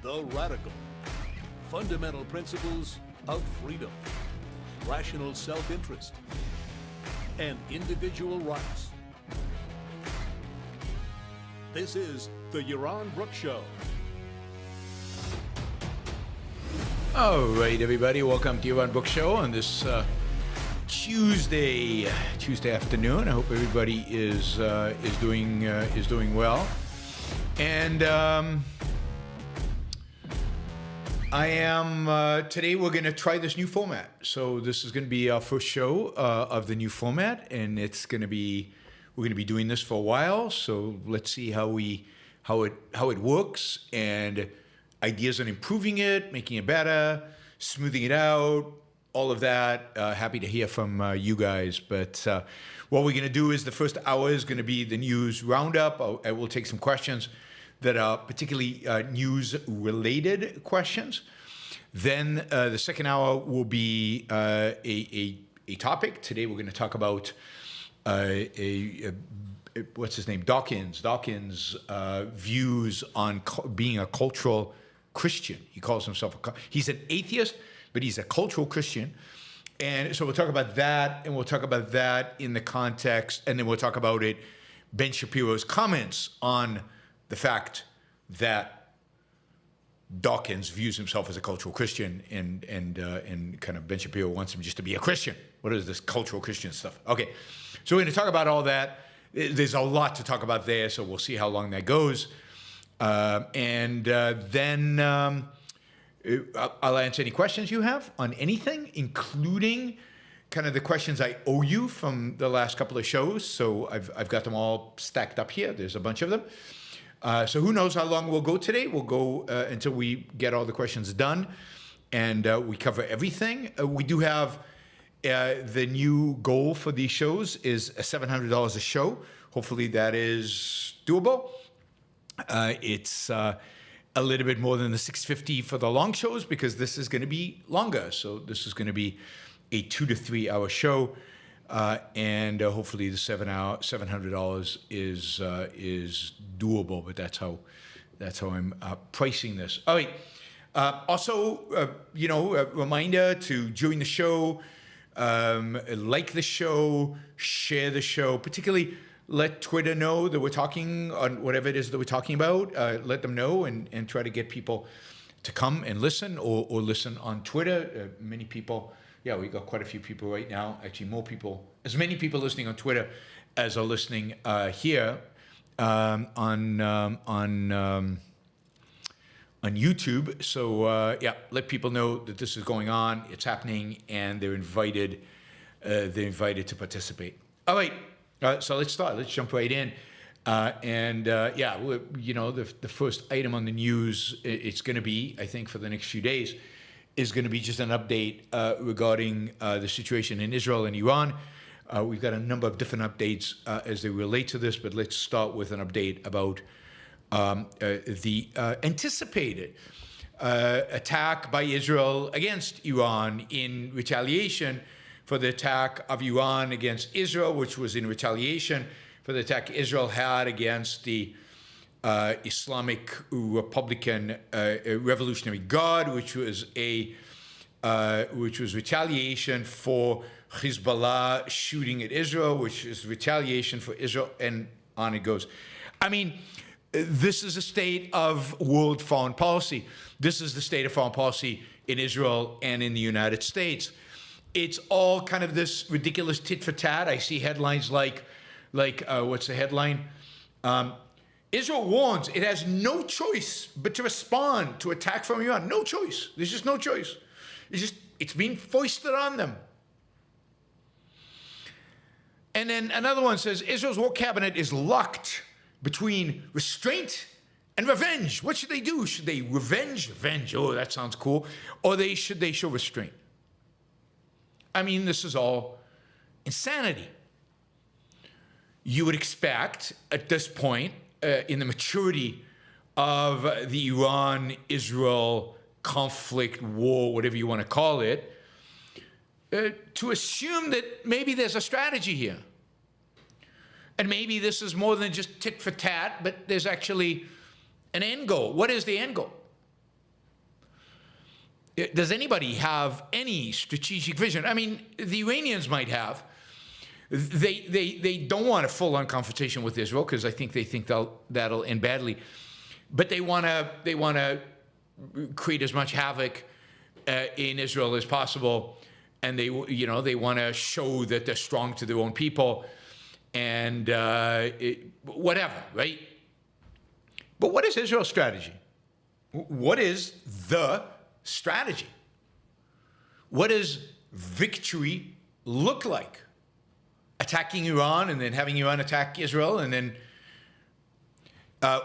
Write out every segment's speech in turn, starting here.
the radical, fundamental principles of freedom, rational self-interest, and individual rights. This is the Yaron Brook Show. All right, everybody, welcome to Yaron Brook Show on this Tuesday afternoon. I hope everybody is doing well. And I am today. We're going to try this new format. So this is going to be our first show of the new format, and we're going to be doing this for a while. So let's see how it works, and ideas on improving it, making it better, smoothing it out, all of that. Happy to hear from you guys. But what we're going to do is the first hour is going to be the news roundup. I will take some questions that are particularly news-related questions. Then the second hour will be a topic. Today we're going to talk about what's his name? Dawkins' views on being a cultural Christian. He calls himself he's an atheist, but he's a cultural Christian. And so we'll talk about that, and we'll talk about that in the context, and then we'll talk about Ben Shapiro's comments on the fact that Dawkins views himself as a cultural Christian, and kind of Ben Shapiro wants him just to be a Christian. What is this cultural Christian stuff? Okay, so we're going to talk about all that. There's a lot to talk about there, so we'll see how long that goes. Then I'll answer any questions you have on anything, including kind of the questions I owe you from the last couple of shows. So I've got them all stacked up here. There's a bunch of them. So who knows how long we'll go today. We'll go until we get all the questions done, and we cover everything. We do have the new goal for these shows is $700 a show. Hopefully that is doable. It's a little bit more than the $650 for the long shows because this is going to be longer. So this is going to be a 2 to 3 hour show, and hopefully the $700 is doable. But that's how I'm pricing this. All right. Also, a reminder to join the show, like the show, share the show, particularly. Let Twitter know that we're talking on whatever it is that we're talking about. Let them know and try to get people to come and listen or listen on Twitter. Many people, we got quite a few people right now. Actually, as many people listening on Twitter as are listening here on YouTube. So let people know that this is going on. It's happening, and they're invited. To participate. All right. So let's start. Let's jump right in. The first item on the news, it's going to be, I think, for the next few days, is going to be just an update regarding the situation in Israel and Iran. We've got a number of different updates as they relate to this, but let's start with an update about the anticipated attack by Israel against Iran in retaliation for the attack of Iran against Israel, which was in retaliation for the attack Israel had against the Islamic Republican Revolutionary Guard, which was retaliation for Hezbollah shooting at Israel, which is retaliation for Israel, and on it goes. I mean, this is a state of world foreign policy. This is the state of foreign policy in Israel and in the United States. It's all kind of this ridiculous tit for tat. I see headlines like what's the headline? Israel warns it has no choice but to respond to attack from Iran. No choice. There's just no choice. It's being foisted on them. And then another one says Israel's war cabinet is locked between restraint and revenge. What should they do? Should they revenge? Revenge. Oh, that sounds cool. Or should they show restraint? I mean, this is all insanity. You would expect at this point, in the maturity of the Iran-Israel conflict, war, whatever you want to call it, to assume that maybe there's a strategy here. And maybe this is more than just tit for tat, but there's actually an end goal. What is the end goal? Does anybody have any strategic vision? I mean, the Iranians might have. They don't want a full-on confrontation with Israel because I think they think that'll end badly. But they want to create as much havoc in Israel as possible, and they want to show that they're strong to their own people, and whatever, right? But what is Israel's strategy? What is the strategy? What does victory look like? Attacking Iran and then having Iran attack Israel, and then,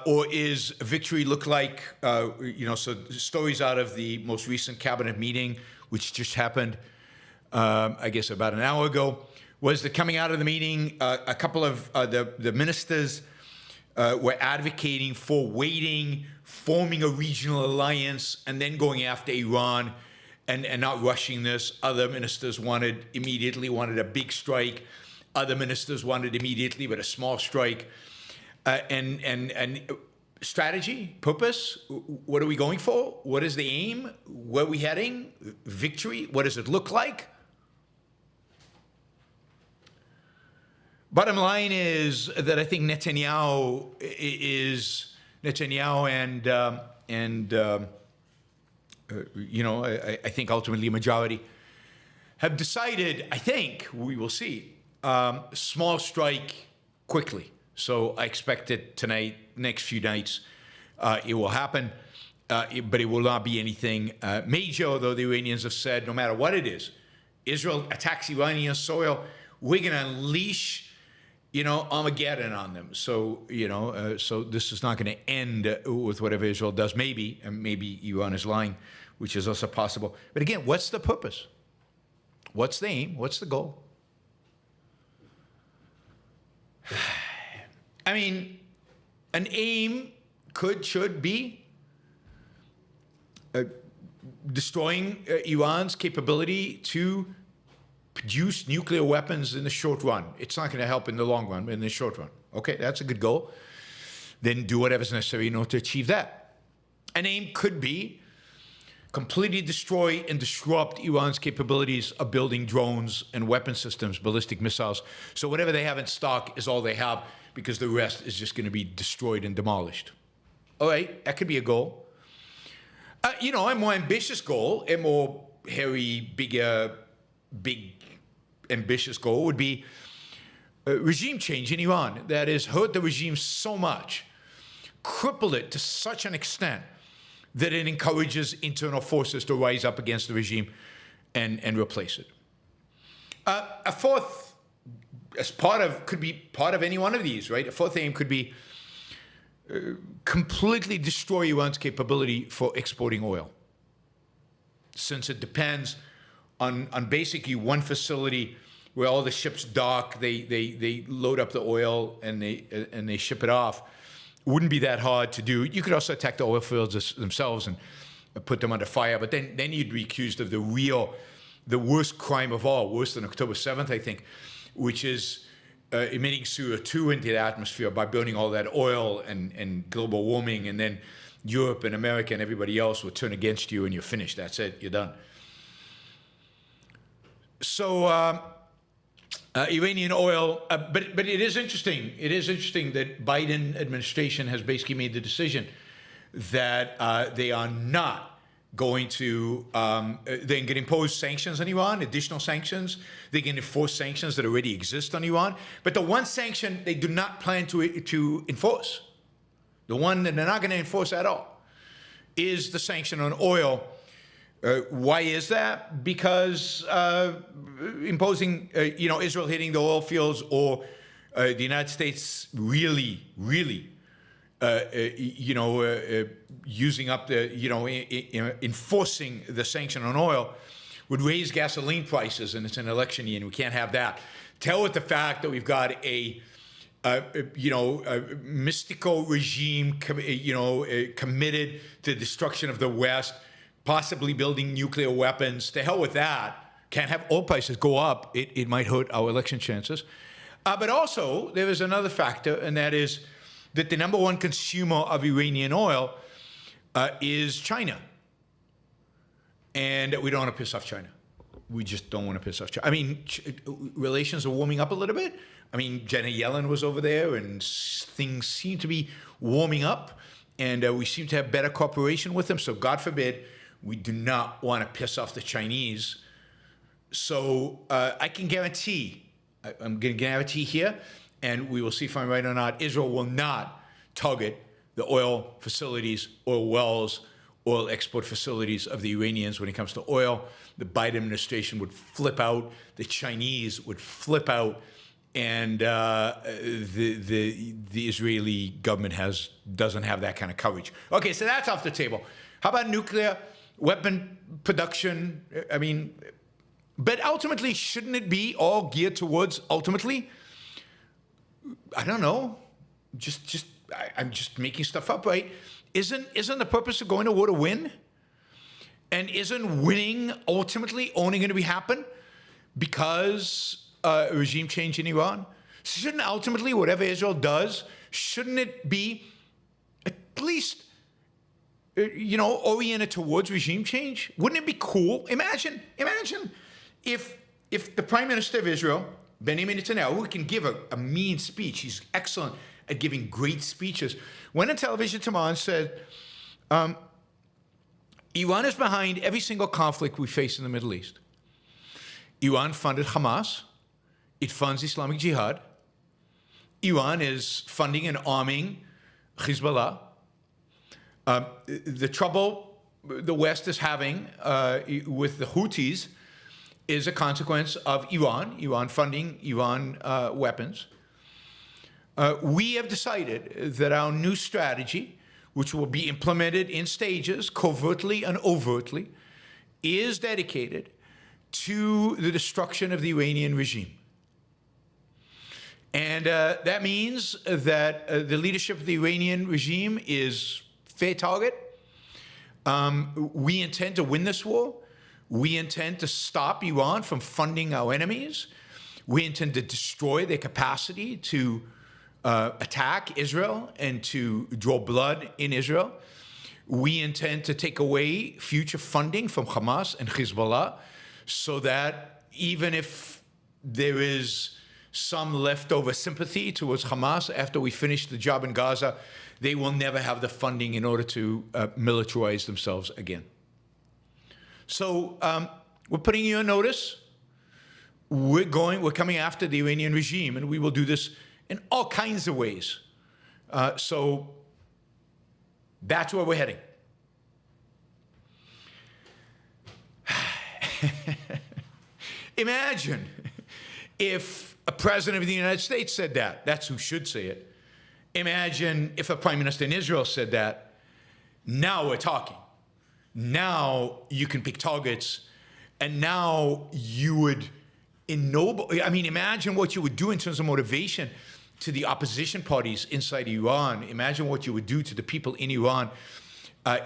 or is victory look like, so stories out of the most recent cabinet meeting, which just happened, I guess about an hour ago, was that coming out of the meeting, a couple of the ministers were advocating for waiting, forming a regional alliance, and then going after Iran and not rushing this. Other ministers wanted a big strike. Other ministers wanted immediately, but a small strike. And strategy, purpose, what are we going for? What is the aim? Where are we heading? Victory, what does it look like? Bottom line is that I think Netanyahu I think ultimately a majority have decided, I think, we will see, small strike quickly. So I expect it tonight, next few nights, it will happen, but it will not be anything major, although the Iranians have said no matter what it is, Israel attacks Iranian soil, we're going to unleash Armageddon on them. So, so this is not going to end with whatever Israel does, maybe, and maybe Iran is lying, which is also possible. But again, what's the purpose? What's the aim? What's the goal? I mean, an aim should be destroying Iran's capability to produce nuclear weapons in the short run. It's not going to help in the long run, but in the short run. Okay, that's a good goal. Then do whatever's necessary in order to achieve that. An aim could be completely destroy and disrupt Iran's capabilities of building drones and weapon systems, ballistic missiles. So whatever they have in stock is all they have, because the rest is just going to be destroyed and demolished. All right, that could be a goal. A more ambitious goal, a more hairy, big, ambitious goal would be regime change in Iran. That is, hurt the regime so much, cripple it to such an extent that it encourages internal forces to rise up against the regime and replace it. A fourth, could be part of any one of these, right? A fourth aim could be completely destroy Iran's capability for exporting oil, since it depends on basically one facility where all the ships dock, they load up the oil and they ship it off. It wouldn't be that hard to do. You could also attack the oil fields themselves and put them under fire, but then you'd be accused of the worst crime of all, worse than October 7th, I think, which is emitting CO2 into the atmosphere by burning all that oil and global warming, and then Europe and America and everybody else will turn against you and you're finished. That's it, you're done. So Iranian oil, but it is interesting. It is interesting that Biden administration has basically made the decision that they are not going to, they can impose sanctions on Iran, additional sanctions. They can enforce sanctions that already exist on Iran. But the one sanction they do not plan to enforce, the one that they're not going to enforce at all, is the sanction on oil. Why is that? Because imposing, Israel hitting the oil fields, or the United States really using up enforcing the sanction on oil would raise gasoline prices, and it's an election year, and we can't have that. Tell it the fact that we've got a mystical regime, committed to the destruction of the West, possibly building nuclear weapons. To hell with that. Can't have oil prices go up. It might hurt our election chances. But also, there is another factor, and that is that the number one consumer of Iranian oil is China. and we don't want to piss off China. We just don't want to piss off China. I mean, relations are warming up a little bit. I mean, Janet Yellen was over there, and things seem to be warming up, and we seem to have better cooperation with them. So God forbid, we do not want to piss off the Chinese. So I can guarantee, I'm going to guarantee here, and we will see if I'm right or not, Israel will not target the oil facilities, oil wells, oil export facilities of the Iranians when it comes to oil. The Biden administration would flip out. The Chinese would flip out. And the Israeli government doesn't have that kind of courage. Okay, so that's off the table. How about nuclear weapon production? I mean, but ultimately, shouldn't it be all geared towards ultimately? I don't know. I'm just making stuff up, right? Isn't the purpose of going to war to win? And isn't winning ultimately only going to happen because regime change in Iran? Shouldn't ultimately whatever Israel does, shouldn't it be at least, oriented towards regime change? Wouldn't it be cool? Imagine if the Prime Minister of Israel, Benjamin Netanyahu, who can give a mean speech, he's excellent at giving great speeches, went on television tomorrow and said, Iran is behind every single conflict we face in the Middle East. Iran funded Hamas. It funds Islamic Jihad. Iran is funding and arming Hezbollah. The trouble the West is having with the Houthis is a consequence of Iran funding Iran weapons. We have decided that our new strategy, which will be implemented in stages, covertly and overtly, is dedicated to the destruction of the Iranian regime. And that means that the leadership of the Iranian regime is fair target. We intend to win this war. We intend to stop Iran from funding our enemies. We intend to destroy their capacity to attack Israel and to draw blood in Israel. We intend to take away future funding from Hamas and Hezbollah so that even if there is some leftover sympathy towards Hamas after we finish the job in Gaza, they will never have the funding in order to militarize themselves again. So we're putting you on notice. We're coming after the Iranian regime, and we will do this in all kinds of ways. So that's where we're heading. Imagine if a president of the United States said that. That's who should say it. Imagine if a prime minister in Israel said that. Now we're talking. Now you can pick targets, and now you would imagine what you would do in terms of motivation to the opposition parties inside Iran. Imagine what you would do to the people in Iran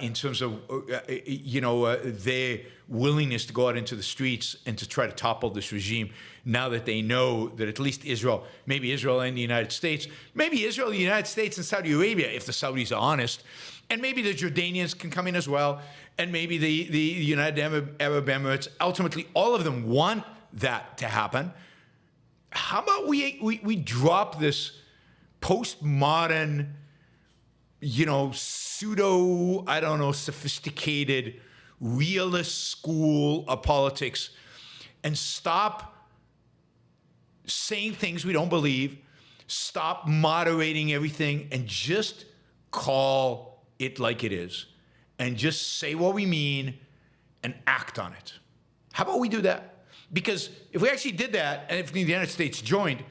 in terms of, their willingness to go out into the streets and to try to topple this regime now that they know that at least Israel, maybe Israel and the United States, maybe Israel, the United States, and Saudi Arabia, if the Saudis are honest, and maybe the Jordanians can come in as well, and maybe the United Arab Emirates, ultimately all of them want that to happen. How about we drop this postmodern, pseudo, sophisticated, realist school of politics and stop saying things we don't believe, stop moderating everything, and just call it like it is, and just say what we mean and act on it. How about we do that? Because if we actually did that, and if the United States joined,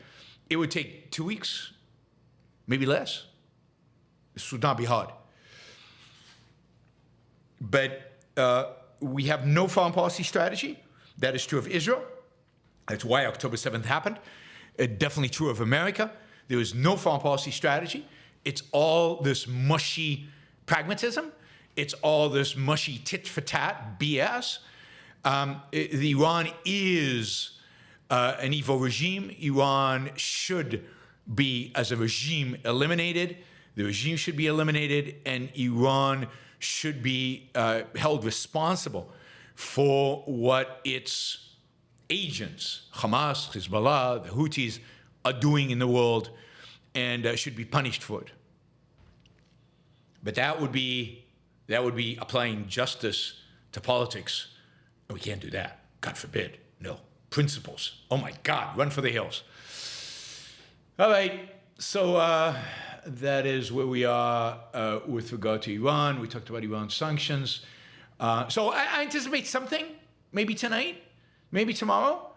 it would take 2 weeks, maybe less. This would not be hard. But we have no foreign policy strategy. That is true of Israel. That's why October 7th happened. Definitely true of America. There is no foreign policy strategy. It's all this mushy pragmatism. It's all this mushy tit-for-tat BS. Iran is an evil regime. Iran should be, as a regime, eliminated. The regime should be eliminated, and Iran should be held responsible for what its agents, Hamas, Hezbollah, the Houthis, are doing in the world, and should be punished for it. But that would be applying justice to politics. And we can't do that. God forbid. No. Principles. Oh my God, run for the hills. All right. So that is where we are with regard to Iran. We talked about Iran sanctions. So I anticipate something, maybe tonight, maybe tomorrow.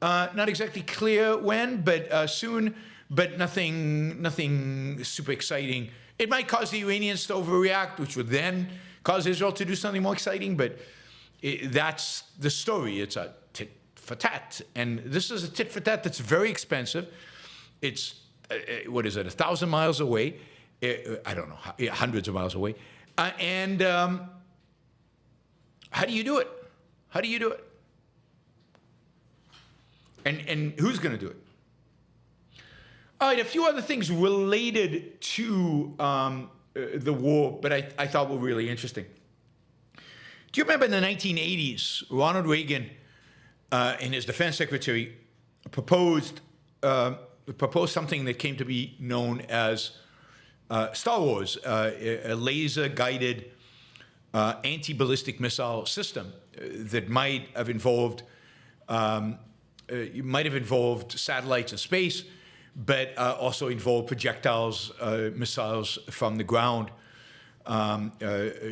Not exactly clear when, but soon, but nothing super exciting. It might cause the Iranians to overreact, which would then cause Israel to do something more exciting, but that's the story. It's a tit for tat. And this is a tit for tat that's very expensive. It's, what is it, 1,000 miles away? I don't know, hundreds of miles away. And how do you do it? How do you do it? And who's going to do it? All right, a few other things related to the war, but I thought were really interesting. Do you remember in the 1980s, Ronald Reagan and his defense secretary proposed something that came to be known as Star Wars, a laser-guided anti-ballistic missile system that might have involved satellites in space, but also involved projectiles, missiles from the ground,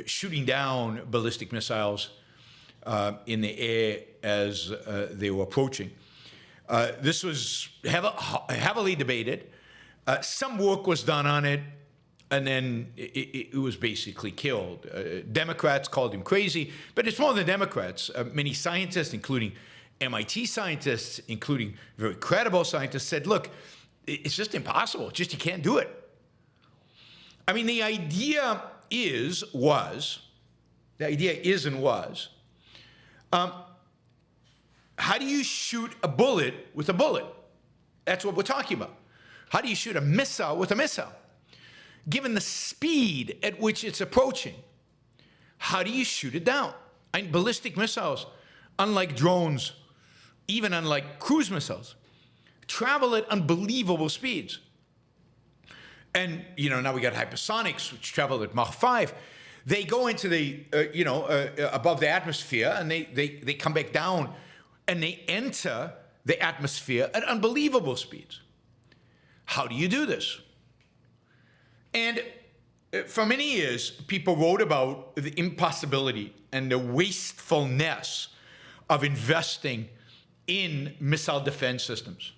shooting down ballistic missiles in the air as they were approaching. This was heavily debated. Some work was done on it, and then it was basically killed. Democrats called him crazy, but it's more than Democrats. Many scientists, including MIT scientists, including very credible scientists, said, look, it's just impossible. It's just you can't do it. I mean, the idea is and was, how do you shoot a bullet with a bullet? That's what we're talking about. How do you shoot a missile with a missile? Given the speed at which it's approaching, how do you shoot it down? And ballistic missiles, unlike drones, even unlike cruise missiles, travel at unbelievable speeds. And, now we got hypersonics, which travel at Mach 5. They go into the, above the atmosphere, and they come back down, and they enter the atmosphere at unbelievable speeds. How do you do this? And for many years, people wrote about the impossibility and the wastefulness of investing in missile defense systems.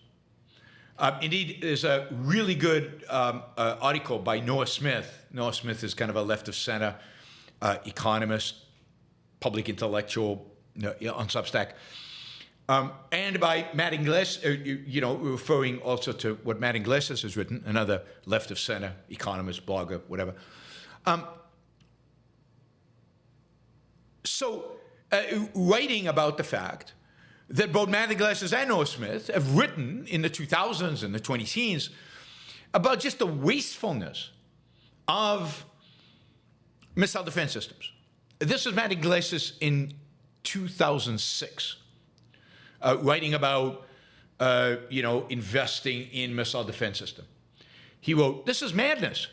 Indeed, there's a really good article by Noah Smith. Noah Smith is kind of a left-of-center economist, public intellectual on Substack. And by Matt Inglis, referring also to what Matt Iglesias has written, another left-of-center economist, blogger, whatever. Writing about the fact that both Matt Iglesias and Noah Smith have written in the 2000s and the 2010s about just the wastefulness of missile defense systems. This is Matt Iglesias in 2006, writing about, investing in missile defense system. He wrote, "This is madness.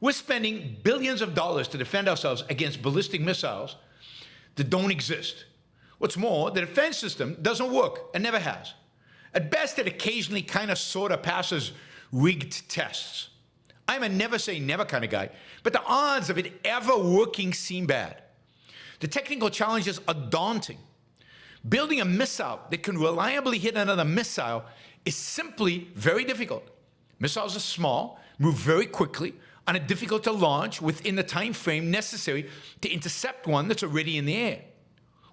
We're spending billions of dollars to defend ourselves against ballistic missiles that don't exist. What's more, the defense system doesn't work and never has. At best, it occasionally kind of sort of passes rigged tests. I'm a never say never kind of guy, but the odds of it ever working seem bad. The technical challenges are daunting. Building a missile that can reliably hit another missile is simply very difficult. Missiles are small, move very quickly, and are difficult to launch within the time frame necessary to intercept one that's already in the air.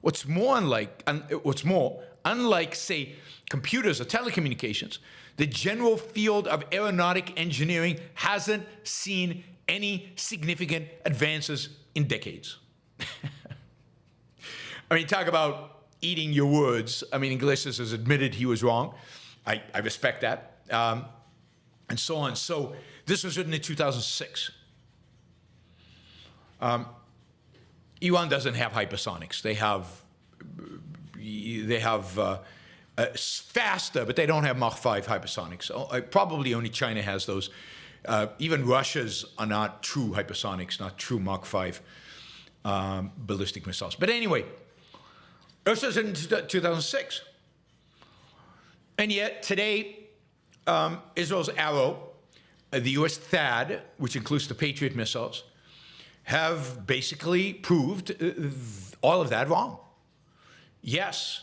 What's more, unlike, say, computers or telecommunications, the general field of aeronautic engineering hasn't seen any significant advances in decades." I mean, talk about eating your words. I mean, Iglesias has admitted he was wrong. I respect that, and so on. So this was written in 2006. Iran doesn't have hypersonics. They have they have faster, but they don't have Mach 5 hypersonics. Probably only China has those. Even Russia's are not true hypersonics, not true Mach 5 ballistic missiles. But anyway, this was in 2006. And yet today, Israel's Arrow, the US THAAD, which includes the Patriot missiles, have basically proved all of that wrong. Yes,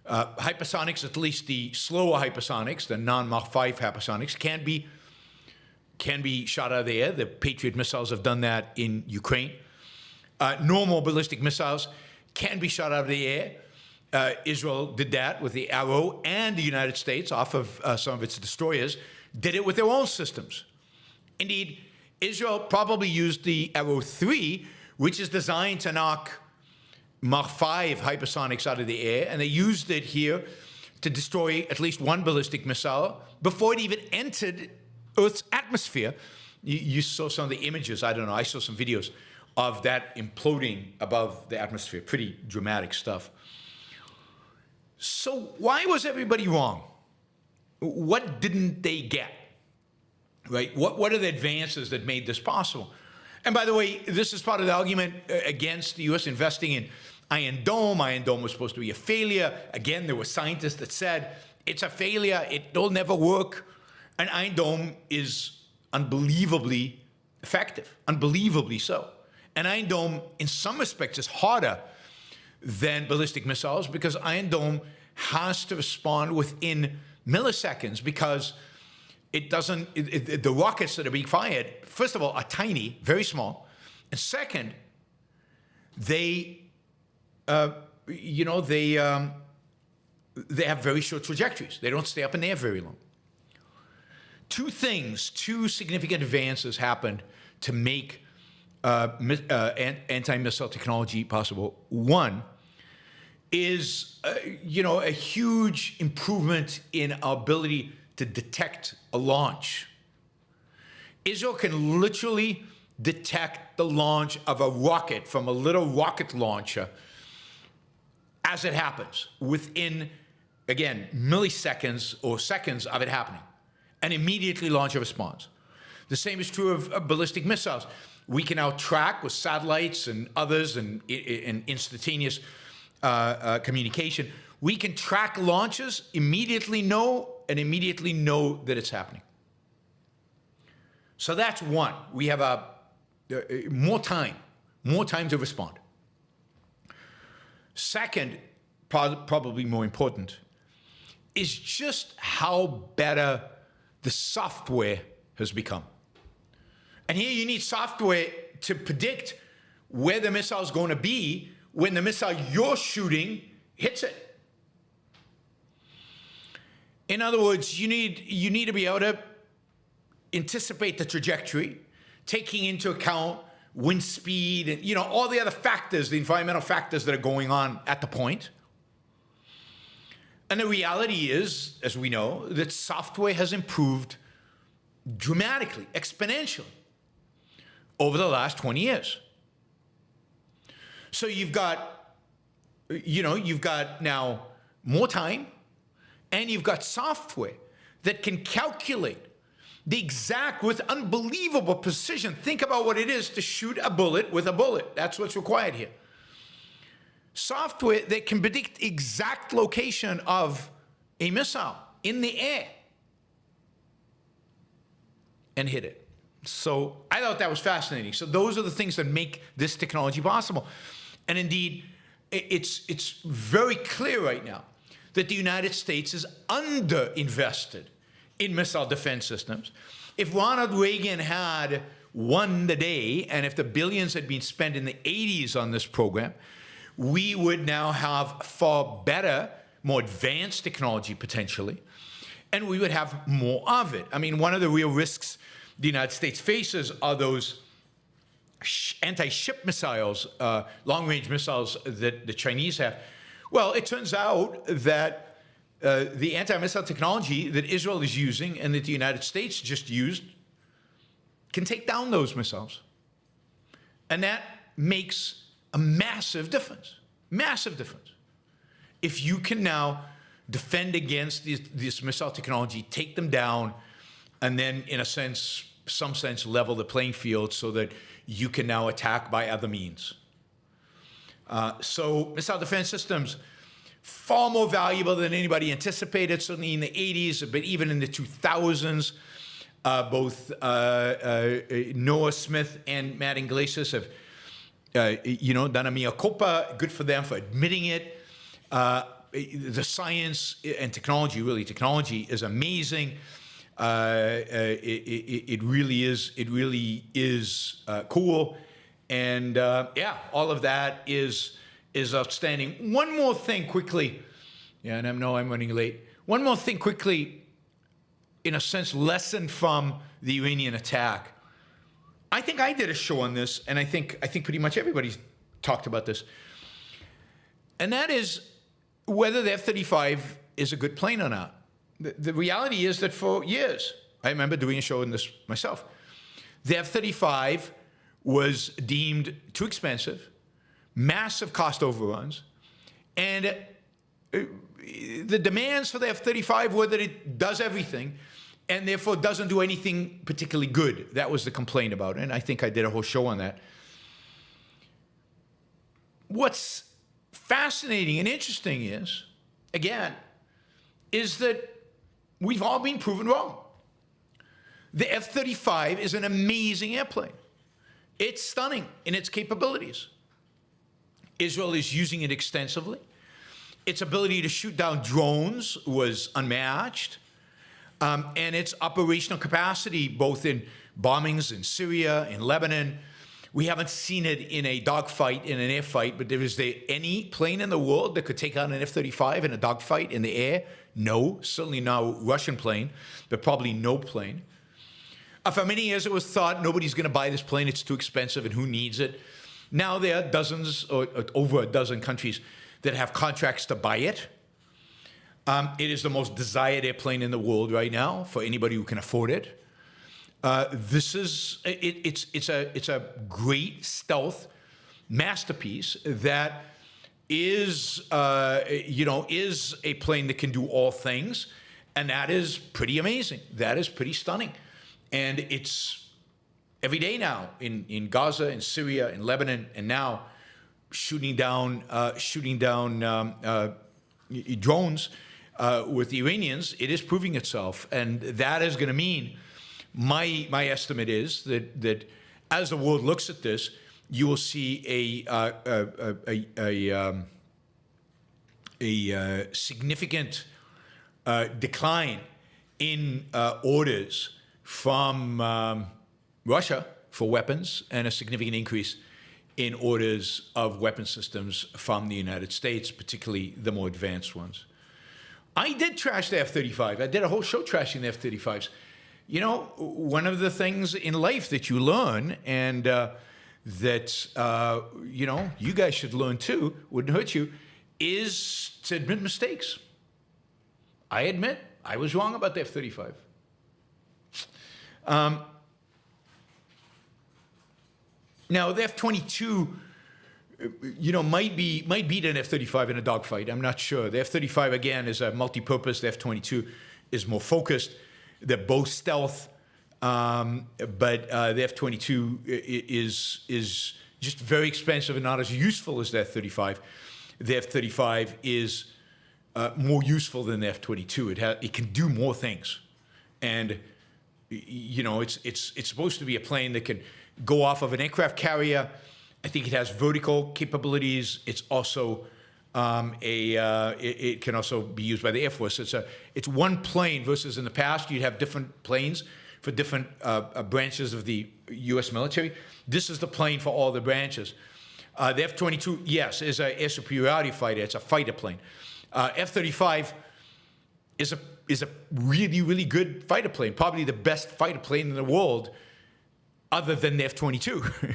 hypersonics, at least the slower hypersonics, the non-Mach 5 hypersonics, can be shot out of the air. The Patriot missiles have done that in Ukraine. Normal ballistic missiles can be shot out of the air. Israel did that with the Arrow, and the United States, off of some of its destroyers, did it with their own systems. Indeed, Israel probably used the Arrow 3, which is designed to knock Mach 5 hypersonics out of the air, and they used it here to destroy at least one ballistic missile before it even entered Earth's atmosphere. You saw some of the images, I don't know, I saw some videos of that imploding above the atmosphere. Pretty dramatic stuff. So why was everybody wrong? What didn't they get? Right? What are the advances that made this possible? And by the way, this is part of the argument against the U.S. investing in Iron Dome. Iron Dome was supposed to be a failure. Again, there were scientists that said, it's a failure, it'll never work. And Iron Dome is unbelievably effective, unbelievably so. And Iron Dome, in some respects, is harder than ballistic missiles because Iron Dome has to respond within milliseconds because it doesn't, the rockets that are being fired, first of all, are tiny, very small. And second, they, they have very short trajectories. They don't stay up in the air very long. Two significant advances happened to make anti-missile technology possible. One is, a huge improvement in our ability to detect a launch. Israel can literally detect the launch of a rocket from a little rocket launcher as it happens within, again, milliseconds or seconds of it happening, and immediately launch a response. The same is true of ballistic missiles. We can now track with satellites and others and instantaneous communication. We can track launches, immediately know that it's happening. So that's one. We have more time to respond. Second, probably more important, is just how better the software has become. And here you need software to predict where the missile is going to be when the missile you're shooting hits it. In other words, you need to be able to anticipate the trajectory, taking into account wind speed and all the other factors, the environmental factors that are going on at the point. And the reality is, as we know, that software has improved dramatically, exponentially over the last 20 years. So you've got now more time, and you've got software that can calculate the exact, with unbelievable precision. Think about what it is to shoot a bullet with a bullet. That's what's required here. Software that can predict exact location of a missile in the air and hit it. So I thought that was fascinating. So those are the things that make this technology possible. And indeed, it's very clear right now that the United States is underinvested in missile defense systems. If Ronald Reagan had won the day, and if the billions had been spent in the 80s on this program, we would now have far better, more advanced technology potentially, and we would have more of it. I mean, one of the real risks the United States faces are those anti-ship missiles, long-range missiles that the Chinese have. Well, it turns out that the anti-missile technology that Israel is using and that the United States just used can take down those missiles. And that makes a massive difference. Massive difference. if you can now defend against this missile technology, take them down, and then, in a sense, some sense, level the playing field so that you can now attack by other means. So missile defense systems, far more valuable than anybody anticipated, certainly in the 80s, but even in the 2000s. Both Noah Smith and Matt Iglesias have, done a mea culpa. Good for them for admitting it. The science and technology, technology is amazing. It really is cool, and all of that is outstanding. One more thing quickly, and I know I'm running late. One more thing quickly, in a sense, lesson from the Iranian attack. I think I did a show on this, and I think pretty much everybody's talked about this, and that is whether the F-35 is a good plane or not. The reality is that for years, I remember doing a show on this myself, the F-35 was deemed too expensive, massive cost overruns, and the demands for the F-35 were that it does everything and therefore doesn't do anything particularly good. That was the complaint about it, and I think I did a whole show on that. What's fascinating and interesting is, again, is that we've all been proven wrong. The F-35 is an amazing airplane. It's stunning in its capabilities. Israel is using it extensively. Its ability to shoot down drones was unmatched. And its operational capacity, both in bombings in Syria, in Lebanon. We haven't seen it in a dogfight, in an air fight, but is there any plane in the world that could take out an F-35 in a dogfight in the air? No, certainly no Russian plane, but probably no plane. For many years it was thought nobody's going to buy this plane, it's too expensive, and who needs it? Now there are dozens, or over a dozen countries that have contracts to buy it. It is the most desired airplane in the world right now for anybody who can afford it. It's a great stealth masterpiece that is a plane that can do all things, and that is pretty amazing. That is pretty stunning, and it's every day now in Gaza, in Syria, in Lebanon, and now shooting down drones with the Iranians. It is proving itself, and that is going to mean. My estimate is that as the world looks at this, you will see a significant decline in orders from Russia for weapons, and a significant increase in orders of weapon systems from the United States, particularly the more advanced ones. I did trash the F-35. I did a whole show trashing the F-35s. You know, one of the things in life that you learn, and that you guys should learn too, wouldn't hurt you, is to admit mistakes. I admit I was wrong about the F-35. Now the F-22, might beat an F-35 in a dogfight. I'm not sure. The F-35 again is a multi-purpose. The F-22 is more focused. They're both stealth, but the F-22 is just very expensive and not as useful as the F-35. The F-35 is more useful than the F-22. It can do more things, and it's supposed to be a plane that can go off of an aircraft carrier. I think it has vertical capabilities. It's also it can also be used by the Air Force. It's one plane versus in the past you'd have different planes for different branches of the U.S. military. This is the plane for all the branches. The F-22, yes, is an air superiority fighter. It's a fighter plane. F-35 is a really, really good fighter plane, probably the best fighter plane in the world, other than the F-22.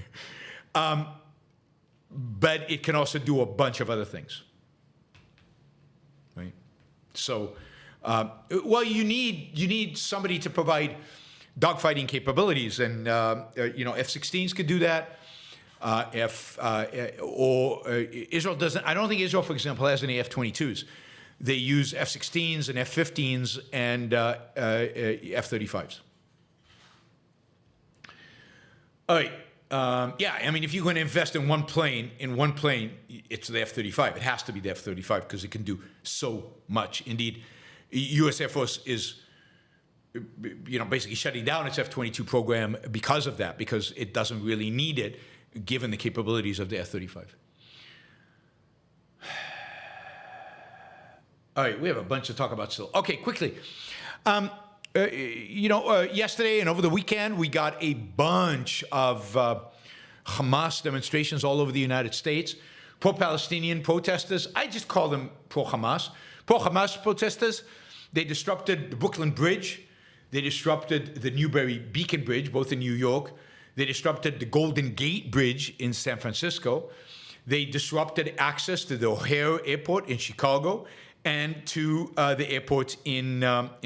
But it can also do a bunch of other things, right? So, you need somebody to provide dogfighting capabilities, and F-16s could do that. Israel doesn't. I don't think Israel, for example, has any F-22s. They use F-16s and F-15s and F-35s. All right. Yeah, I mean, if you're going to invest in one plane, it's the F-35. It has to be the F-35 because it can do so much. Indeed, U.S. Air Force is, basically shutting down its F-22 program because of that, because it doesn't really need it, given the capabilities of the F-35. All right, we have a bunch to talk about still. Okay, quickly. Yesterday and over the weekend, we got a bunch of Hamas demonstrations all over the United States. Pro-Palestinian protesters. I just call them pro-Hamas. Pro-Hamas protesters. They disrupted the Brooklyn Bridge. They disrupted the Newbury Beacon Bridge, both in New York. They disrupted the Golden Gate Bridge in San Francisco. They disrupted access to the O'Hare Airport in Chicago and to the airports in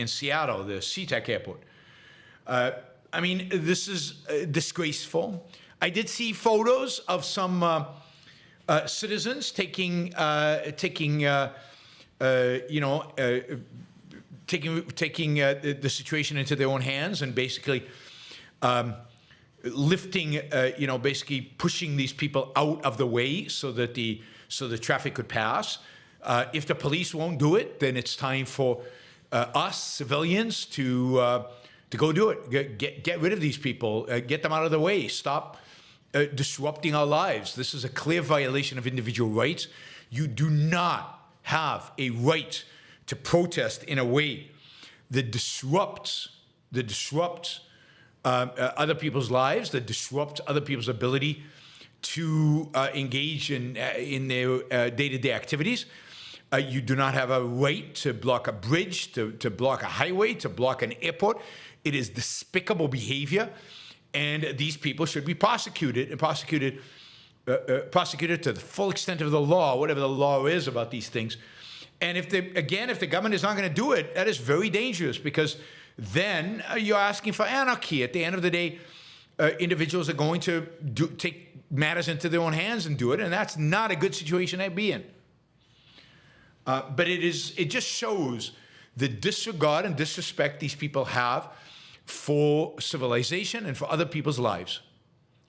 Seattle, the SeaTac Airport. I mean, this is disgraceful. I did see photos of some citizens taking the situation into their own hands and basically lifting, basically pushing these people out of the way so that the traffic could pass. If the police won't do it, then it's time for us civilians to go do it. Get rid of these people. Get them out of the way. Stop disrupting our lives. This is a clear violation of individual rights. You do not have a right to protest in a way that disrupts other people's lives, that disrupts other people's ability to engage in their day-to-day activities. You do not have a right to block a bridge, to block a highway, to block an airport. It is despicable behavior, and these people should be prosecuted to the full extent of the law, whatever the law is about these things. And if the government is not going to do it, that is very dangerous, because then you're asking for anarchy. At the end of the day, individuals are going to take matters into their own hands and do it, and that's not a good situation to be in. But it just shows the disregard and disrespect these people have for civilization and for other people's lives.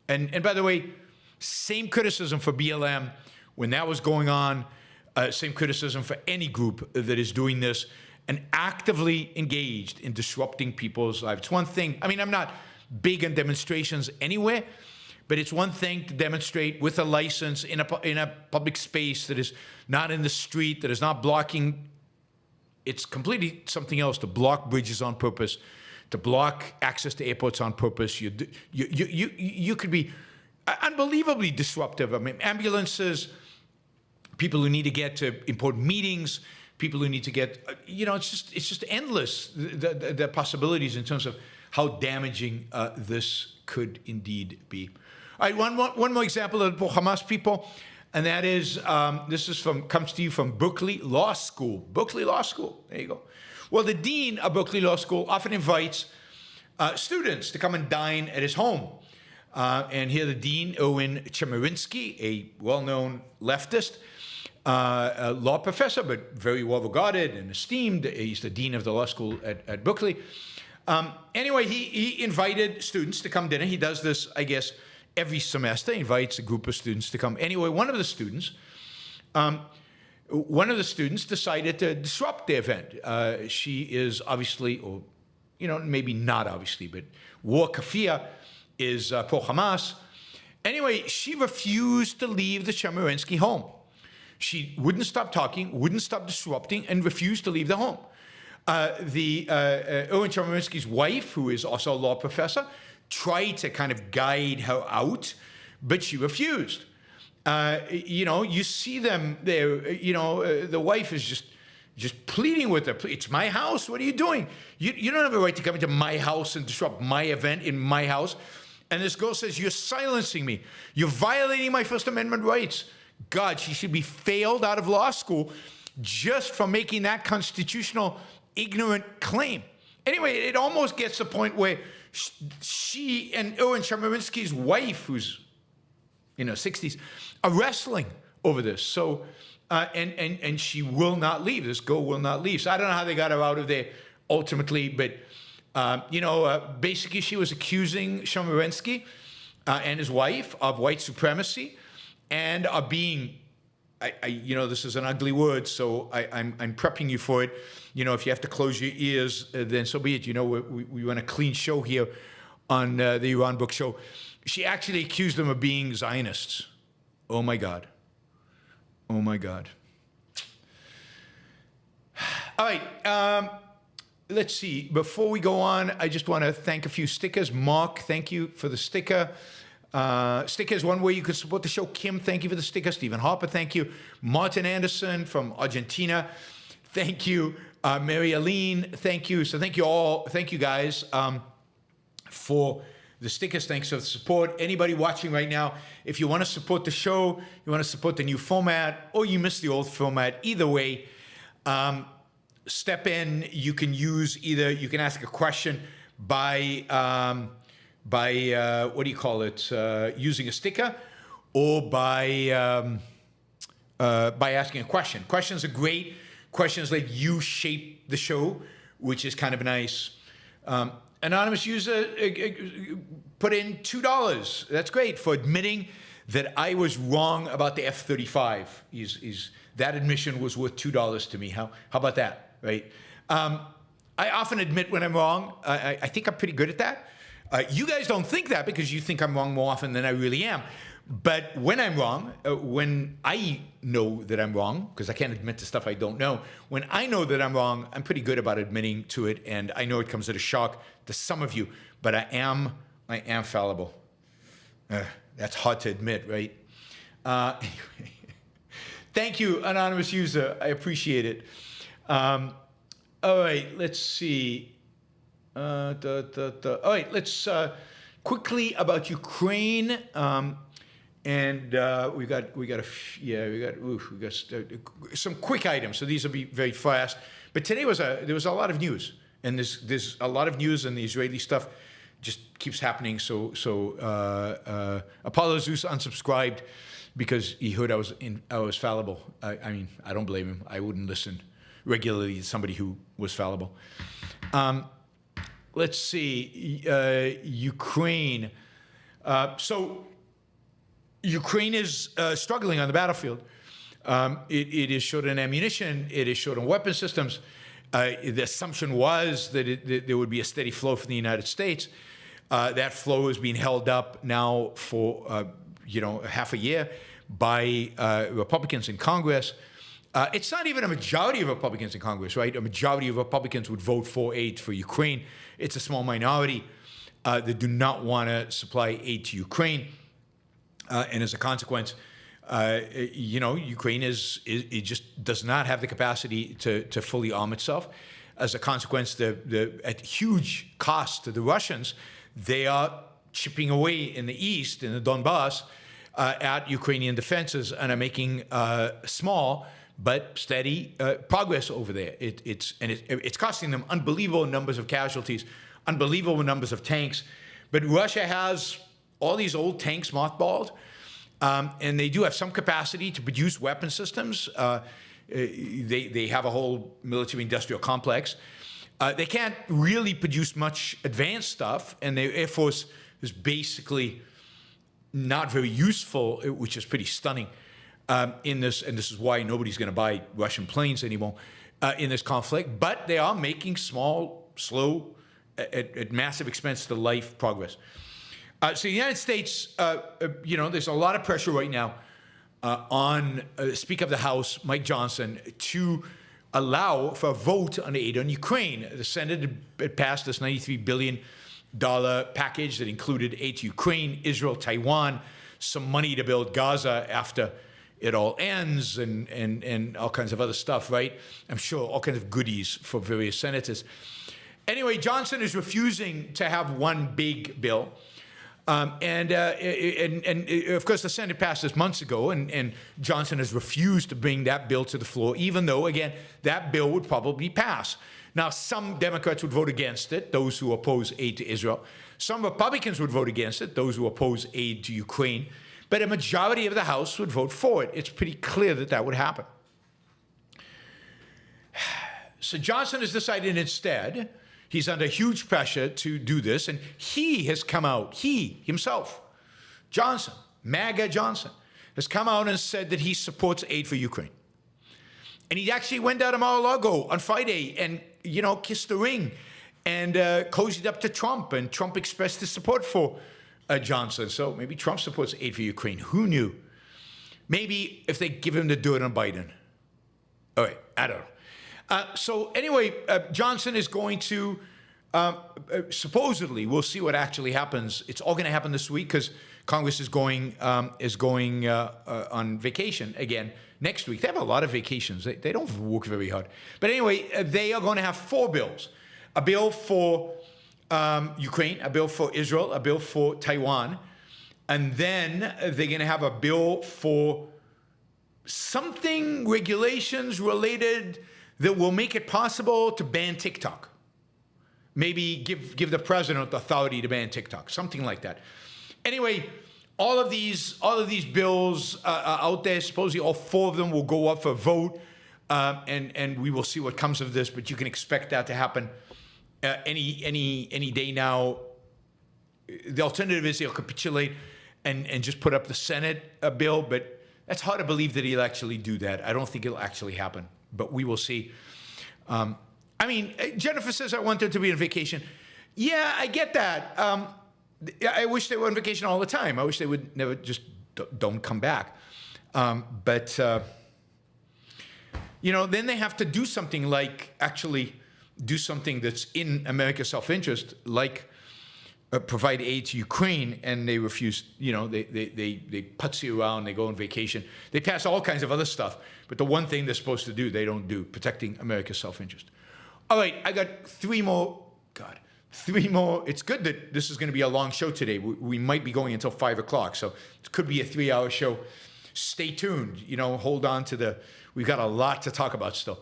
And by the way, same criticism for BLM when that was going on, same criticism for any group that is doing this and actively engaged in disrupting people's lives. It's one thing, I mean, I'm not big on demonstrations anywhere, but it's one thing to demonstrate with a license in a public space that is not in the street, that is not blocking. It's completely something else to block bridges on purpose, to block access to airports on purpose. You could be unbelievably disruptive. I mean, ambulances, people who need to get to important meetings, people who need to get, it's just endless, the possibilities in terms of how damaging this could indeed be. All right, one more example of the Hamas people, and that is, comes to you from Berkeley Law School. Berkeley Law School, there you go. Well, the dean of Berkeley Law School often invites students to come and dine at his home. And here the dean, Erwin Chemerinsky, a well-known leftist, a law professor, but very well regarded and esteemed. He's the dean of the law school at Berkeley. Anyway, he invited students to come dinner. He does this, I guess, every semester. He invites a group of students to come. Anyway, one of the students decided to disrupt the event. She is obviously, or maybe not obviously, but War Kafia is pro-Hamas. Anyway, she refused to leave the Chemerinsky home. She wouldn't stop talking, wouldn't stop disrupting, and refused to leave the home. Erwin Chemerinsky's wife, who is also a law professor, tried to kind of guide her out, but she refused. You see them there, the wife is just pleading with her. It's my house. What are you doing? You don't have a right to come into my house and disrupt my event in my house. And this girl says, you're silencing me. You're violating my First Amendment rights. God, she should be failed out of law school just for making that constitutional ignorant claim. Anyway, it almost gets to the point where she and Erwin Chemerinsky's wife, who's in her 60s, are wrestling over this. So, and she will not leave. This girl will not leave. So I don't know how they got her out of there ultimately, but basically she was accusing Chemerinsky and his wife of white supremacy and of being, this is an ugly word, so I'm prepping you for it. If you have to close your ears, then so be it. We run a clean show here on the Yaron Brook Show. She actually accused them of being Zionists. Oh my God. Oh my God. All right. Let's see. Before we go on, I just want to thank a few stickers. Mark, thank you for the sticker. Sticker is one way you can support the show. Kim, thank you for the sticker. Stephen Harper, thank you. Martin Anderson from Argentina, thank you. Mary Aline, thank you. So thank you all. Thank you guys for the stickers. Thanks for the support. Anybody watching right now, if you want to support the show, you want to support the new format, or you miss the old format, either way, step in. You can you can ask a question by what do you call it? Using a sticker, or by asking a question. Questions are great. Questions let you shape the show, which is kind of nice. Anonymous user put in $2. That's great for admitting that I was wrong about the F-35. That admission was worth $2 to me. How about that, right? I often admit when I'm wrong. I think I'm pretty good at that. You guys don't think that because you think I'm wrong more often than I really am. But when I'm wrong, when I know that I'm wrong, because I can't admit to stuff I don't know, when I know that I'm wrong, I'm pretty good about admitting to it, and I know it comes as a shock to some of you, but I am fallible. That's hard to admit, right? Anyway, thank you, anonymous user. I appreciate it. All right, let's see. All right, let's quickly about Ukraine. And we got some quick items. So these will be very fast. But today there was a lot of news, and there's a lot of news, and the Israeli stuff just keeps happening. So Apollo Zeus unsubscribed because he heard I was fallible. I mean, I don't blame him. I wouldn't listen regularly to somebody who was fallible. Let's see, Ukraine. So Ukraine is struggling on the battlefield. It is short on ammunition. It is short on weapon systems. The assumption was that there would be a steady flow from the United States. That flow is being held up now for half a year by Republicans in Congress. It's not even a majority of Republicans in Congress, right? A majority of Republicans would vote for aid for Ukraine. It's a small minority that do not want to supply aid to Ukraine. And as a consequence, Ukraine it just does not have the capacity to fully arm itself. As a consequence, at huge cost to the Russians, they are chipping away in the east, in the Donbass, at Ukrainian defenses, and are making small but steady progress over there. It's costing them unbelievable numbers of casualties, unbelievable numbers of tanks. But Russia has all these old tanks mothballed, and they do have some capacity to produce weapon systems. They have a whole military-industrial complex. They can't really produce much advanced stuff, and their Air Force is basically not very useful, which is pretty stunning in this, and this is why nobody's going to buy Russian planes anymore in this conflict. But they are making small, slow, at massive expense to life progress. So the United States, there's a lot of pressure right now on Speaker of the House, Mike Johnson, to allow for a vote on aid on Ukraine. The Senate had passed this $93 billion package that included aid to Ukraine, Israel, Taiwan, some money to build Gaza after it all ends, and all kinds of other stuff, right? I'm sure all kinds of goodies for various senators. Anyway, Johnson is refusing to have one big bill. And of course, the Senate passed this months ago, and Johnson has refused to bring that bill to the floor, even though, again, that bill would probably pass. Now, some Democrats would vote against it, those who oppose aid to Israel. Some Republicans would vote against it, those who oppose aid to Ukraine. but a majority of the House would vote for it. It's pretty clear that that would happen. So Johnson has decided instead, he's under huge pressure to do this, and he has come out, he himself, Johnson, MAGA Johnson, has come out and said that he supports aid for Ukraine. And he actually went down to Mar-a-Lago on Friday and, kissed the ring and cozied up to Trump, and Trump expressed his support for Johnson. So maybe Trump supports aid for Ukraine. Who knew? Maybe if they give him the dirt on Biden. All right, I don't know. So anyway, Johnson is going to, supposedly, we'll see what actually happens. It's all going to happen this week because Congress is going on vacation again next week. They have a lot of vacations. They don't work very hard. But anyway, they are going to have 4 bills. A bill for Ukraine, a bill for Israel, a bill for Taiwan, and then they're going to have a bill for something, regulations related that will make it possible to ban TikTok. Maybe give the president the authority to ban TikTok, something like that. Anyway, all of these bills are out there. Supposedly all 4 of them will go up for a vote, and we will see what comes of this. But you can expect that to happen any day now. The alternative is he'll capitulate and just put up the Senate bill, but that's hard to believe that he'll actually do that. I don't think it'll actually happen, but we will see. Jennifer says I want her to be on vacation. Yeah, I get that. I wish they were on vacation all the time. I wish they would never just don't come back. But then they have to do something like actually do something that's in America's self-interest, like provide aid to Ukraine, and they refuse. They putsy around, they go on vacation, they pass all kinds of other stuff. But the one thing they're supposed to do, they don't do, protecting America's self-interest. All right, I got 3 more. God, 3 more. It's good that this is going to be a long show today. We might be going until 5 o'clock, so it could be a 3-hour show. Stay tuned. Hold on to we've got a lot to talk about still.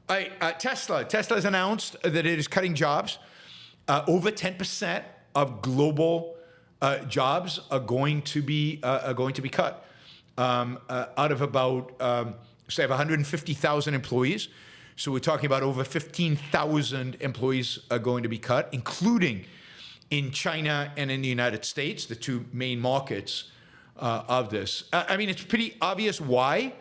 All right, Tesla has announced that it is cutting jobs. Over 10% of global jobs are going to be cut. Out of about, say, 150,000 employees. So we're talking about over 15,000 employees are going to be cut, including in China and in the United States, the 2 main markets of this. It's pretty obvious why.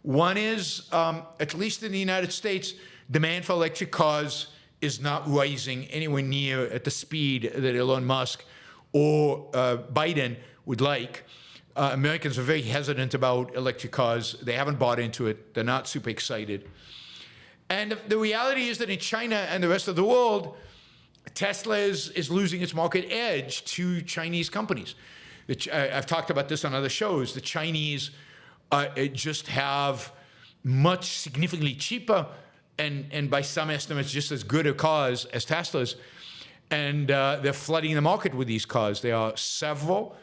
One is, at least in the United States, demand for electric cars is not rising anywhere near at the speed that Elon Musk or Biden would like. Americans are very hesitant about electric cars. They haven't bought into it. They're not super excited. And the reality is that in China and the rest of the world, Tesla is losing its market edge to Chinese companies. I've talked about this on other shows. The Chinese just have much significantly cheaper and by some estimates just as good a cars as Tesla's. And they're flooding the market with these cars. There are several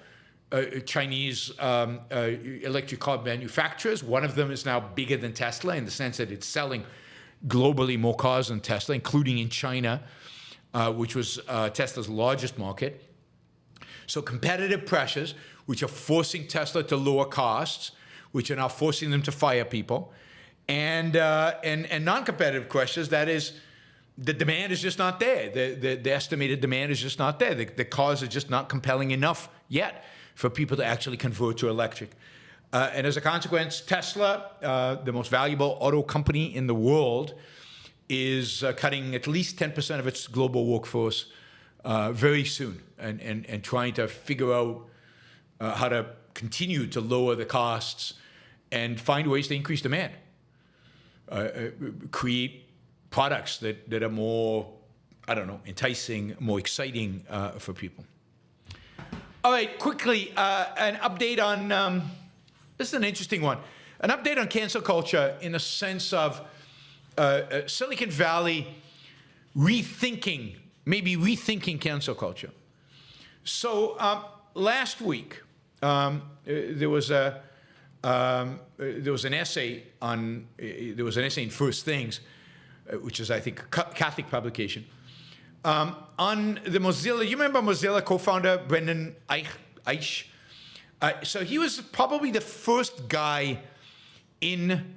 Chinese electric car manufacturers. One of them is now bigger than Tesla in the sense that it's selling globally more cars than Tesla, including in China, which was Tesla's largest market. So competitive pressures, which are forcing Tesla to lower costs, which are now forcing them to fire people, and non-competitive pressures, that is, the demand is just not there. The estimated demand is just not there. The cars are just not compelling enough yet for people to actually convert to electric. And as a consequence, Tesla, the most valuable auto company in the world, is cutting at least 10% of its global workforce very soon and trying to figure out how to continue to lower the costs and find ways to increase demand, create products that are more, enticing, more exciting for people. All right, quickly, an update on, this is an interesting one, an update on cancel culture in the sense of Silicon Valley rethinking cancel culture. So last week, there was an essay in First Things, which is, I think, a Catholic publication, on the Mozilla. You remember Mozilla co-founder Brendan Eich? So he was probably the first guy in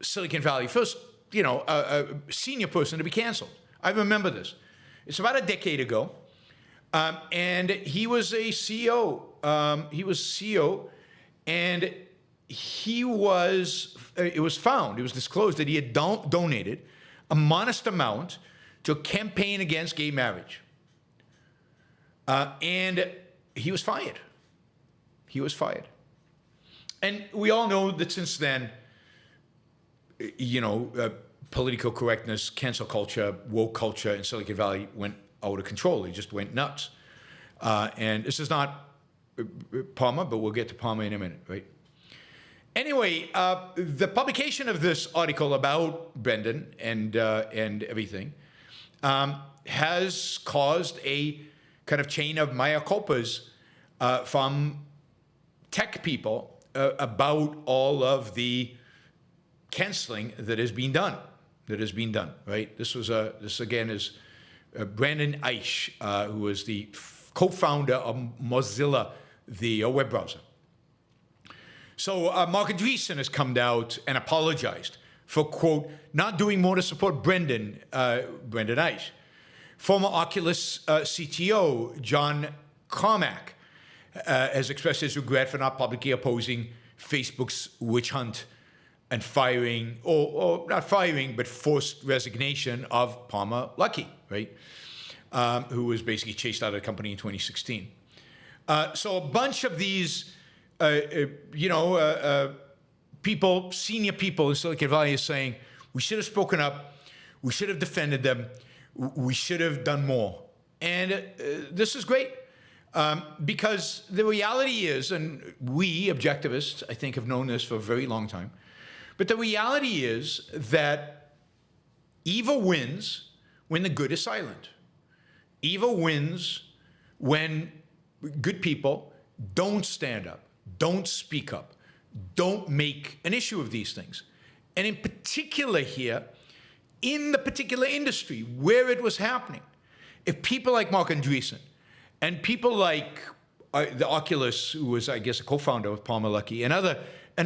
Silicon Valley, first, a senior person to be canceled. I remember this. It's about a decade ago. And he was a CEO. He was CEO, and it was disclosed that he had donated a modest amount to a campaign against gay marriage. And he was fired. He was fired. And we all know that since then, political correctness, cancel culture, woke culture in Silicon Valley went out of control. It just went nuts. And this is not Palmer, but we'll get to Palmer in a minute, right? Anyway, the publication of this article about Brendan and everything has caused a kind of chain of mea culpas from tech people about all of the canceling that has been done. Right? This again is Brandon Eich, who was the co-founder of Mozilla, the web browser. So Mark Andreessen has come out and apologized for, quote, not doing more to support Brandon Eich. Former Oculus CTO John Carmack has expressed his regret for not publicly opposing Facebook's witch hunt and firing, or not firing, but forced resignation of Palmer Luckey, right? Who was basically chased out of the company in 2016. So a bunch of these, people, senior people in Silicon Valley, is saying, we should have spoken up, we should have defended them, we should have done more. And this is great, because the reality is, and we objectivists, I think, have known this for a very long time, but the reality is that evil wins when the good is silent. Evil wins when good people don't stand up, don't speak up, don't make an issue of these things. And in particular here, in the particular industry where it was happening, if people like Mark Andreessen and people like the Oculus, who was, I guess, a co-founder of Palmer Luckey, and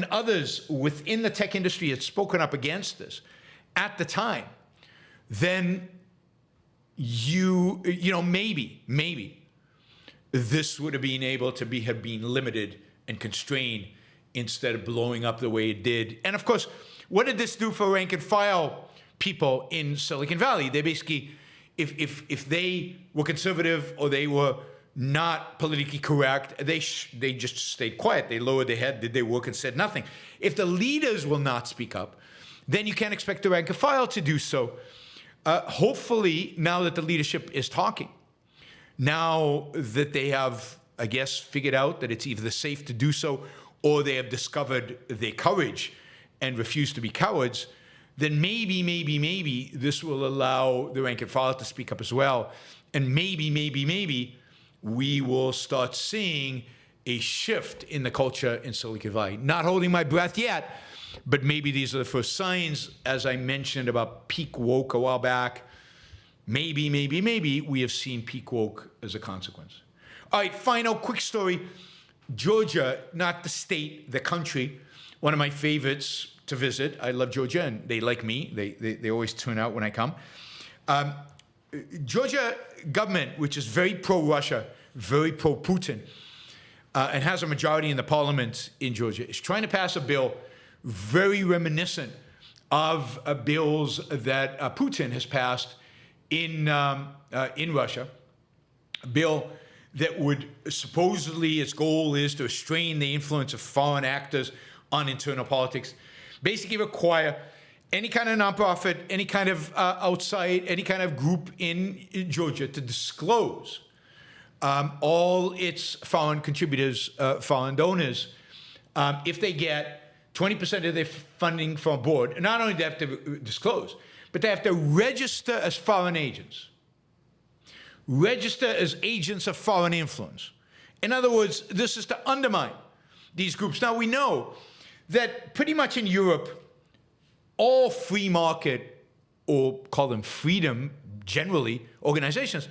others within the tech industry had spoken up against this at the time, then maybe this would have been able to have been limited and constrained instead of blowing up the way it did. And of course, what did this do for rank and file people in Silicon Valley? They basically, if they were conservative or they were not politically correct, they just stayed quiet. They lowered their head, did their work, and said nothing. If the leaders will not speak up, then you can't expect the rank and file to do so. Hopefully, now that the leadership is talking, now that they have, I guess, figured out that it's either safe to do so or they have discovered their courage and refuse to be cowards, then maybe this will allow the rank and file to speak up as well. And maybe we will start seeing a shift in the culture in Silicon Valley. Not holding my breath yet, but maybe these are the first signs, as I mentioned about peak woke a while back. Maybe we have seen peak woke as a consequence. All right, final quick story. Georgia, not the state, the country, one of my favorites to visit. I love Georgia, and they like me. They always turn out when I come. Georgia government, which is very pro-Russia, very pro-Putin, and has a majority in the parliament in Georgia, is trying to pass a bill very reminiscent of bills that Putin has passed in Russia. A bill that would supposedly, its goal is to restrain the influence of foreign actors on internal politics. Basically require any kind of nonprofit, any kind of outside, any kind of group in Georgia to disclose all its foreign contributors, foreign donors, if they get 20% of their funding from abroad. And not only do they have to disclose, but they have to register as foreign agents. Register as agents of foreign influence. In other words, this is to undermine these groups. Now, we know that pretty much in Europe, all free market, or call them freedom, generally, organizations,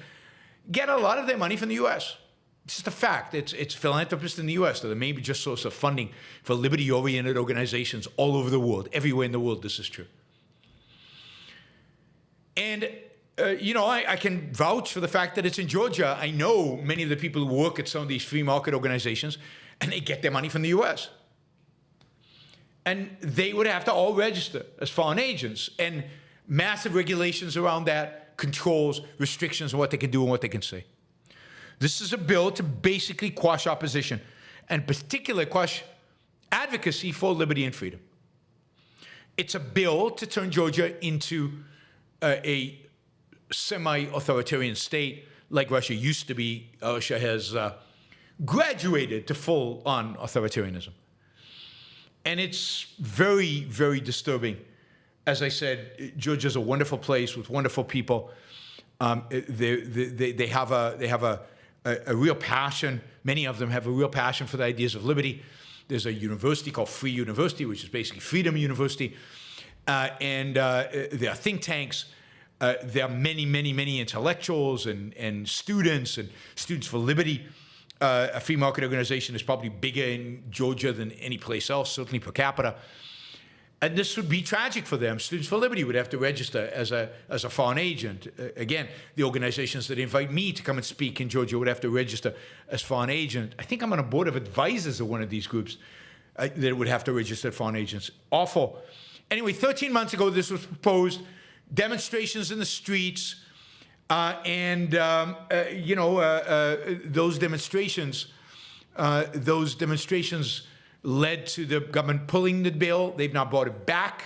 get a lot of their money from the US. It's just a fact. It's philanthropists in the U.S. that are the main just source of funding for liberty-oriented organizations all over the world. Everywhere in the world, this is true. And, I can vouch for the fact that it's in Georgia. I know many of the people who work at some of these free market organizations, and they get their money from the U.S. And they would have to all register as foreign agents. And massive regulations around that, controls, restrictions on what they can do and what they can say. This is a bill to basically quash opposition, and particularly quash advocacy for liberty and freedom. It's a bill to turn Georgia into a semi-authoritarian state like Russia used to be. Russia has graduated to full-on authoritarianism. And it's very, very disturbing. As I said, Georgia's a wonderful place with wonderful people. They have a real passion. Many of them have a real passion for the ideas of liberty. There's a university called Free University, which is basically Freedom University. And there are think tanks. There are many, many, many intellectuals and students for liberty. A free market organization is probably bigger in Georgia than any place else, certainly per capita. And this would be tragic for them. Students for Liberty would have to register as a foreign agent. Again, the organizations that invite me to come and speak in Georgia would have to register as foreign agent. I think I'm on a board of advisors of one of these groups that would have to register as foreign agents. Awful. Anyway, 13 months ago, this was proposed. Demonstrations in the streets. Those demonstrations led to the government pulling the bill. They've now brought it back.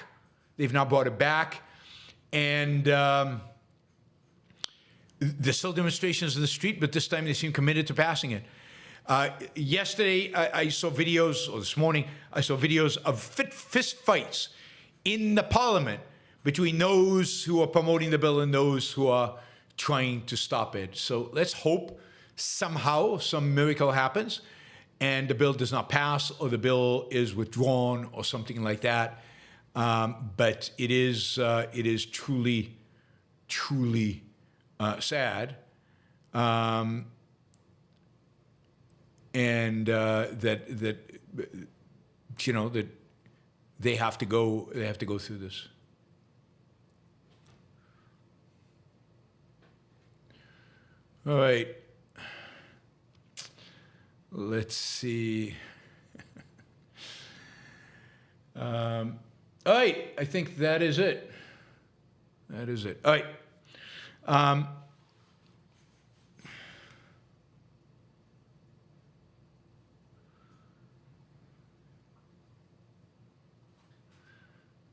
And there's still demonstrations in the street, but this time they seem committed to passing it. Yesterday, I saw videos, or this morning, I saw videos of fist fights in the parliament between those who are promoting the bill and those who are trying to stop it. So let's hope somehow some miracle happens and the bill does not pass, or the bill is withdrawn, or something like that. But it is truly, truly sad, and that they have to go through this. All right. Let's see. All right. I think that is it. All right.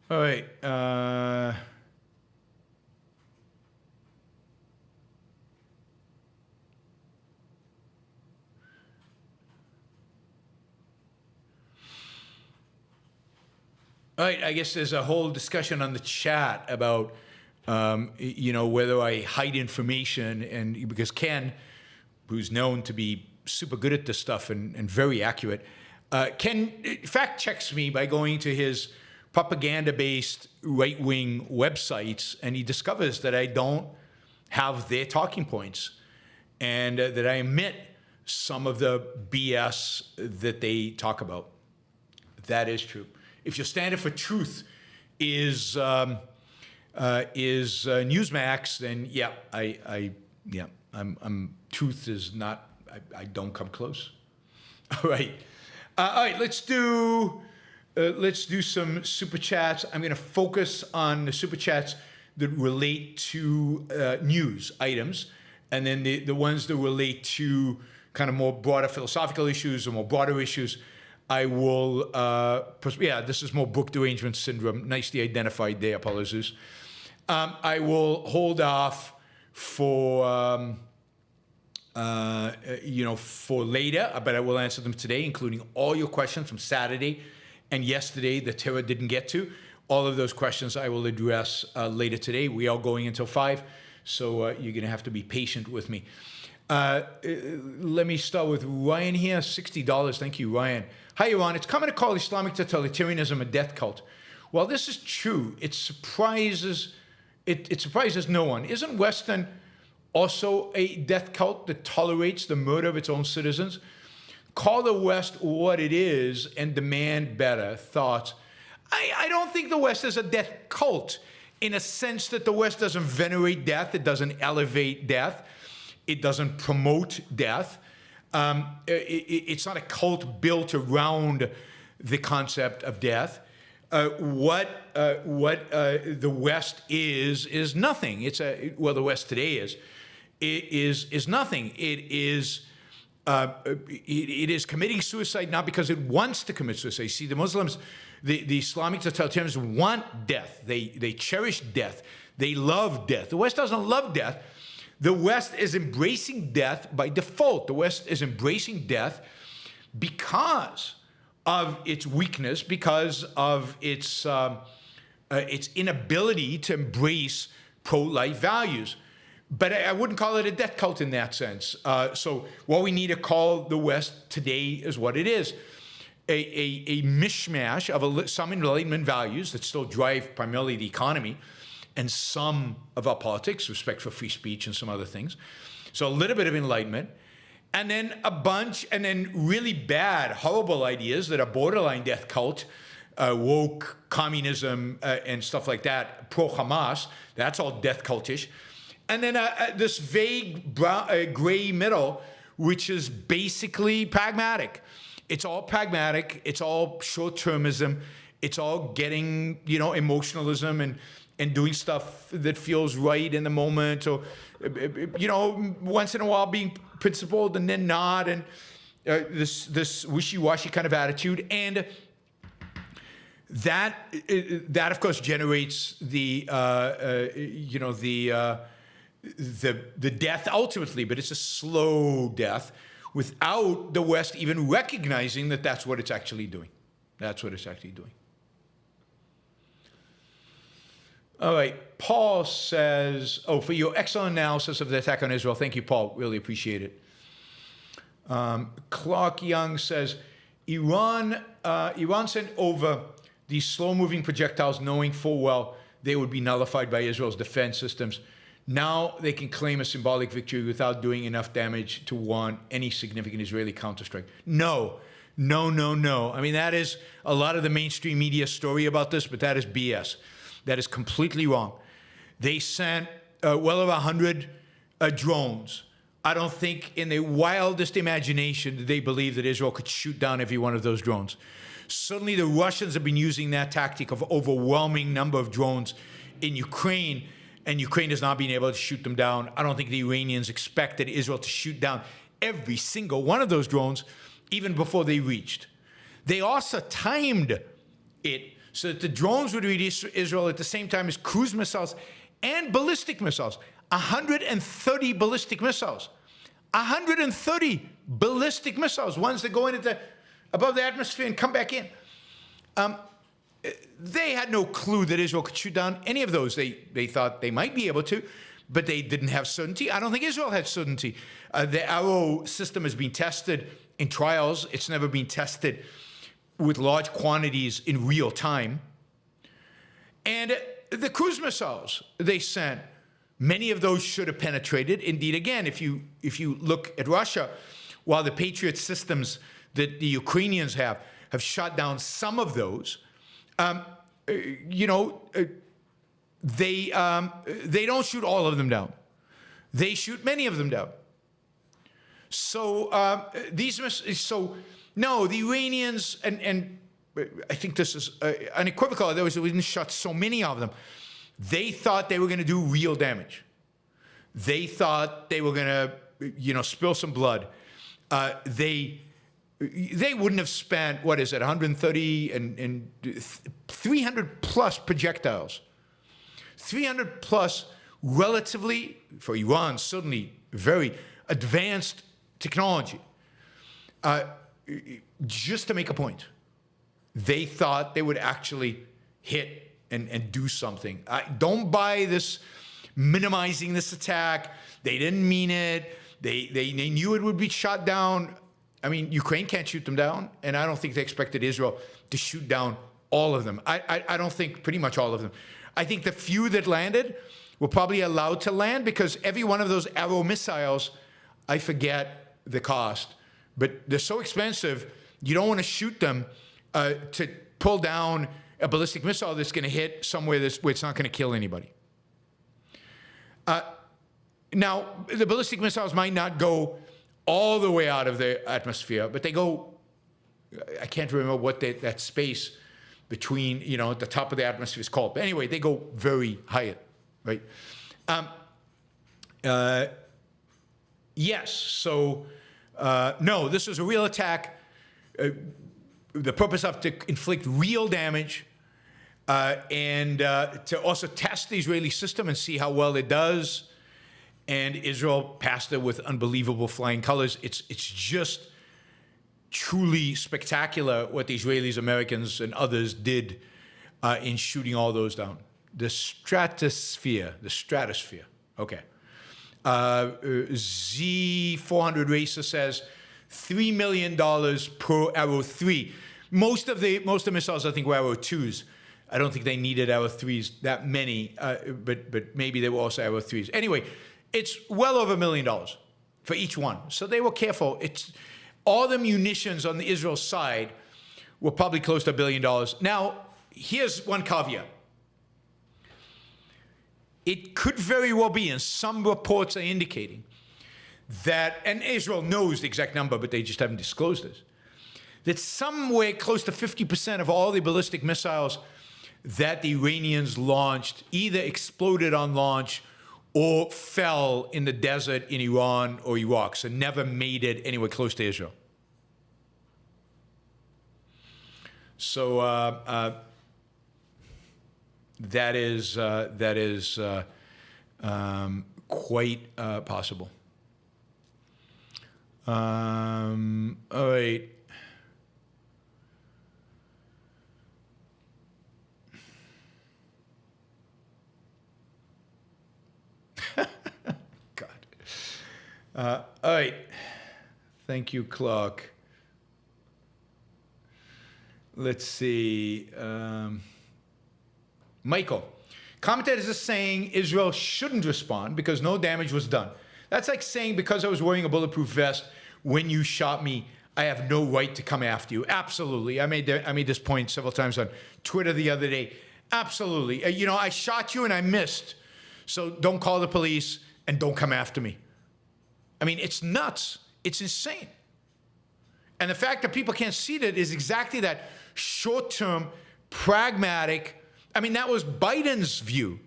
All right. All right, I guess there's a whole discussion on the chat about, whether I hide information, and because Ken, who's known to be super good at this stuff and very accurate, Ken fact checks me by going to his propaganda-based right-wing websites, and he discovers that I don't have their talking points, and that I omit some of the BS that they talk about. That is true. If your standard for truth is Newsmax, then truth is not. I don't come close. All right, Let's do some super chats. I'm going to focus on the super chats that relate to news items, and then the ones that relate to kind of more broader philosophical issues or more broader issues. I will, this is more book derangement syndrome, nicely identified there, apologies. I will hold off for later, but I will answer them today, including all your questions from Saturday and yesterday that Tara didn't get to. All of those questions I will address later today. We are going until 5, so you're going to have to be patient with me. Let me start with Ryan here, $60. Thank you, Ryan. Hi, Yaron. It's common to call Islamic totalitarianism a death cult. Well, this is true. It surprises no one. Isn't Western also a death cult that tolerates the murder of its own citizens. Call the West what it is and demand better. Thoughts? I don't think the West is a death cult in a sense that the West doesn't venerate death. It doesn't elevate death. It doesn't promote death. It's not a cult built around the concept of death. What the West is nothing. The West today is nothing. It is committing suicide not because it wants to commit suicide. See, the Muslims, the Islamic Totalitarians want death. They cherish death. They love death. The West doesn't love death. The West is embracing death by default. The West is embracing death because of its weakness, because of its inability to embrace pro-life values. But I wouldn't call it a death cult in that sense. So what we need to call the West today is what it is. A mishmash of some Enlightenment values that still drive primarily the economy and some of our politics, respect for free speech and some other things. So a little bit of Enlightenment. And then really bad, horrible ideas that are borderline death cult, woke, communism, and stuff like that, pro-Hamas. That's all death cultish. And then this vague gray middle, which is basically pragmatic. It's all pragmatic. It's all short-termism. It's all getting, emotionalism and doing stuff that feels right in the moment, or, once in a while being principled and then not, and this wishy-washy kind of attitude. And that of course generates the death ultimately, but it's a slow death without the West even recognizing that that's what it's actually doing. That's what it's actually doing. All right, Paul says, for your excellent analysis of the attack on Israel. Thank you, Paul. Really appreciate it. Clark Young says, Iran sent over these slow-moving projectiles knowing full well they would be nullified by Israel's defense systems. Now they can claim a symbolic victory without doing enough damage to warrant any significant Israeli counterstrike. No. I mean, that is a lot of the mainstream media story about this, but that is BS. That is completely wrong. They sent well over 100 drones. I don't think in the wildest imagination did they believe that Israel could shoot down every one of those drones. Certainly the Russians have been using that tactic of overwhelming number of drones in Ukraine, and Ukraine has not been able to shoot them down. I don't think the Iranians expected Israel to shoot down every single one of those drones even before they reached. They also timed it so that the drones would reach Israel at the same time as cruise missiles and ballistic missiles. 130 ballistic missiles. 130 ballistic missiles, ones that go in above the atmosphere and come back in. They had no clue that Israel could shoot down any of those. They thought they might be able to, but they didn't have certainty. I don't think Israel had certainty. The Arrow system has been tested in trials. It's never been tested with large quantities in real time. And the cruise missiles they sent, many of those should have penetrated. Indeed, again, if you look at Russia, while the Patriot systems that the Ukrainians have shot down some of those, they don't shoot all of them down. They shoot many of them down. So no, the Iranians, and I think this is unequivocal, we didn't shot so many of them. They thought they were going to do real damage. They thought they were going to, spill some blood. They wouldn't have spent, 130 and 300 plus projectiles. 300 plus relatively, for Iran, certainly very advanced technology. Just to make a point. They thought they would actually hit and do something. Don't buy this minimizing this attack. They didn't mean it. They knew it would be shot down. I mean, Ukraine can't shoot them down, and I don't think they expected Israel to shoot down all of them. I don't think pretty much all of them. I think the few that landed were probably allowed to land because every one of those Arrow missiles, I forget the cost, but they're so expensive, you don't want to shoot them to pull down a ballistic missile that's going to hit somewhere where it's not going to kill anybody. Now, the ballistic missiles might not go all the way out of the atmosphere, but they go, I can't remember what that space between, at the top of the atmosphere is called. But anyway, they go very high, right? Yes, so no, this was a real attack. The purpose of to inflict real damage and to also test the Israeli system and see how well it does. And Israel passed it with unbelievable flying colors. It's just truly spectacular what the Israelis, Americans, and others did in shooting all those down. The stratosphere. Okay. Z400 Racer says $3 million per Arrow 3. Most of the missiles, I think, were Arrow 2s. I don't think they needed Arrow 3s that many, but maybe they were also Arrow 3s. Anyway, it's well over $1 million for each one. So they were careful. All the munitions on the Israel side were probably close to $1 billion. Now, here's one caveat. It could very well be, and some reports are indicating, that, and Israel knows the exact number, but they just haven't disclosed this, that somewhere close to 50% of all the ballistic missiles that the Iranians launched either exploded on launch or fell in the desert in Iran or Iraq, so never made it anywhere close to Israel. So that is quite possible. All right. God. All right. Thank you, Clark. Let's see. Michael. Commentators are saying Israel shouldn't respond because no damage was done. That's like saying because I was wearing a bulletproof vest when you shot me, I have no right to come after you. Absolutely. I made this point several times on Twitter the other day. Absolutely. I shot you and I missed. So don't call the police and don't come after me. I mean, it's nuts. It's insane. And the fact that people can't see that is exactly that short-term, pragmatic. I mean, that was Biden's view.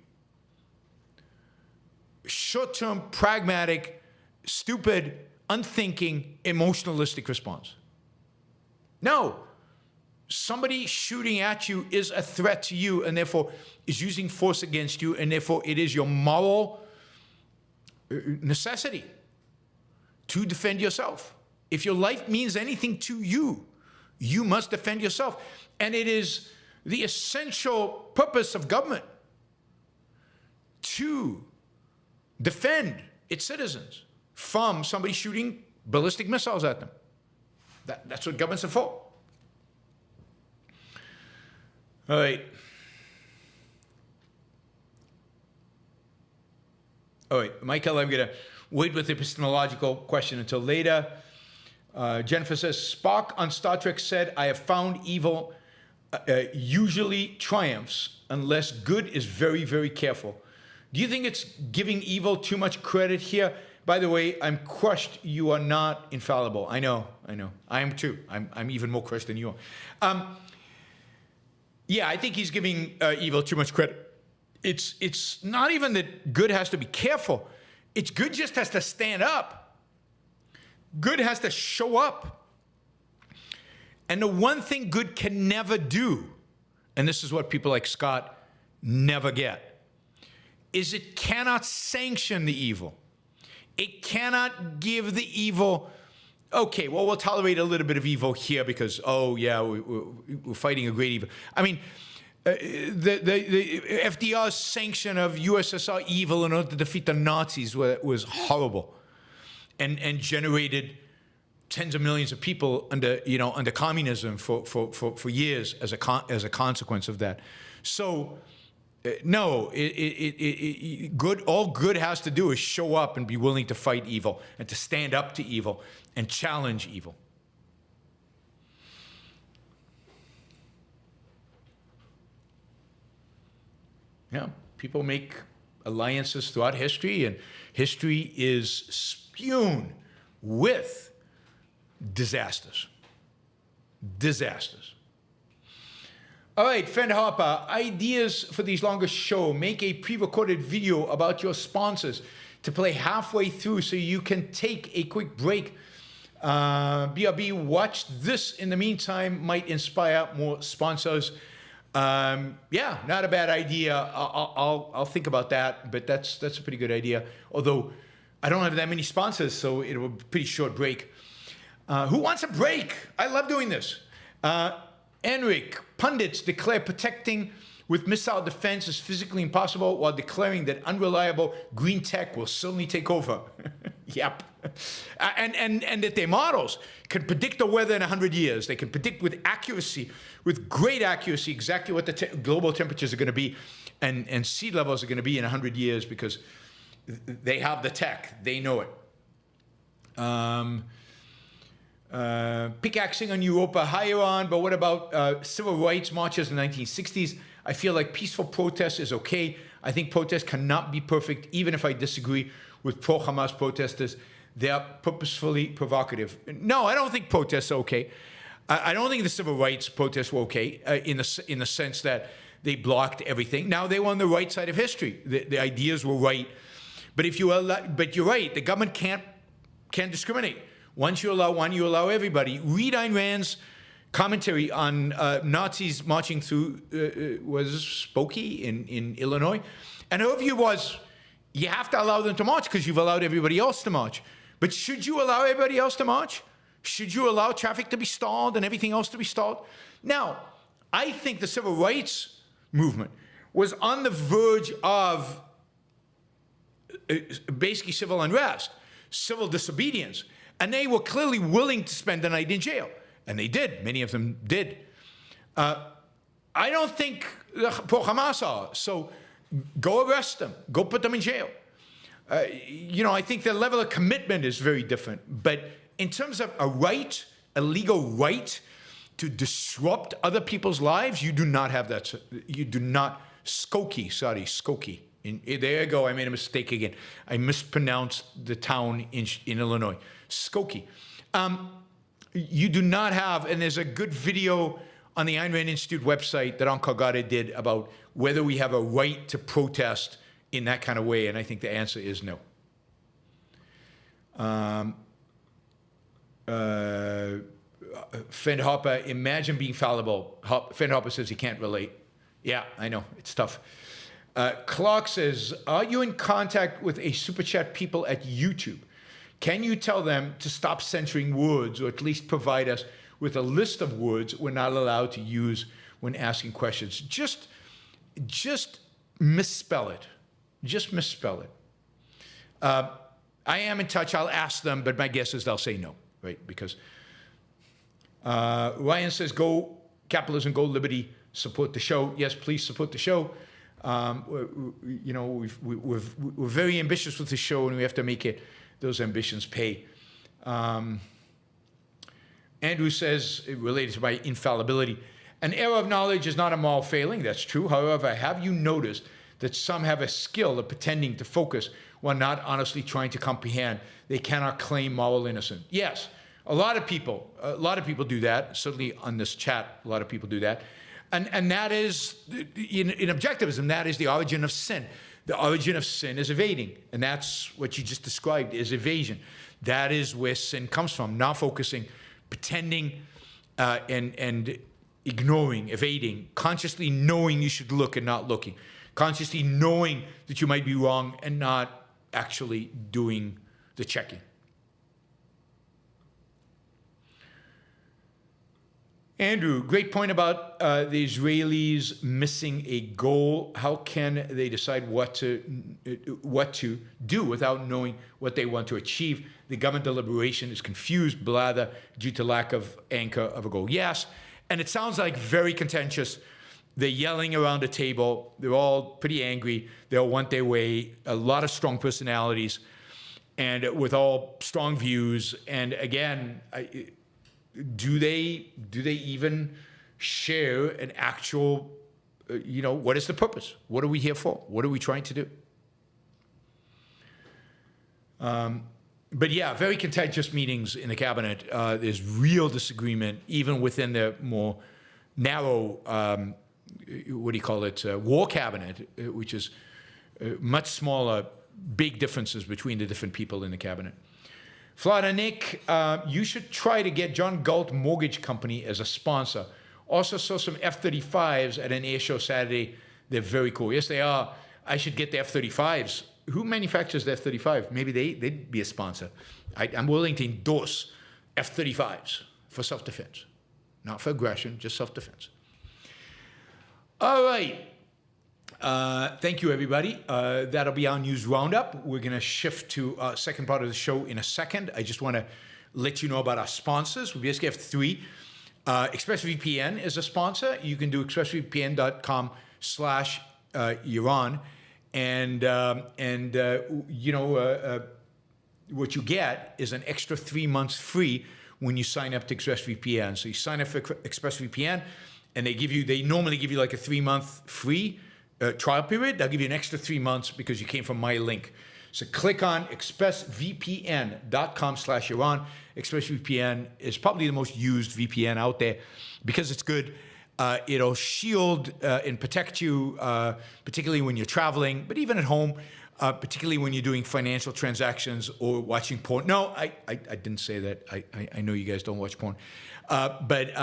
Short-term, pragmatic, stupid, unthinking, emotionalistic response. No. Somebody shooting at you is a threat to you and therefore is using force against you, and therefore it is your moral necessity to defend yourself. If your life means anything to you, you must defend yourself. And it is the essential purpose of government to defend its citizens from somebody shooting ballistic missiles at them. That's what governments are for. All right. All right, Michael, I'm going to wait with the epistemological question until later. Jennifer says, Spock on Star Trek said, I have found evil usually triumphs unless good is very, very careful. Do you think it's giving evil too much credit here? By the way, I'm crushed you are not infallible. I know. I am too. I'm even more crushed than you are. Yeah, I think he's giving evil too much credit. It's not even that good has to be careful. It's good just has to stand up. Good has to show up. And the one thing good can never do, and this is what people like Scott never get, is it cannot sanction the evil. It cannot give the evil, okay, well, we'll tolerate a little bit of evil here because, oh, yeah, we're fighting a great evil. I mean, the FDR's sanction of USSR evil in order to defeat the Nazis was horrible and generated tens of millions of people under communism for years as a consequence of that. So No, good. All good has to do is show up and be willing to fight evil and to stand up to evil and challenge evil. Yeah, people make alliances throughout history, and history is spewed with disasters. Disasters. All right, friend Harper, ideas for these longer show. Make a pre-recorded video about your sponsors to play halfway through so you can take a quick break. BRB, watch this in the meantime, might inspire more sponsors. Yeah, not a bad idea. I'll think about that, but that's a pretty good idea. Although I don't have that many sponsors, so it will be a pretty short break. Who wants a break? I love doing this. Enric, pundits declare protecting with missile defense is physically impossible while declaring that unreliable green tech will certainly take over. Yep. And that their models can predict the weather in 100 years. They can predict with accuracy, with great accuracy, exactly what the global temperatures are going to be and sea levels are going to be in 100 years because they have the tech. They know it. Pickaxing on Europa, hi Yaron, but what about civil rights marches in the 1960s? I feel like peaceful protest is okay. I think protests cannot be perfect, even if I disagree with pro-Hamas protesters. They are purposefully provocative. No, I don't think protests are okay. I don't think the civil rights protests were okay in the sense that they blocked everything. Now, they were on the right side of history. The ideas were right. But if you allow, but you're right, the government can't discriminate. Once you allow one, you allow everybody. Read Ayn Rand's commentary on Nazis marching through, was Spokane in Illinois. And her view was, you have to allow them to march because you've allowed everybody else to march. But should you allow everybody else to march? Should you allow traffic to be stalled and everything else to be stalled? Now, I think the civil rights movement was on the verge of basically civil unrest, civil disobedience. And they were clearly willing to spend the night in jail. And they did. Many of them did. I don't think pro-Hamas are. So go arrest them. Go put them in jail. I think the level of commitment is very different. But in terms of a right, a legal right to other people's lives, you do not have that. You do not. Skokie. There you go. I made a mistake again. I mispronounced the town in Illinois. Skokie. You do not have, and there's a good video on the Ayn Rand Institute website that Uncle Gade did about whether we have a right to protest in that kind of way, and I think the answer is no. Fend Hopper, imagine being fallible. Fend Hopper says he can't relate. Yeah, I know, it's tough. Clark says, are you in contact with a super chat people at YouTube? Can you tell them to stop censoring words, or at least provide us with a list of words we're not allowed to use when asking questions? Just misspell it. Just misspell it. I am in touch. I'll ask them, but my guess is they'll say no, right? Because Ryan says, go capitalism, go liberty, support the show. Yes, please support the show. We're very ambitious with the show, and we have to make those ambitions pay. Andrew says, related to my infallibility, an error of knowledge is not a moral failing. That's true. However, have you noticed that some have a skill of pretending to focus while not honestly trying to comprehend? They cannot claim moral innocence. Yes, a lot of people do that. Certainly on this chat, a lot of people do that. And that is, in objectivism, that is the origin of sin. The origin of sin is evading. And that's what you just described, is evasion. That is where sin comes from, not focusing, pretending, and ignoring, evading, consciously knowing you should look and not looking, consciously knowing that you might be wrong and not actually doing the checking. Andrew, great point about the Israelis missing a goal. How can they decide what to do without knowing what they want to achieve? The government deliberation is confused, blather, due to lack of anchor of a goal. Yes, and it sounds like very contentious They're yelling around the table. They're all pretty angry. They all want their way. A lot of strong personalities, and with all strong views. And again, do they even share an actual, what is the purpose? What are we here for? What are we trying to do? But yeah, very contentious meetings in the cabinet. There's real disagreement, even within the more narrow, war cabinet, which is much smaller, big differences between the different people in the cabinet. Florida Nick, you should try to get John Galt Mortgage Company as a sponsor. Also saw some F-35s at an air show Saturday. They're very cool. Yes, they are. I should get the F-35s. Who manufactures the F-35? Maybe they'd be a sponsor. I'm willing to endorse F-35s for self-defense. Not for aggression, just self-defense. All right. Thank you, everybody. That'll be our news roundup. We're going to shift to our second part of the show in a second. I just want to let you know about our sponsors. We basically have three. ExpressVPN is a sponsor. You can do expressvpn.com/Yaron. And what you get is an extra 3 months free when you sign up to ExpressVPN. So you sign up for ExpressVPN, and they normally give you like a 3-month free trial period. They'll give you an extra 3 months because you came from my link. So click on expressvpn.com/Yaron. ExpressVPN is probably the most used VPN out there because it's good. It'll shield and protect you, particularly when you're traveling, but even at home, particularly when you're doing financial transactions or watching porn. No, I didn't say that. I know you guys don't watch porn, but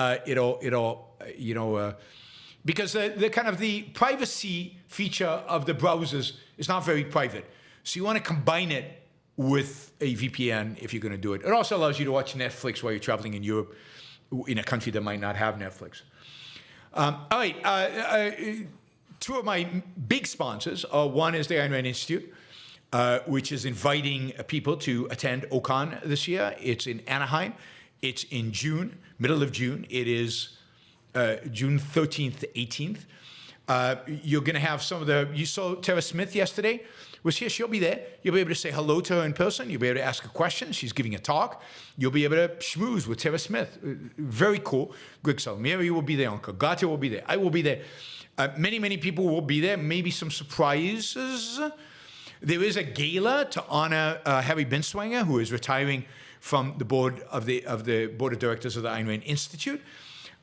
because the kind of the privacy feature of the browsers is not very private. So you want to combine it with a VPN if you're going to do it. It also allows you to watch Netflix while you're traveling in Europe, in a country that might not have Netflix. All right, two of my big sponsors. One is the Ayn Rand Institute, which is inviting people to attend OCON this year. It's in Anaheim. It's in June, middle of June. It is June 13th to 18th. You're going to have you saw Tara Smith yesterday was here. She'll be there. You'll be able to say hello to her in person. You'll be able to ask her questions. She's giving a talk. You'll be able to schmooze with Tara Smith. Very cool. Greg Salmieri will be there. Uncle Gata will be there. I will be there. Many, many people will be there. Maybe some surprises. There is a gala to honor Harry Binswanger, who is retiring from the board of the board of directors of the Ayn Rand Institute.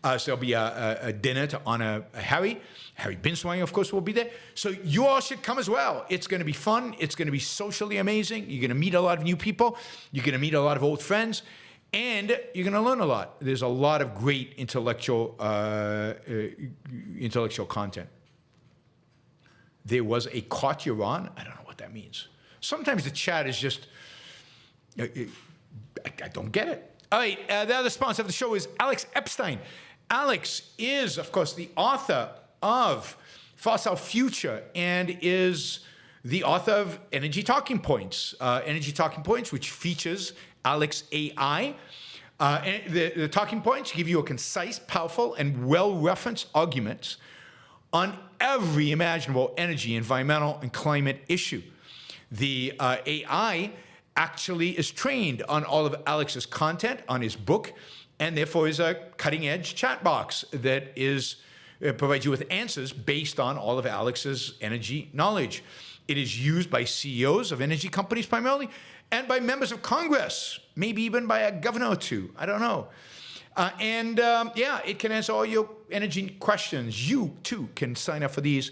So there'll be a dinner to honor Harry. Harry Binswanger, of course, will be there. So you all should come as well. It's going to be fun. It's going to be socially amazing. You're going to meet a lot of new people. You're going to meet a lot of old friends. And you're going to learn a lot. There's a lot of great intellectual content. There was a caught Yaron. I don't know what that means. Sometimes the chat is just, I don't get it. All right, the other sponsor of the show is Alex Epstein. Alex is, of course, the author of Fossil Future and is the author of Energy Talking Points. Energy Talking Points, which features Alex AI. And the talking points give you a concise, powerful, and well-referenced arguments on every imaginable energy, environmental, and climate issue. The AI actually is trained on all of Alex's content, on his book, and therefore is a cutting-edge chat box that provides you with answers based on all of Alex's energy knowledge. It is used by CEOs of energy companies primarily, and by members of Congress, maybe even by a governor or two. I don't know. It can answer all your energy questions. You, too, can sign up for these.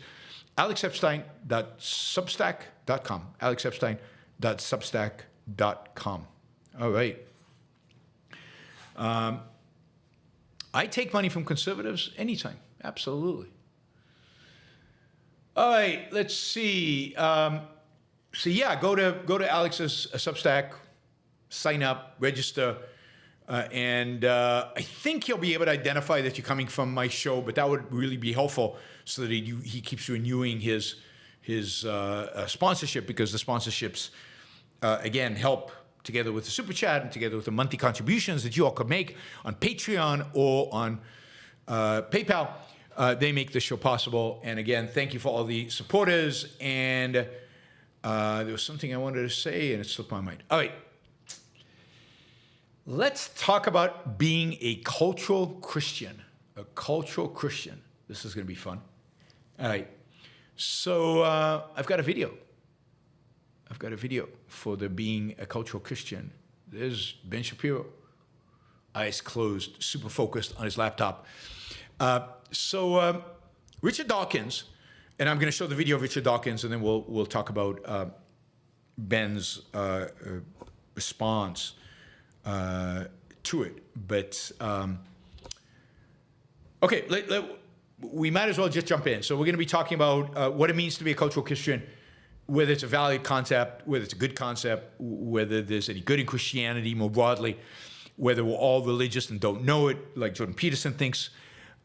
alexepstein.substack.com. alexepstein.substack.com. All right. I take money from conservatives anytime. Absolutely. All right, let's see. Go to Alex's Substack, sign up, register, and I think he'll be able to identify that you're coming from my show, but that would really be helpful so that he keeps renewing his sponsorship, because the sponsorships, again, help together with the super chat and together with the monthly contributions that you all could make on Patreon or on PayPal. They make this show possible. And again, thank you for all the supporters. And there was something I wanted to say, and it slipped my mind. All right. Let's talk about being a cultural Christian. A cultural Christian. This is going to be fun. All right. So I've got a video. I've got a video for the being a cultural Christian. There's Ben Shapiro. Eyes closed, super focused on his laptop. So Richard Dawkins, and I'm going to show the video of Richard Dawkins, and then we'll talk about Ben's response to it. But okay, we might as well just jump in. So we're going to be talking about what it means to be a cultural Christian, whether it's a valid concept, whether it's a good concept, whether there's any good in Christianity more broadly, whether we're all religious and don't know it, like Jordan Peterson thinks,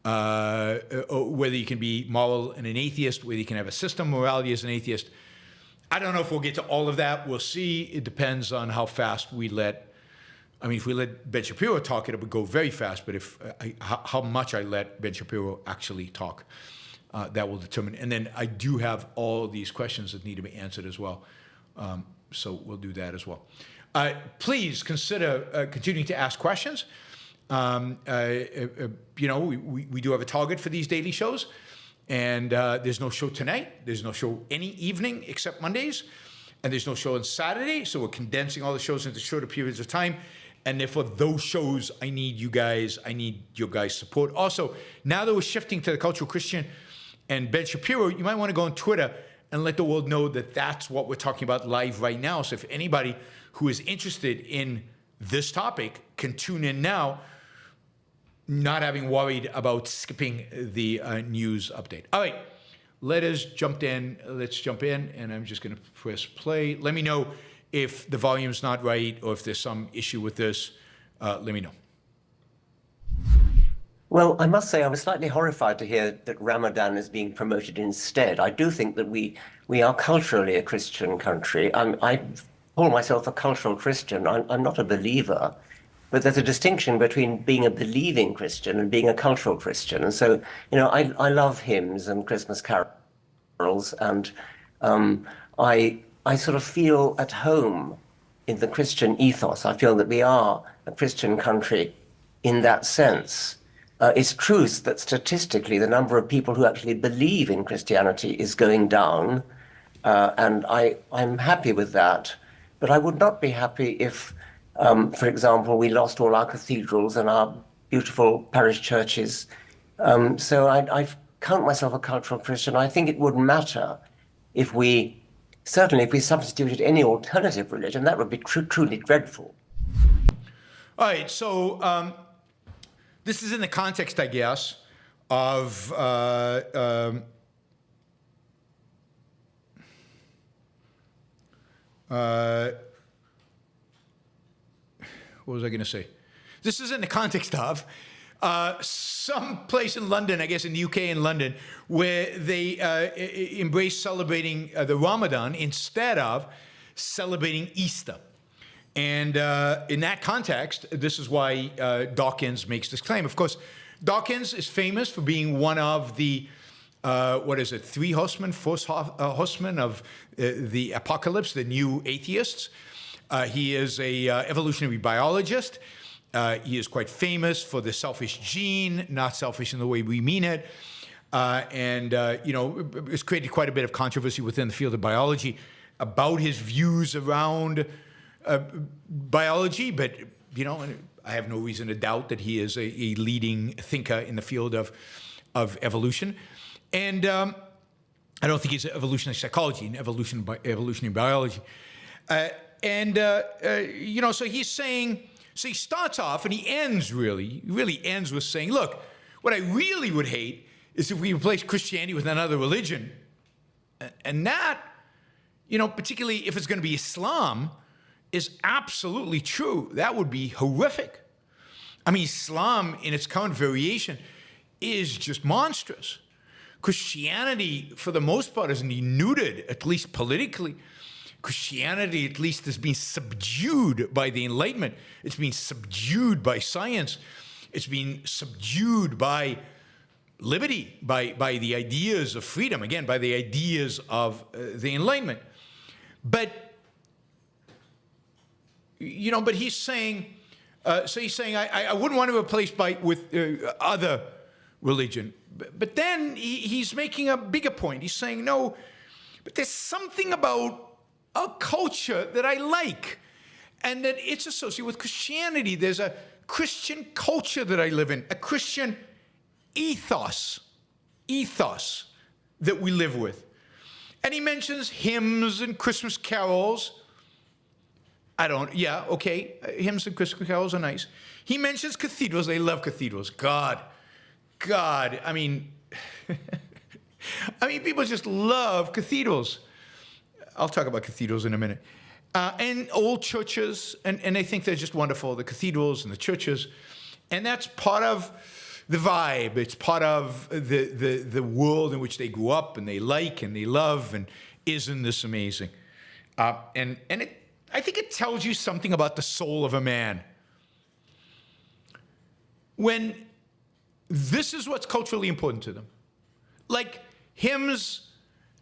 whether you can be moral and an atheist, whether you can have a system morality as an atheist. I don't know if we'll get to all of that. We'll see. It depends on how fast we let, if we let Ben Shapiro talk, it would go very fast. But how much I let Ben Shapiro actually talk, that will determine. And then I do have all these questions that need to be answered as well. So we'll do that as well. Please consider continuing to ask questions. We do have a target for these daily shows, and there's no show tonight. There's no show any evening except Mondays, and there's no show on Saturday. So we're condensing all the shows into shorter periods of time. And therefore, those shows, I need your guys' support. Also, now that we're shifting to the cultural Christian and Ben Shapiro, you might want to go on Twitter and let the world know that that's what we're talking about live right now. So if anybody who is interested in this topic can tune in now, not having worried about skipping the news update. All right, let's jump in, and I'm just going to press play. Let me know if the volume's not right or if there's some issue with this. Let me know. Well, I must say I was slightly horrified to hear that Ramadan is being promoted instead. I do think that we are culturally a Christian country. I call myself a cultural Christian. I'm not a believer, but there's a distinction between being a believing Christian and being a cultural Christian. And so, I love hymns and Christmas carols, and I sort of feel at home in the Christian ethos. I feel that we are a Christian country in that sense. It's true that statistically the number of people who actually believe in Christianity is going down, and I'm happy with that. But I would not be happy if, for example, we lost all our cathedrals and our beautiful parish churches. So I count myself a cultural Christian. I think it wouldn't matter if we substituted any alternative religion. That would be truly dreadful. All right, so this is in the context, I guess, of what was I going to say? This is in the context of some place in London, I guess in the UK and London, where they embrace celebrating the Ramadan instead of celebrating Easter. And in that context, this is why Dawkins makes this claim. Of course, Dawkins is famous for being one of the, three horsemen, fourth horsemen of the apocalypse, the new atheists. He is a evolutionary biologist. He is quite famous for the selfish gene, not selfish in the way we mean it. It's created quite a bit of controversy within the field of biology about his views around biology, but I have no reason to doubt that he is a leading thinker in the field of evolution. And I don't think he's evolutionary psychology and evolutionary biology. So he's saying, so he starts off and he really ends with saying, look, what I really would hate is if we replace Christianity with another religion. And that, particularly if it's going to be Islam, is absolutely true. That would be horrific. Islam in its current variation is just monstrous. Christianity, for the most part, is denuded, at least politically. Christianity, at least, has been subdued by the Enlightenment. It's been subdued by science. It's been subdued by liberty, by the ideas of freedom, again, by the ideas of the Enlightenment. But, but he's saying, I wouldn't want to replace with other religion. But then he's making a bigger point. He's saying, no, but there's something about a culture that I like, and that it's associated with Christianity. There's a Christian culture that I live in, a Christian ethos that we live with. And he mentions hymns and Christmas carols. Hymns and Christmas carols are nice. He mentions cathedrals. They love cathedrals. God, I mean, people just love cathedrals. I'll talk about cathedrals in a minute. And old churches, and I think they're just wonderful, the cathedrals and the churches. And that's part of the vibe. It's part of the world in which they grew up, and they like and they love, and isn't this amazing? I think it tells you something about the soul of a man. When this is what's culturally important to them. Like hymns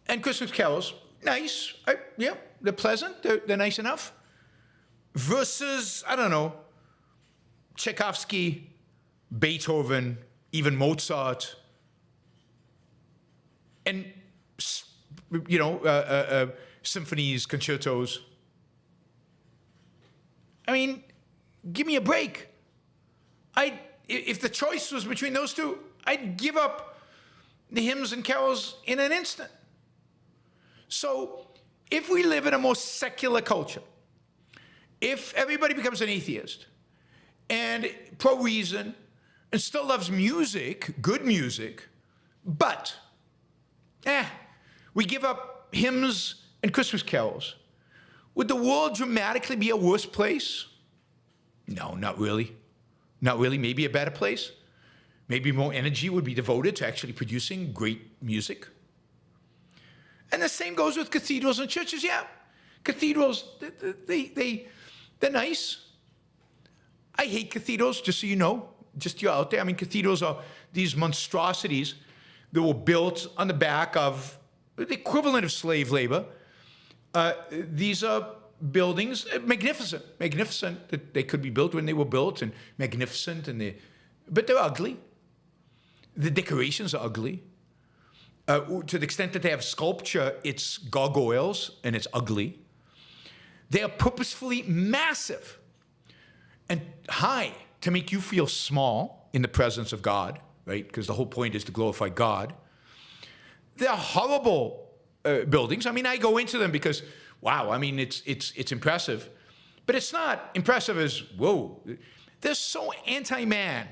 and Christmas carols, nice. They're pleasant. They're nice enough. Versus, I don't know, Tchaikovsky, Beethoven, even Mozart, and symphonies, concertos. I mean, give me a break. If the choice was between those two, I'd give up the hymns and carols in an instant. So, if we live in a more secular culture, if everybody becomes an atheist and pro-reason and still loves music, good music, but we give up hymns and Christmas carols, would the world dramatically be a worse place? No, not really. Not really. Maybe a better place. Maybe more energy would be devoted to actually producing great music. And the same goes with cathedrals and churches. Yeah, cathedrals, they're nice. I hate cathedrals, just so you know, just you're out there. I mean, cathedrals are these monstrosities that were built on the back of the equivalent of slave labor. These are buildings, magnificent that they could be built when they were built, and magnificent, but they're ugly. The decorations are ugly. To the extent that they have sculpture, it's gargoyles and it's ugly. They are purposefully massive and high to make you feel small in the presence of God, right? Because the whole point is to glorify God. They're horrible buildings. I mean, I go into them because, wow, I mean, it's impressive. But it's not impressive as, whoa. They're so anti-man.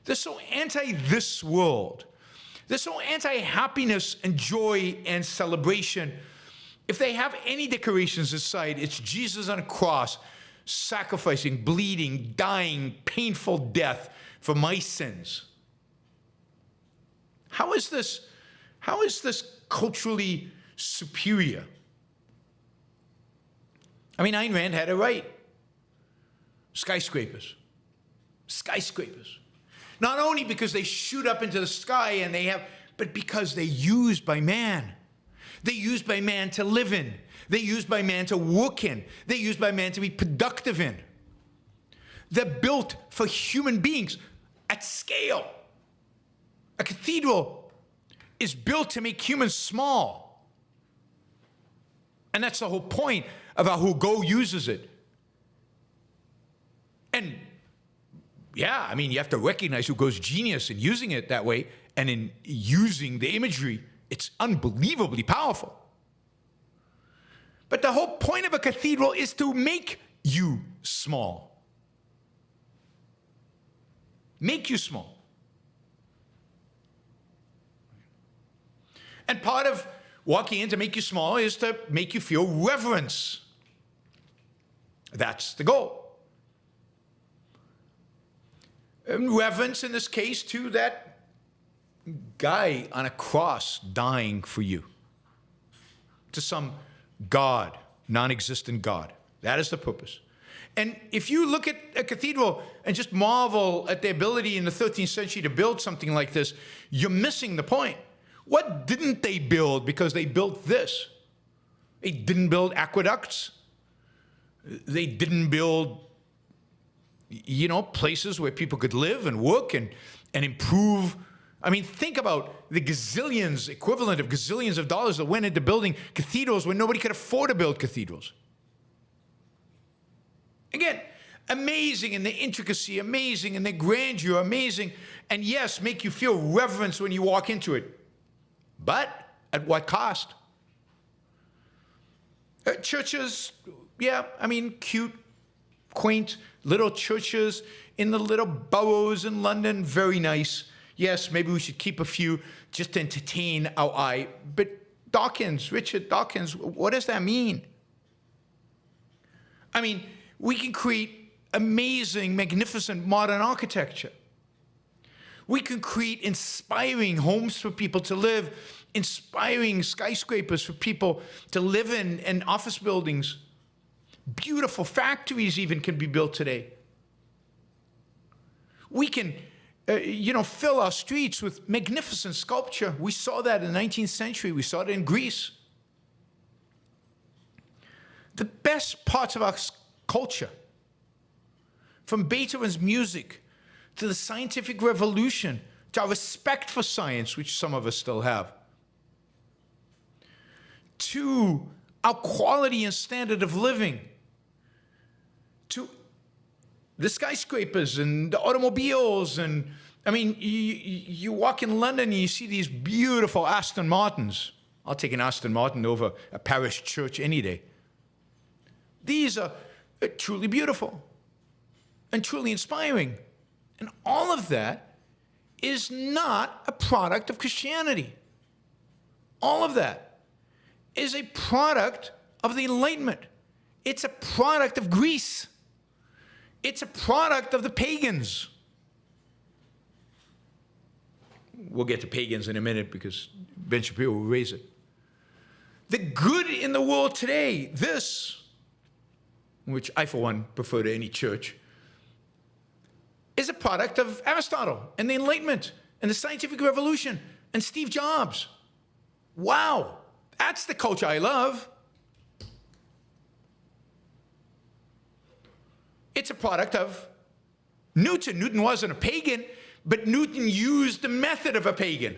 They're so anti-this world. They're so anti-happiness and joy and celebration. If they have any decorations inside, it's Jesus on a cross, sacrificing, bleeding, dying, painful death for my sins. How is this culturally superior? I mean, Ayn Rand had it right. Skyscrapers. Not only because they shoot up into the sky but because they're used by man. They're used by man to live in. They're used by man to work in. They're used by man to be productive in. They're built for human beings at scale. A cathedral is built to make humans small. And that's the whole point of how Hugo uses it. And yeah, I mean, you have to recognize Hugo's genius in using it that way, and in using the imagery, it's unbelievably powerful. But the whole point of a cathedral is to make you small. Make you small. And part of walking in to make you small is to make you feel reverence. That's the goal. And reverence in this case to that guy on a cross dying for you. To some God, non-existent God. That is the purpose. And if you look at a cathedral and just marvel at the ability in the 13th century to build something like this, you're missing the point. What didn't they build because they built this? They didn't build aqueducts. They didn't build, you know, places where people could live and work and improve. I mean, think about the gazillions, equivalent of gazillions of dollars that went into building cathedrals when nobody could afford to build cathedrals. Again, amazing in the intricacy, amazing in the grandeur, amazing, and yes, make you feel reverence when you walk into it. But at what cost? Churches, yeah, I mean, cute, quaint little churches in the little boroughs in London, very nice. Yes, maybe we should keep a few just to entertain our eye. But Dawkins, Richard Dawkins, what does that mean? I mean, we can create amazing, magnificent modern architecture. We can create inspiring homes for people to live, inspiring skyscrapers for people to live in, and office buildings. Beautiful factories even can be built today. We can, fill our streets with magnificent sculpture. We saw that in the 19th century. We saw it in Greece. The best parts of our culture, from Beethoven's music to the scientific revolution to our respect for science, which some of us still have, to our quality and standard of living, to the skyscrapers and the automobiles. And I mean, you walk in London and you see these beautiful Aston Martins. I'll take an Aston Martin over a parish church any day. These are truly beautiful and truly inspiring. And all of that is not a product of Christianity. All of that is a product of the Enlightenment. It's a product of Greece. It's a product of the pagans. We'll get to pagans in a minute because Ben Shapiro will raise it. The good in the world today, this, which I, for one, prefer to any church, is a product of Aristotle and the Enlightenment and the scientific revolution and Steve Jobs. Wow, that's the culture I love. It's a product of Newton. Newton wasn't a pagan, but Newton used the method of a pagan.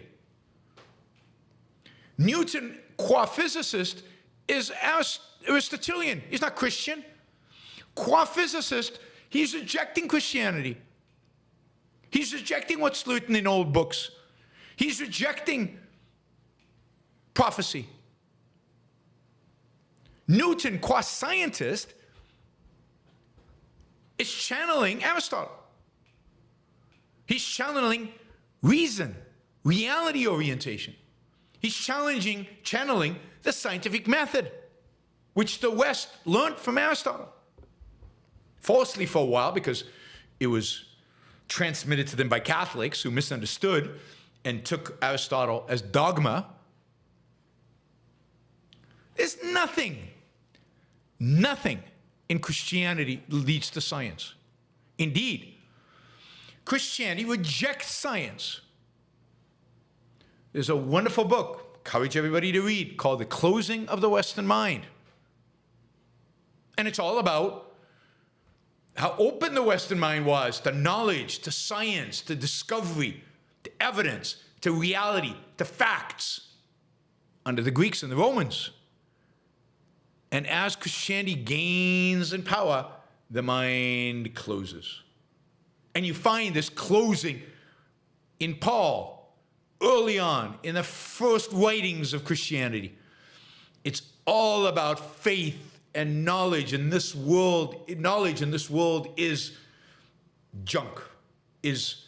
Newton, qua physicist, is Aristotelian. He's not Christian. Qua physicist, he's rejecting Christianity. He's rejecting what's written in old books. He's rejecting prophecy. Newton, qua scientist, is channeling Aristotle. He's channeling reason, reality orientation. He's channeling the scientific method, which the West learned from Aristotle. Falsely for a while, because it was transmitted to them by Catholics who misunderstood and took Aristotle as dogma. There's nothing in Christianity leads to science. Indeed, Christianity rejects science. There's a wonderful book, encourage everybody to read, called The Closing of the Western Mind. And it's all about how open the Western mind was to knowledge, to science, to discovery, to evidence, to reality, to facts, under the Greeks and the Romans. And as Christianity gains in power, the mind closes. And you find this closing in Paul, early on, in the first writings of Christianity. It's all about faith and knowledge in this world. Knowledge in this world is junk, is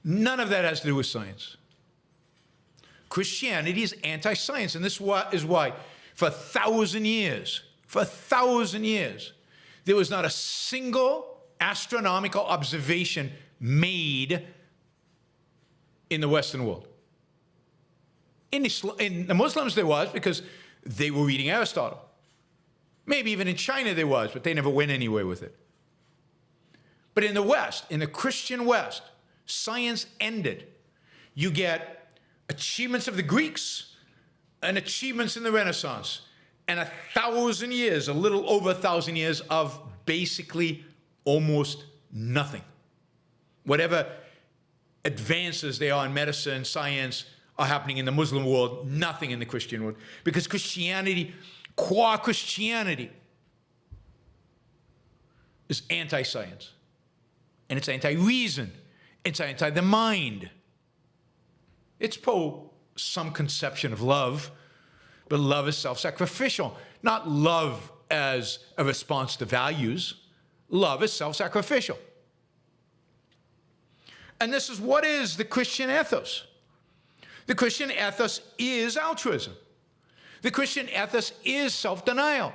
none of that has to do with science. Christianity is anti-science, and this is why for 1,000 years, there was not a single astronomical observation made in the Western world. In the Muslims there was, because they were reading Aristotle. Maybe even in China there was, but they never went anywhere with it. But in the West, in the Christian West, science ended. You get achievements of the Greeks and achievements in the Renaissance, and 1,000 years, a little over 1,000 years of basically almost nothing. Whatever advances there are in medicine, science, are happening in the Muslim world, nothing in the Christian world. Because Christianity, qua Christianity, is anti-science. And it's anti-reason. It's anti the mind. It's pro some conception of love, but love is self-sacrificial. Not love as a response to values. Love is self-sacrificial. And this is what is the Christian ethos. The Christian ethos is altruism. The Christian ethos is self-denial.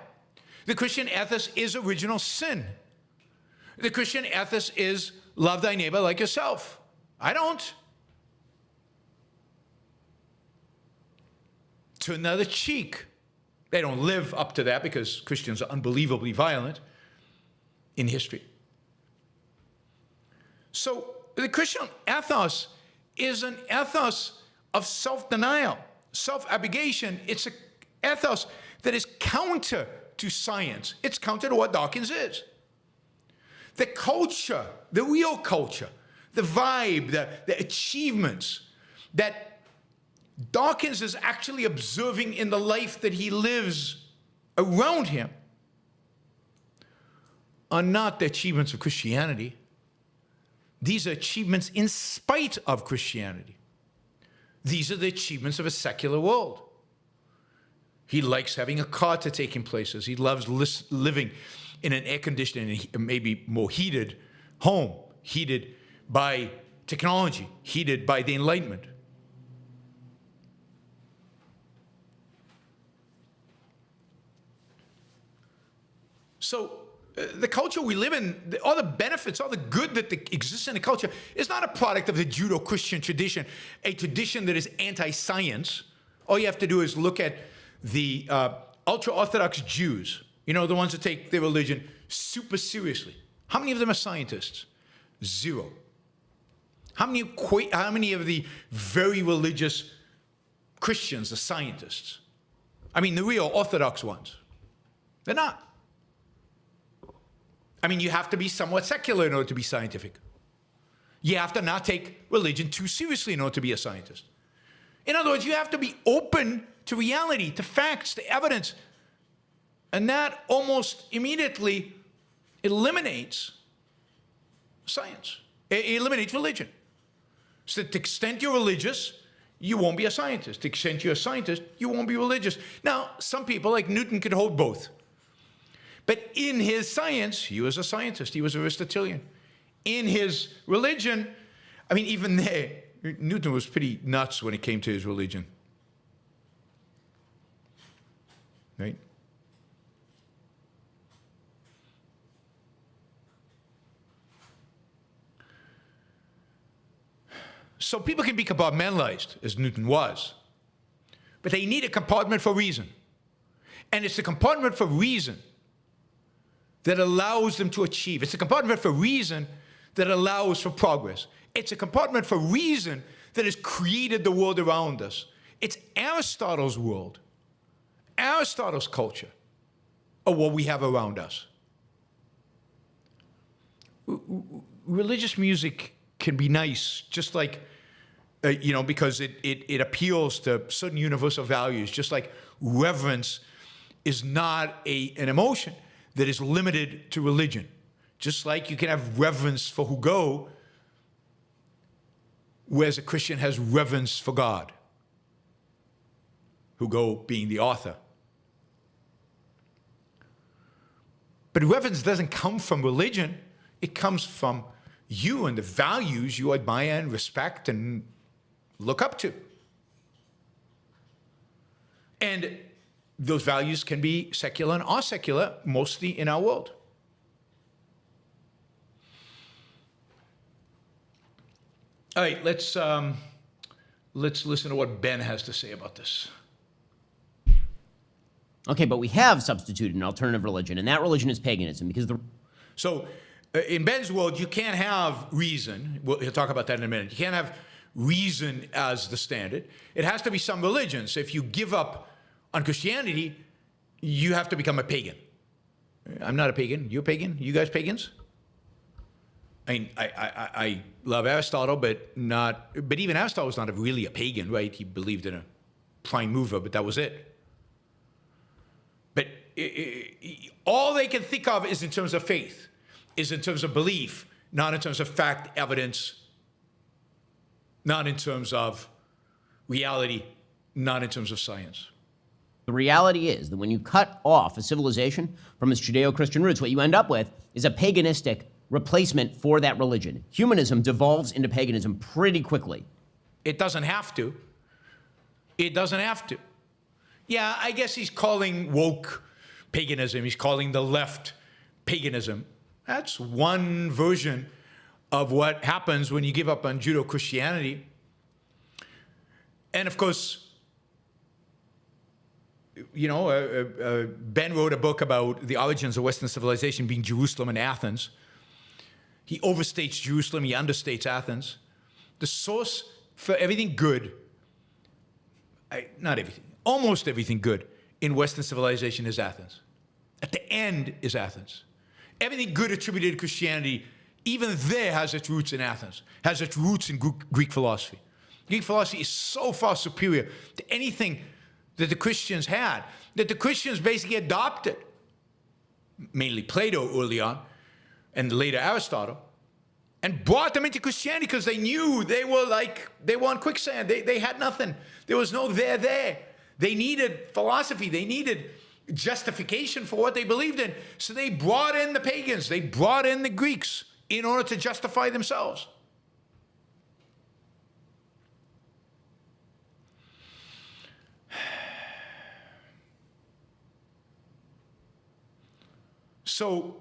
The Christian ethos is original sin. The Christian ethos is love thy neighbor like yourself. I don't. Turn the other cheek. They don't live up to that because Christians are unbelievably violent in history. So the Christian ethos is an ethos of self-denial, self-abnegation. It's an ethos that is counter to science. It's counter to what Dawkins is. The culture, the real culture, the vibe, the achievements that Dawkins is actually observing in the life that he lives around him are not the achievements of Christianity. These are achievements in spite of Christianity. These are the achievements of a secular world. He likes having a car to take him places. He loves living in an air-conditioned and maybe more heated home, heated by technology, heated by the Enlightenment. So the culture we live in, all the benefits, all the good that exists in the culture is not a product of the Judeo-Christian tradition, a tradition that is anti-science. All you have to do is look at the ultra-Orthodox Jews, you know, the ones that take their religion super seriously. How many of them are scientists? Zero. How many of the very religious Christians are scientists? I mean, the real Orthodox ones. They're not. I mean, you have to be somewhat secular in order to be scientific. You have to not take religion too seriously in order to be a scientist. In other words, you have to be open to reality, to facts, to evidence. And that almost immediately eliminates science. It eliminates religion. So to the extent you're religious, you won't be a scientist. To the extent you're a scientist, you won't be religious. Now, some people, like Newton, could hold both. But in his science, he was a scientist. He was Aristotelian. In his religion, I mean, even there, Newton was pretty nuts when it came to his religion. Right? So people can be compartmentalized, as Newton was. But they need a compartment for reason. And it's the compartment for reason that allows them to achieve. It's a compartment for reason that allows for progress. It's a compartment for reason that has created the world around us. It's Aristotle's world, Aristotle's culture, of what we have around us. Religious music can be nice, just like, you know, because it appeals to certain universal values, just like reverence is not an emotion that is limited to religion. Just like you can have reverence for Hugo, whereas a Christian has reverence for God. Hugo being the author. But reverence doesn't come from religion. It comes from you and the values you admire and respect and look up to. And those values can be secular and asecular, mostly in our world. All right, let's Let's listen to what Ben has to say about this. Okay, but we have substituted an alternative religion, and that religion is paganism, because So in Ben's world, you can't have reason. He'll talk about that in a minute. You can't have reason as the standard. It has to be some religion. So if you give up on Christianity, you have to become a pagan. I'm not a pagan. You're a pagan? You guys pagans? I mean, I love Aristotle, but even Aristotle was not really a pagan, right? He believed in a prime mover, but that was it. But all they can think of is in terms of faith, is in terms of belief, not in terms of fact, evidence, not in terms of reality, not in terms of science. the reality is that when you cut off a civilization from its Judeo-Christian roots, what you end up with is a paganistic replacement for that religion. Humanism devolves into paganism pretty quickly. It doesn't have to. It doesn't have to. Yeah, I guess he's calling woke paganism. He's calling the left paganism. That's one version of what happens when you give up on Judeo-Christianity. And of course, you know, Ben wrote a book about the origins of Western civilization being Jerusalem and Athens. He overstates Jerusalem, he understates Athens. The source for everything good, not everything, almost everything good in Western civilization is Athens. At the end is Athens. Everything good attributed to Christianity, even there, has its roots in Athens, has its roots in Greek philosophy. Greek philosophy is so far superior to anything that the Christians had, that the Christians basically adopted, mainly Plato early on, and later Aristotle, and brought them into Christianity because they knew they were on quicksand. They had nothing. There was no there. They needed philosophy. They needed justification for what they believed in. So they brought in the pagans. They brought in the Greeks in order to justify themselves. So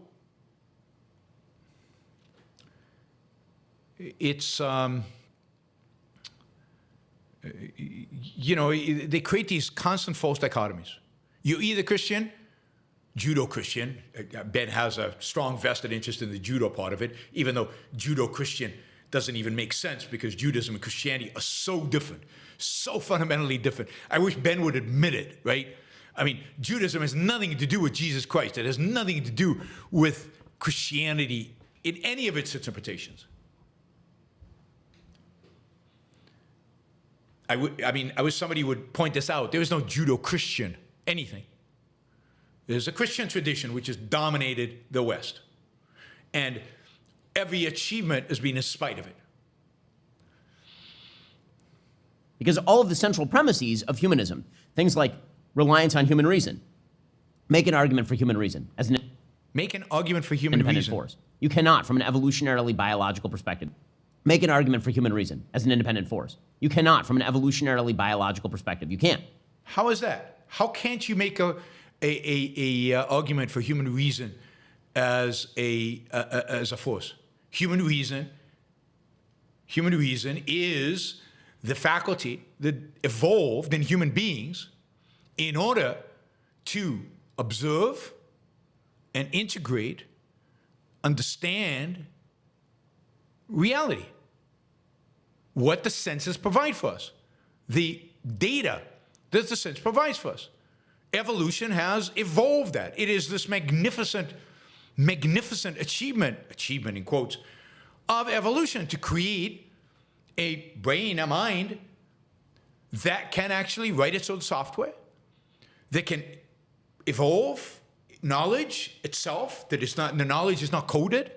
it's, you know, they create these constant false dichotomies. You're either Christian, Judo-Christian. Ben has a strong vested interest in the Judo part of it, even though Judo-Christian doesn't even make sense because Judaism and Christianity are so different, so fundamentally different. I wish Ben would admit it, right? I mean, Judaism has nothing to do with Jesus Christ. It has nothing to do with Christianity in any of its interpretations. I wish somebody would point this out. There is no Judo-Christian anything. There's a Christian tradition which has dominated the West. And every achievement has been in spite of it. Because all of the central premises of humanism, things like reliance on human reason, make an argument for human reason as an independent force. You cannot, from an evolutionarily biological perspective, make an argument for human reason as an independent force. You cannot, from an evolutionarily biological perspective. You can't. How is that? How can't you make a argument for human reason as a force? Human reason is the faculty that evolved in human beings in order to observe and integrate, understand reality. What the senses provide for us. The data that the sense provides for us. Evolution has evolved that. It is this magnificent achievement in quotes, of evolution to create a brain, a mind that can actually write its own software, that can evolve knowledge itself, that is not, the knowledge is not coded.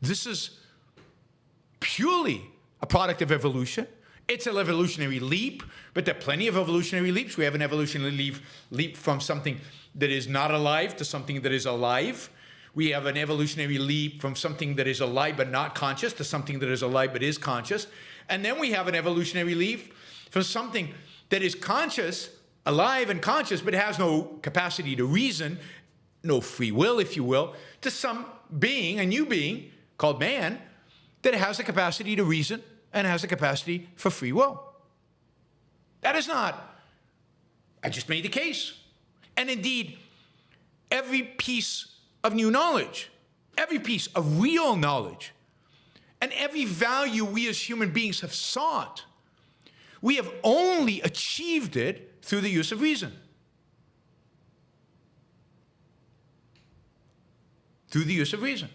This is purely a product of evolution. It's an evolutionary leap, but there are plenty of evolutionary leaps. We have an evolutionary leap from something that is not alive to something that is alive. We have an evolutionary leap from something that is alive but not conscious to something that is alive but is conscious. And then we have an evolutionary leap from something that is conscious, alive and conscious, but has no capacity to reason, no free will, if you will, to some being, a new being called man, that has the capacity to reason and has the capacity for free will. That is not, I just made the case. And indeed, every piece of new knowledge, every piece of real knowledge, and every value we as human beings have sought, we have only achieved it through the use of reason. Through the use of reason.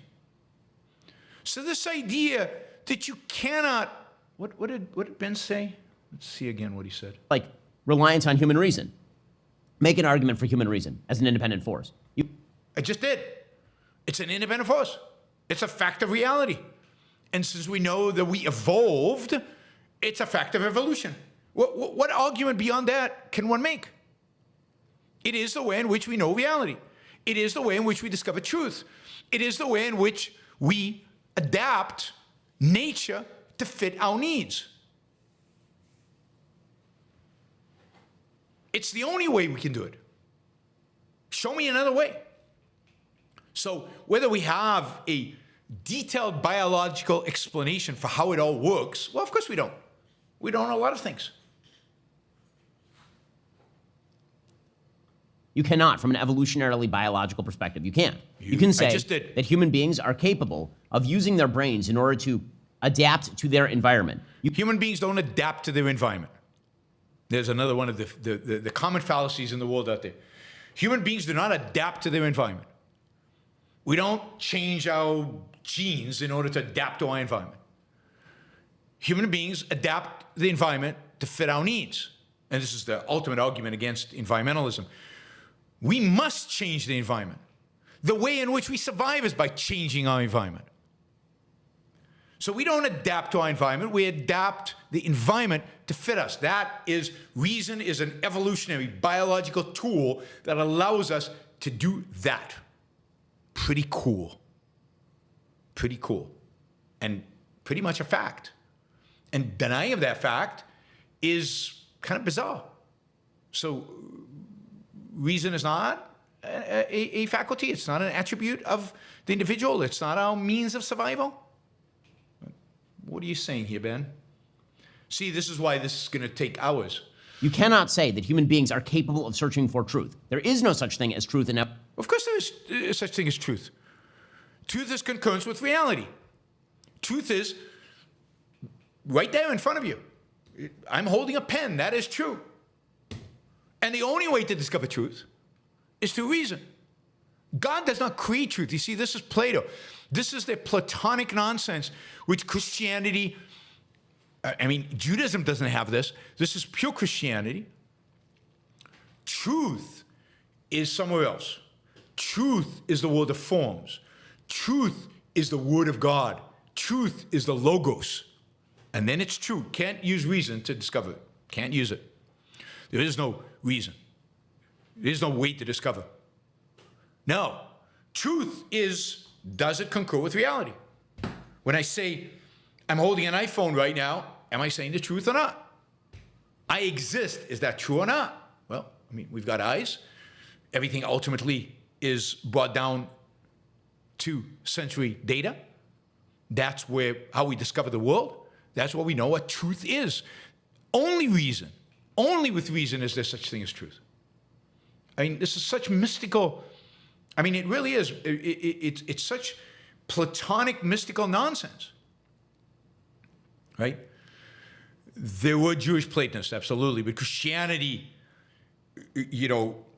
So this idea that you cannot, what did Ben say? Let's see again what he said. Like reliance on human reason. Make an argument for human reason as an independent force. I just did. It's an independent force. It's a fact of reality. And since we know that we evolved, it's a fact of evolution. What argument beyond that can one make? It is the way in which we know reality. It is the way in which we discover truth. It is the way in which we adapt nature to fit our needs. It's the only way we can do it. Show me another way. So whether we have a detailed biological explanation for how it all works, well, of course we don't. We don't know a lot of things. You cannot, from an evolutionarily biological perspective, you can't. You can say that human beings are capable of using their brains in order to adapt to their environment. Human beings don't adapt to their environment. There's another one of the common fallacies in the world out there. Human beings do not adapt to their environment. We don't change our genes in order to adapt to our environment. Human beings adapt the environment to fit our needs. And this is the ultimate argument against environmentalism. We must change the environment. The way in which we survive is by changing our environment. So we don't adapt to our environment, we adapt the environment to fit us. That is, reason is an evolutionary biological tool that allows us to do that. Pretty cool. Pretty cool. And pretty much a fact. And denying of that fact is kind of bizarre. So reason is not a faculty. It's not an attribute of the individual. It's not our means of survival. What are you saying here, Ben? See, this is why this is going to take hours. You cannot say that human beings are capable of searching for truth. There is no such thing as truth in evolution. Of course there is such thing as truth. Truth is concurrence with reality. Truth is right there in front of you. I'm holding a pen. That is true. And the only way to discover truth is through reason. God does not create truth. You see, this is Plato. This is the Platonic nonsense which Christianity, Judaism doesn't have this. This is pure Christianity. Truth is somewhere else. Truth is the world of forms. Truth is the word of God. Truth is the logos. And then it's true. Can't use reason to discover it. Can't use it. There is no reason. There is no way to discover. No. Truth is, does it concur with reality? When I say, I'm holding an iPhone right now, am I saying the truth or not? I exist. Is that true or not? Well, we've got eyes. Everything ultimately is brought down to sensory data. That's how we discover the world. That's what we know what truth is. Only with reason is there such thing as truth. This is such mystical, it really is. It's such Platonic mystical nonsense, right? There were Jewish Platonists, absolutely, but Christianity,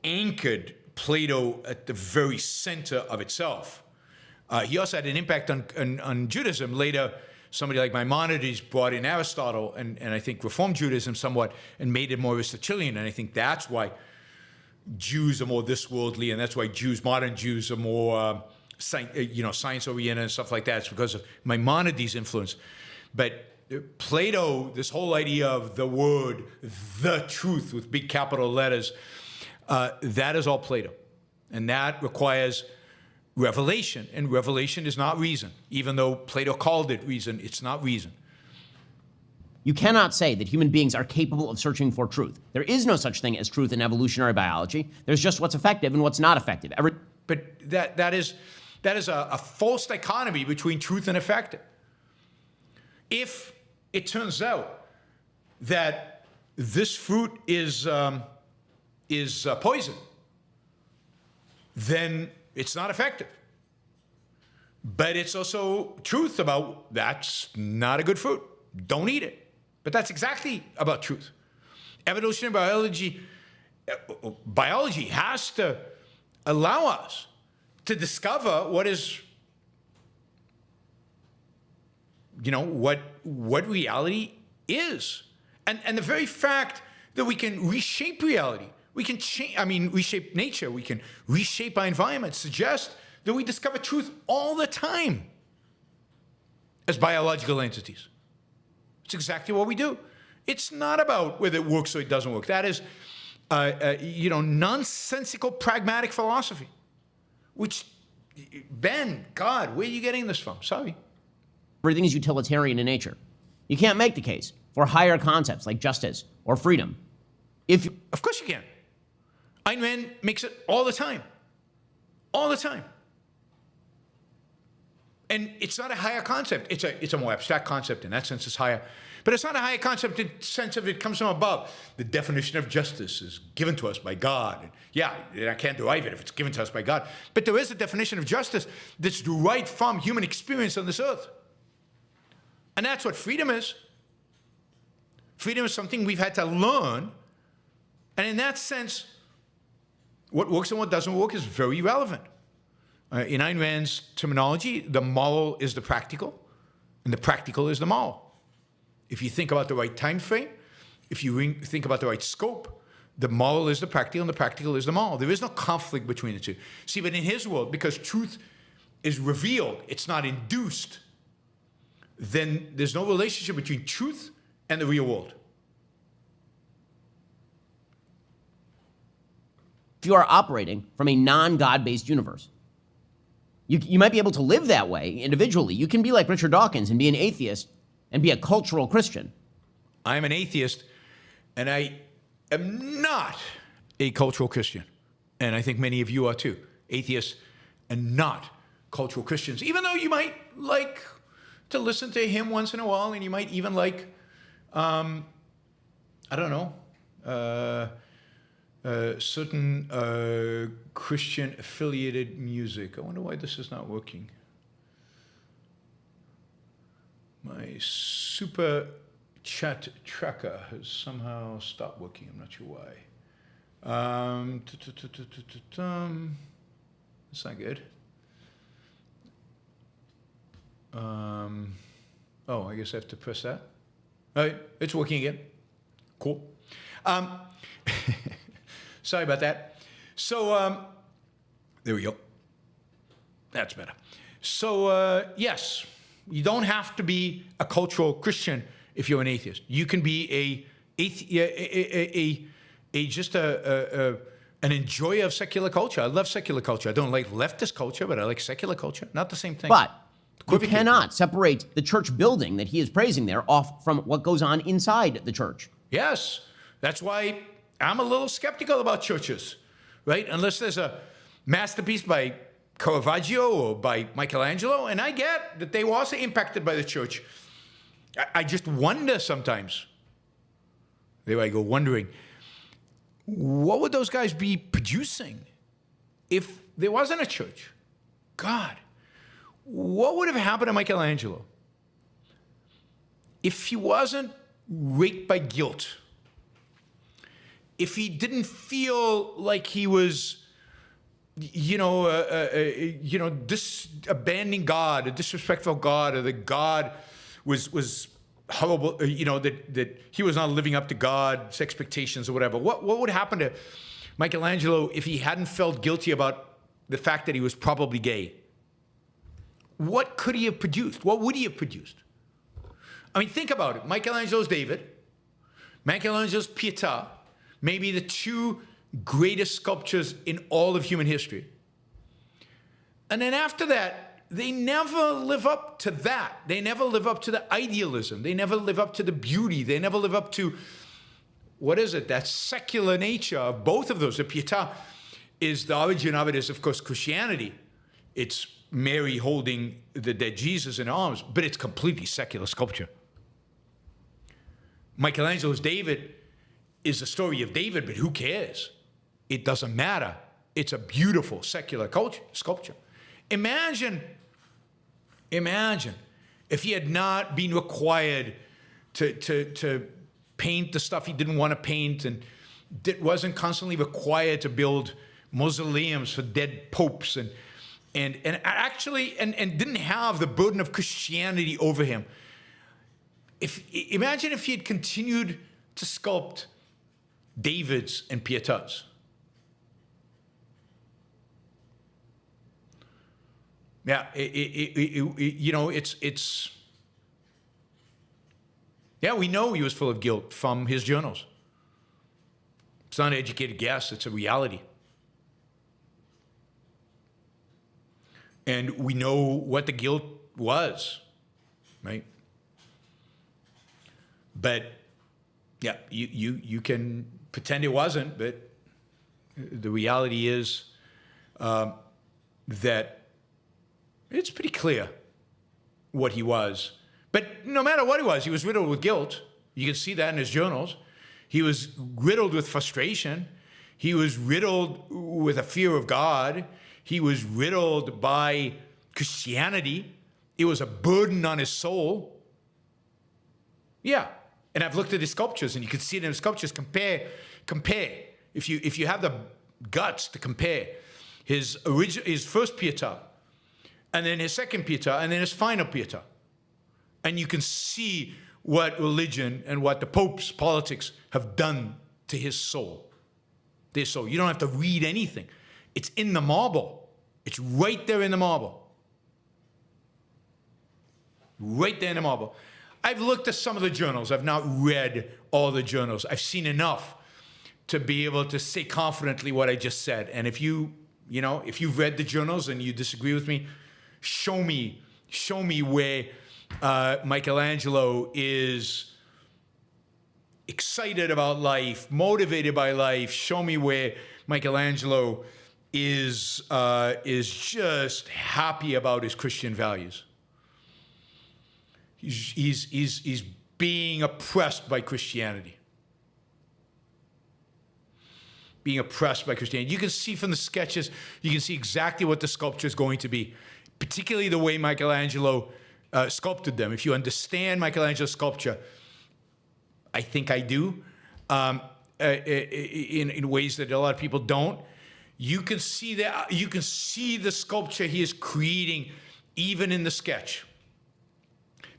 anchored Plato at the very center of itself. He also had an impact on Judaism. Later, somebody like Maimonides brought in Aristotle and I think reformed Judaism somewhat and made it more Aristotelian. And I think that's why Jews are more this worldly, and that's why modern Jews are more science-oriented and stuff like that. It's because of Maimonides' influence. But Plato, this whole idea of the word, the truth with big capital letters, that is all Plato. And that requires revelation, and revelation is not reason. Even though Plato called it reason, it's not reason. You cannot say that human beings are capable of searching for truth. There is no such thing as truth in evolutionary biology. There's just what's effective and what's not effective. But that is a false dichotomy between truth and effective. If it turns out that this fruit is poison, then it's not effective. But it's also truth about that's not a good fruit. Don't eat it. But that's exactly about truth. Evolutionary biology has to allow us to discover what is, what reality is. And the very fact that we can reshape reality, we can reshape nature, we can reshape our environment, suggests that we discover truth all the time as biological entities. It's exactly what we do. It's not about whether it works or it doesn't work. That is, nonsensical pragmatic philosophy, which, Ben, God, where are you getting this from? Sorry. Everything is utilitarian in nature. You can't make the case for higher concepts like justice or freedom. Of course you can. Ayn Rand makes it all the time. All the time. And it's not a higher concept. It's a more abstract concept. In that sense, it's higher. But it's not a higher concept in the sense of it comes from above. The definition of justice is given to us by God. And I can't derive it if it's given to us by God. But there is a definition of justice that's derived from human experience on this earth. And that's what freedom is. Freedom is something we've had to learn. And in that sense, what works and what doesn't work is very relevant. In Ayn Rand's terminology, the moral is the practical, and the practical is the moral. If you think about the right time frame, if you think about the right scope, the moral is the practical, and the practical is the moral. There is no conflict between the two. See, but in his world, because truth is revealed, it's not induced, then there's no relationship between truth and the real world. If you are operating from a non-God-based universe, you might be able to live that way individually. You can be like Richard Dawkins and be an atheist and be a cultural Christian. I'm an atheist, and I am not a cultural Christian. And I think many of you are too. Atheists and not cultural Christians, even though you might like to listen to him once in a while, and you might even like, certain Christian-affiliated music. I wonder why this is not working. My super chat tracker has somehow stopped working. I'm not sure why. That's not good. I guess I have to press that. All right, it's working again. Cool. Sorry about that. So, there we go. That's better. So, yes, you don't have to be a cultural Christian if you're an atheist. You can be an enjoyer of secular culture. I love secular culture. I don't like leftist culture, but I like secular culture. Not the same thing. But you cannot separate the church building that he is praising there off from what goes on inside the church. Yes, that's why I'm a little skeptical about churches, right? Unless there's a masterpiece by Caravaggio or by Michelangelo, and I get that they were also impacted by the church. I just wonder sometimes, there I go wondering, what would those guys be producing if there wasn't a church? God, what would have happened to Michelangelo if he wasn't raped by guilt? If he didn't feel like he was, abandoning God, a disrespectful God, or that God was horrible, that he was not living up to God's expectations or whatever. What would happen to Michelangelo if he hadn't felt guilty about the fact that he was probably gay? What could he have produced? What would he have produced? I mean, think about it. Michelangelo's David, Michelangelo's Pietà, maybe the two greatest sculptures in all of human history. And then after that, they never live up to that. They never live up to the idealism. They never live up to the beauty. They never live up to, that secular nature of both of those. The Pietà is, the origin of it is, of course, Christianity. It's Mary holding the dead Jesus in her arms, but it's completely secular sculpture. Michelangelo's David is the story of David, but who cares? It doesn't matter. It's a beautiful secular sculpture. Imagine if he had not been required to paint the stuff he didn't want to paint, and wasn't constantly required to build mausoleums for dead popes, and didn't have the burden of Christianity over him. Imagine if he had continued to sculpt Davids and Pietas. Yeah, it's. Yeah, we know he was full of guilt from his journals. It's not an educated guess, it's a reality. And we know what the guilt was, right? But yeah, you can pretend it wasn't, but the reality is that it's pretty clear what he was. But no matter what he was riddled with guilt. You can see that in his journals. He was riddled with frustration. He was riddled with a fear of God. He was riddled by Christianity. It was a burden on his soul. Yeah. And I've looked at his sculptures, and you can see it in his sculptures. Compare. If you have the guts to compare his first Pietà, and then his second Pietà, and then his final Pietà. And you can see what religion and what the Pope's politics have done to his soul. Their soul. You don't have to read anything. It's in the marble. It's right there in the marble. Right there in the marble. I've looked at some of the journals. I've not read all the journals. I've seen enough to be able to say confidently what I just said. And if you've read the journals and you disagree with me, show me where Michelangelo is excited about life, motivated by life. Show me where Michelangelo is just happy about his Christian values. He's being oppressed by Christianity. Being oppressed by Christianity. You can see from the sketches, you can see exactly what the sculpture is going to be, particularly the way Michelangelo sculpted them. If you understand Michelangelo's sculpture, I think I do, in ways that a lot of people don't, you can see that. You can see the sculpture he is creating even in the sketch.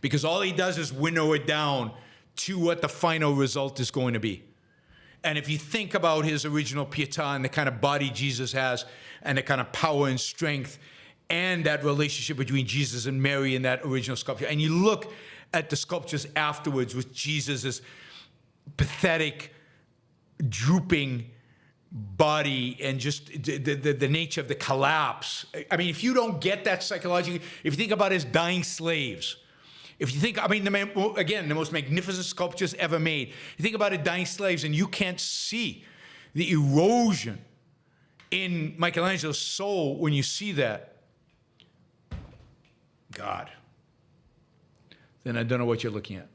Because all he does is winnow it down to what the final result is going to be. And if you think about his original Pietà and the kind of body Jesus has and the kind of power and strength and that relationship between Jesus and Mary in that original sculpture, and you look at the sculptures afterwards with Jesus' pathetic, drooping body and just the nature of the collapse. I mean, if you don't get that psychologically, if you think about his dying slaves, if you think, again, the most magnificent sculptures ever made. You think about it, dying slaves, and you can't see the erosion in Michelangelo's soul when you see that. God. Then I don't know what you're looking at.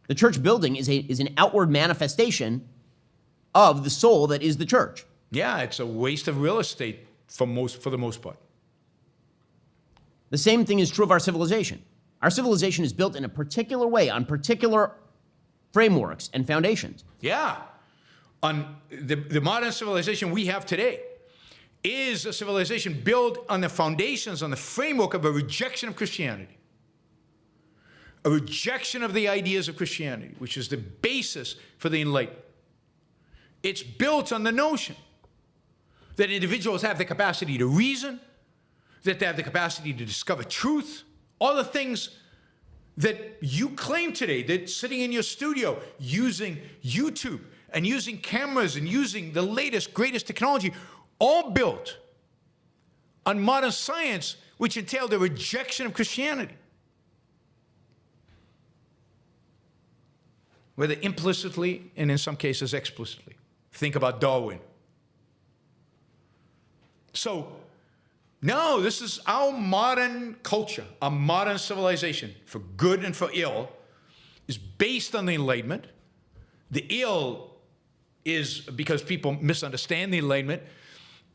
The church building is an outward manifestation of the soul that is the church. Yeah, it's a waste of real estate for the most part. The same thing is true of our civilization. Our civilization is built in a particular way, on particular frameworks and foundations. Yeah. On the modern civilization we have today is a civilization built on the foundations, on the framework of a rejection of Christianity. A rejection of the ideas of Christianity, which is the basis for the Enlightenment. It's built on the notion that individuals have the capacity to reason, that they have the capacity to discover truth, all the things that you claim today, that sitting in your studio using YouTube and using cameras and using the latest, greatest technology, all built on modern science, which entailed a rejection of Christianity. Whether implicitly and in some cases explicitly. Think about Darwin. So, no, this is our modern culture, our modern civilization, for good and for ill, is based on the Enlightenment, The ill is because people misunderstand the Enlightenment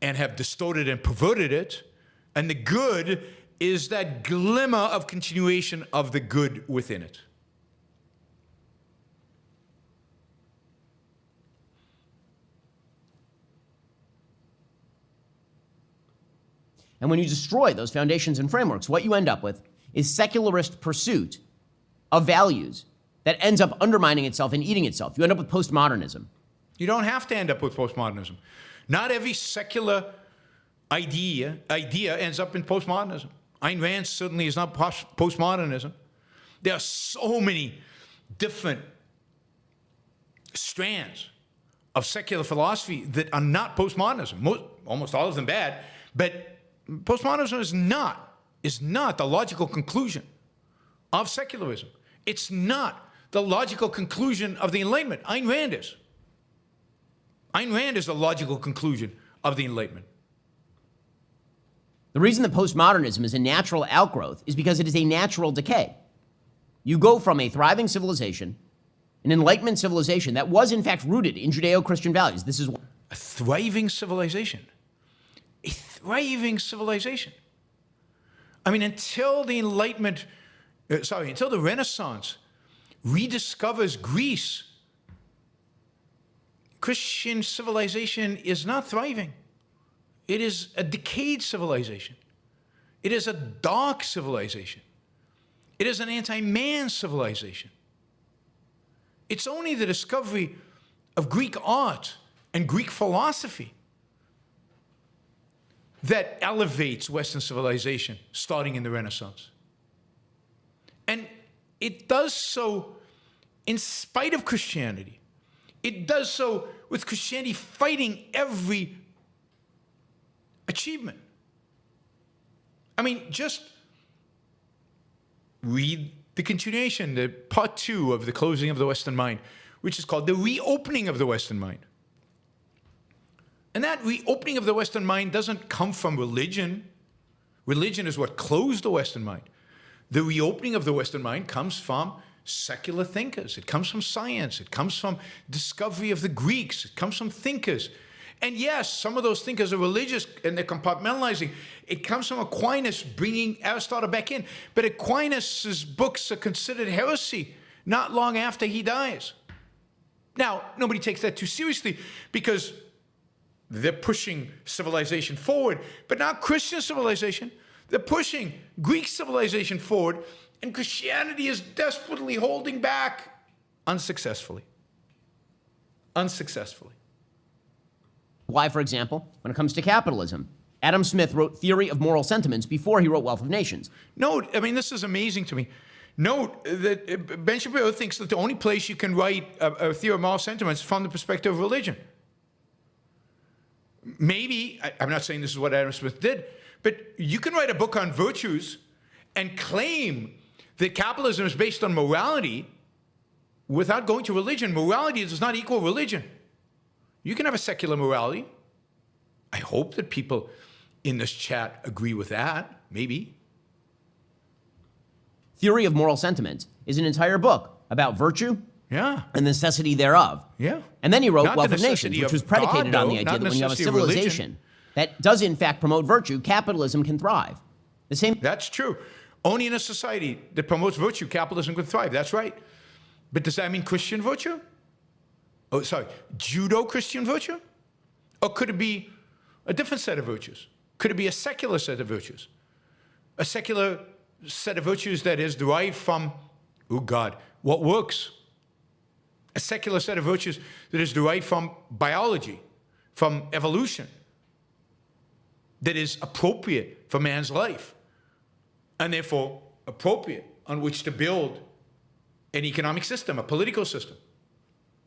and have distorted and perverted it. And the good is that glimmer of continuation of the good within it. And when you destroy those foundations and frameworks, what you end up with is secularist pursuit of values that ends up undermining itself and eating itself. You end up with postmodernism. You don't have to end up with postmodernism. Not every secular idea ends up in postmodernism. Ayn Rand certainly is not postmodernism. There are so many different strands of secular philosophy that are not postmodernism. Almost all of them bad, but postmodernism is not the logical conclusion of secularism. It's not the logical conclusion of the Enlightenment. Ayn Rand is. Ayn Rand is the logical conclusion of the Enlightenment. The reason that postmodernism is a natural outgrowth is because it is a natural decay. You go from a thriving civilization, an Enlightenment civilization that was in fact rooted in Judeo-Christian values. This is a thriving civilization. A thriving civilization. I mean, until the Enlightenment, until the Renaissance rediscovers Greece, Christian civilization is not thriving. It is a decayed civilization. It is a dark civilization. It is an anti-man civilization. It's only the discovery of Greek art and Greek philosophy that elevates Western civilization, starting in the Renaissance. And it does so in spite of Christianity. It does so with Christianity fighting every achievement. I mean, just read the continuation, the part 2 of the closing of the Western mind, which is called the reopening of the Western mind. And that reopening of the Western mind doesn't come from religion. Religion is what closed the Western mind. The reopening of the Western mind comes from secular thinkers. It comes from science. It comes from discovery of the Greeks. It comes from thinkers. And yes, some of those thinkers are religious and they're compartmentalizing. It comes from Aquinas bringing Aristotle back in. But Aquinas' books are considered heresy not long after he dies. Now, nobody takes that too seriously because they're pushing civilization forward, but not Christian civilization. They're pushing Greek civilization forward, and Christianity is desperately holding back unsuccessfully. Unsuccessfully. Why, for example, when it comes to capitalism, Adam Smith wrote Theory of Moral Sentiments before he wrote Wealth of Nations. Note, I mean, this is amazing to me. Note that Ben Shapiro thinks that the only place you can write a theory of moral sentiments is from the perspective of religion. Maybe, I'm not saying this is what Adam Smith did, but you can write a book on virtues and claim that capitalism is based on morality without going to religion. Morality does not equal religion. You can have a secular morality. I hope that people in this chat agree with that, maybe. Theory of Moral Sentiments is an entire book about virtue and the necessity thereof. Yeah. And then he wrote Not Wealth the of Nations, necessity which of was predicated God, on the though, idea not that when you have a necessity of religion. civilization that does in fact promote virtue, capitalism can thrive. The same. That's true. Only in a society that promotes virtue, capitalism can thrive. That's right. But does that mean Christian virtue? Oh, sorry, Judeo-Christian virtue? Or could it be a different set of virtues? Could it be a secular set of virtues? A secular set of virtues that is derived from, oh God, what works? A secular set of virtues that is derived from biology, from evolution, that is appropriate for man's life, and therefore appropriate on which to build an economic system, a political system.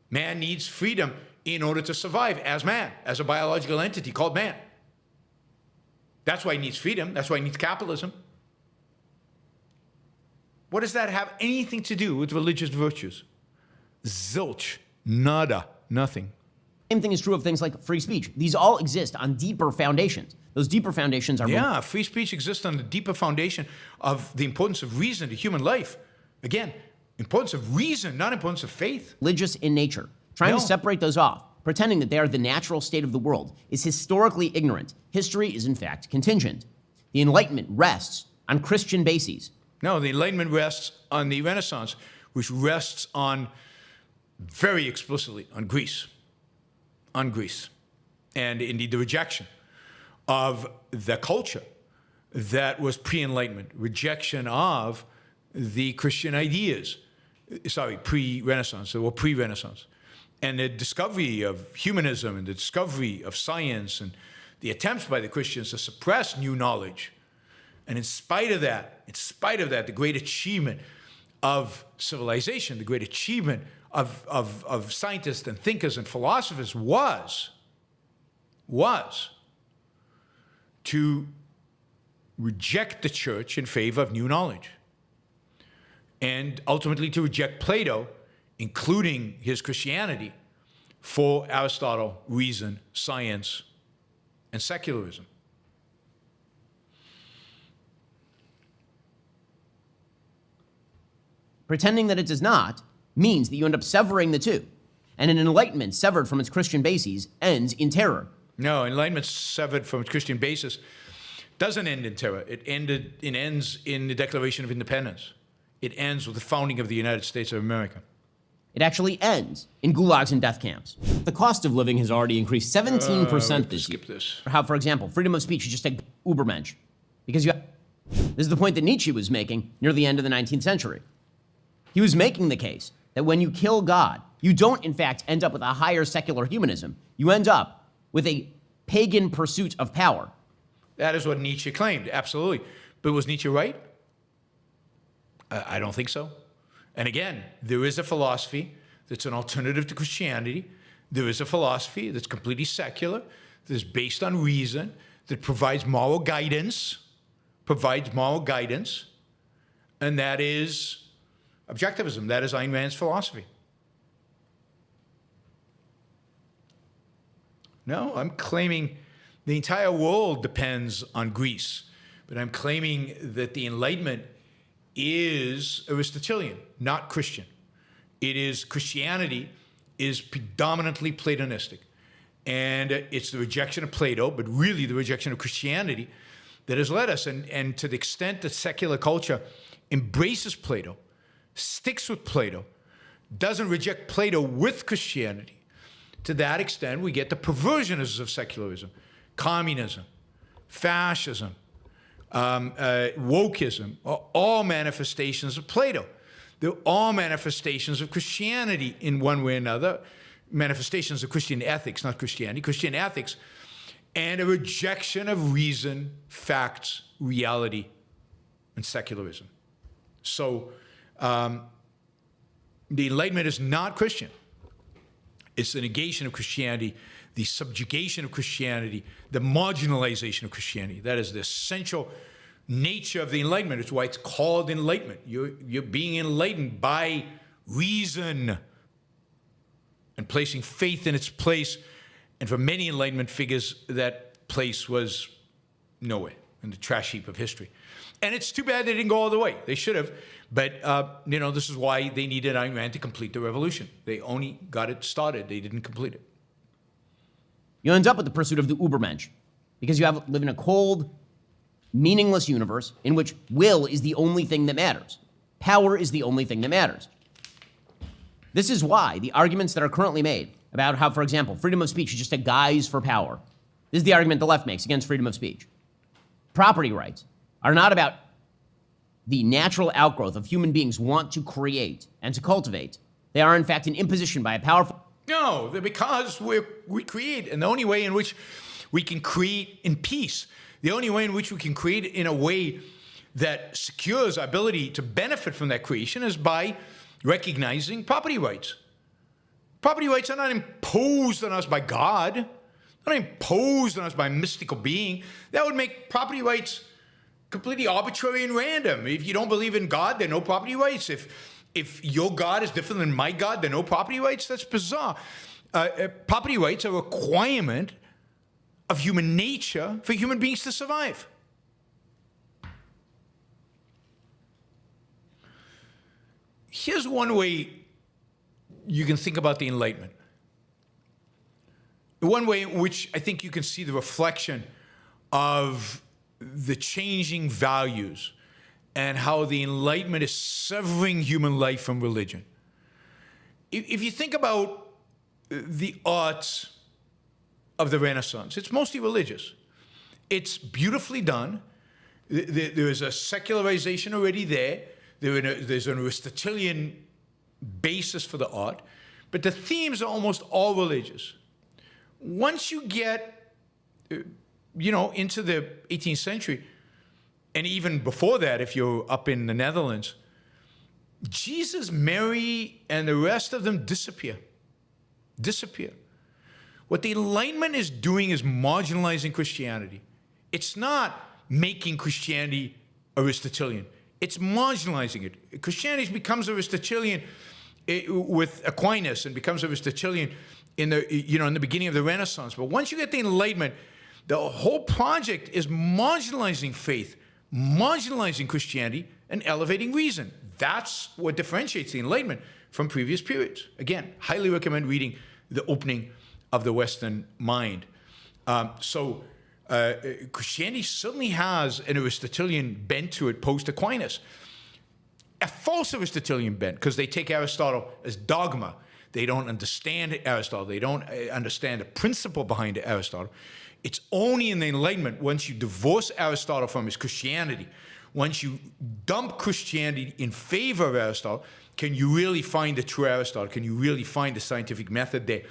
Man needs freedom in order to survive as man, as a biological entity called man. That's why he needs freedom. That's why he needs capitalism. What does that have anything to do with religious virtues? Zilch. Nada. Nothing. Same thing is true of things like free speech. These all exist on deeper foundations. Those deeper foundations are... Yeah, free speech exists on the deeper foundation of the importance of reason to human life. Again, Importance of reason, not importance of faith. Religious in nature. Trying to separate those off, pretending that they are the natural state of the world, is historically ignorant. History is, in fact, contingent. The Enlightenment rests on Christian bases. No, the Enlightenment rests on the Renaissance, which rests on, very explicitly, on Greece. On Greece. And indeed the rejection of the culture that was pre-Enlightenment, rejection of the Christian ideas, pre-Renaissance, or pre-Renaissance, and the discovery of humanism and the discovery of science and the attempts by the Christians to suppress new knowledge. And in spite of that, the great achievement of civilization, the great achievement of scientists and thinkers and philosophers was to reject the church in favor of new knowledge, and ultimately to reject Plato, including his Christianity, for Aristotle, reason, science, and secularism. Pretending that it does not means that you end up severing the two. And an enlightenment severed from its Christian bases ends in terror. No, enlightenment severed from its Christian basis doesn't end in terror. It ends in the Declaration of Independence. It ends with the founding of the United States of America. It actually ends in gulags and death camps. The cost of living has already increased 17% this year. How, for example, freedom of speech is just a Ubermensch. Because this is the point that Nietzsche was making near the end of the 19th century. He was making the case that when you kill God, you don't, in fact, end up with a higher secular humanism. You end up with a pagan pursuit of power. That is what Nietzsche claimed, absolutely. But was Nietzsche right? I don't think so. And again, there is a philosophy that's an alternative to Christianity. There is a philosophy that's completely secular, that's based on reason, that provides moral guidance, and that is objectivism. That is Ayn Rand's philosophy. No, I'm claiming the entire world depends on Greece, but I'm claiming that the Enlightenment is Aristotelian, not Christian. Christianity is predominantly Platonistic. And it's the rejection of Plato, but really the rejection of Christianity that has led us. And to the extent that secular culture embraces Plato, sticks with Plato, doesn't reject Plato with Christianity, to that extent we get the perversions of secularism, communism, fascism, wokeism, are all manifestations of Plato. They're all manifestations of Christianity in one way or another, manifestations of Christian ethics, not Christianity, Christian ethics, and a rejection of reason, facts, reality, and secularism. So the Enlightenment is not Christian. It's the negation of Christianity, the subjugation of Christianity, the marginalization of Christianity. That is the essential nature of the Enlightenment. It's why it's called Enlightenment. You're being enlightened by reason and placing faith in its place. And for many Enlightenment figures, that place was nowhere, in the trash heap of history. And it's too bad they didn't go all the way. They should have. But, this is why they needed Ayn Rand to complete the revolution. They only got it started. They didn't complete it. You end up with the pursuit of the Ubermensch because you live in a cold, meaningless universe in which will is the only thing that matters. Power is the only thing that matters. This is why the arguments that are currently made about how, for example, freedom of speech is just a guise for power. This is the argument the left makes against freedom of speech. Property rights are not about the natural outgrowth of human beings want to create and to cultivate. They are, in fact, an imposition by a powerful... No, because we create, and the only way in which we can create in peace, the only way in which we can create in a way that secures our ability to benefit from that creation is by recognizing property rights. Property rights are not imposed on us by God. They're not imposed on us by a mystical being. That would make property rights completely arbitrary and random. If you don't believe in God, there are no property rights. If your God is different than my God, there are no property rights. That's bizarre. Property rights are a requirement of human nature for human beings to survive. Here's one way you can think about the Enlightenment. One way in which I think you can see the reflection of the changing values and how the Enlightenment is severing human life from religion. If you think about the arts of the Renaissance, it's mostly religious. It's beautifully done. There is a secularization already there. There's an Aristotelian basis for the art, but the themes are almost all religious. Once you get, into the 18th century, and even before that, if you're up in the Netherlands, Jesus, Mary, and the rest of them disappear. What the Enlightenment is doing is marginalizing Christianity. It's not making Christianity Aristotelian. It's marginalizing it. Christianity becomes Aristotelian with Aquinas and becomes Aristotelian in the beginning of the Renaissance. But once you get the Enlightenment, the whole project is marginalizing faith, marginalizing Christianity, and elevating reason. That's what differentiates the Enlightenment from previous periods. Again, highly recommend reading The Opening of the Western Mind. Christianity certainly has an Aristotelian bent to it post-Aquinas. A false Aristotelian bent, because they take Aristotle as dogma. They don't understand Aristotle. They don't understand the principle behind Aristotle. It's only in the Enlightenment, once you divorce Aristotle from his Christianity, once you dump Christianity in favor of Aristotle, can you really find the true Aristotle? Can you really find the scientific method there,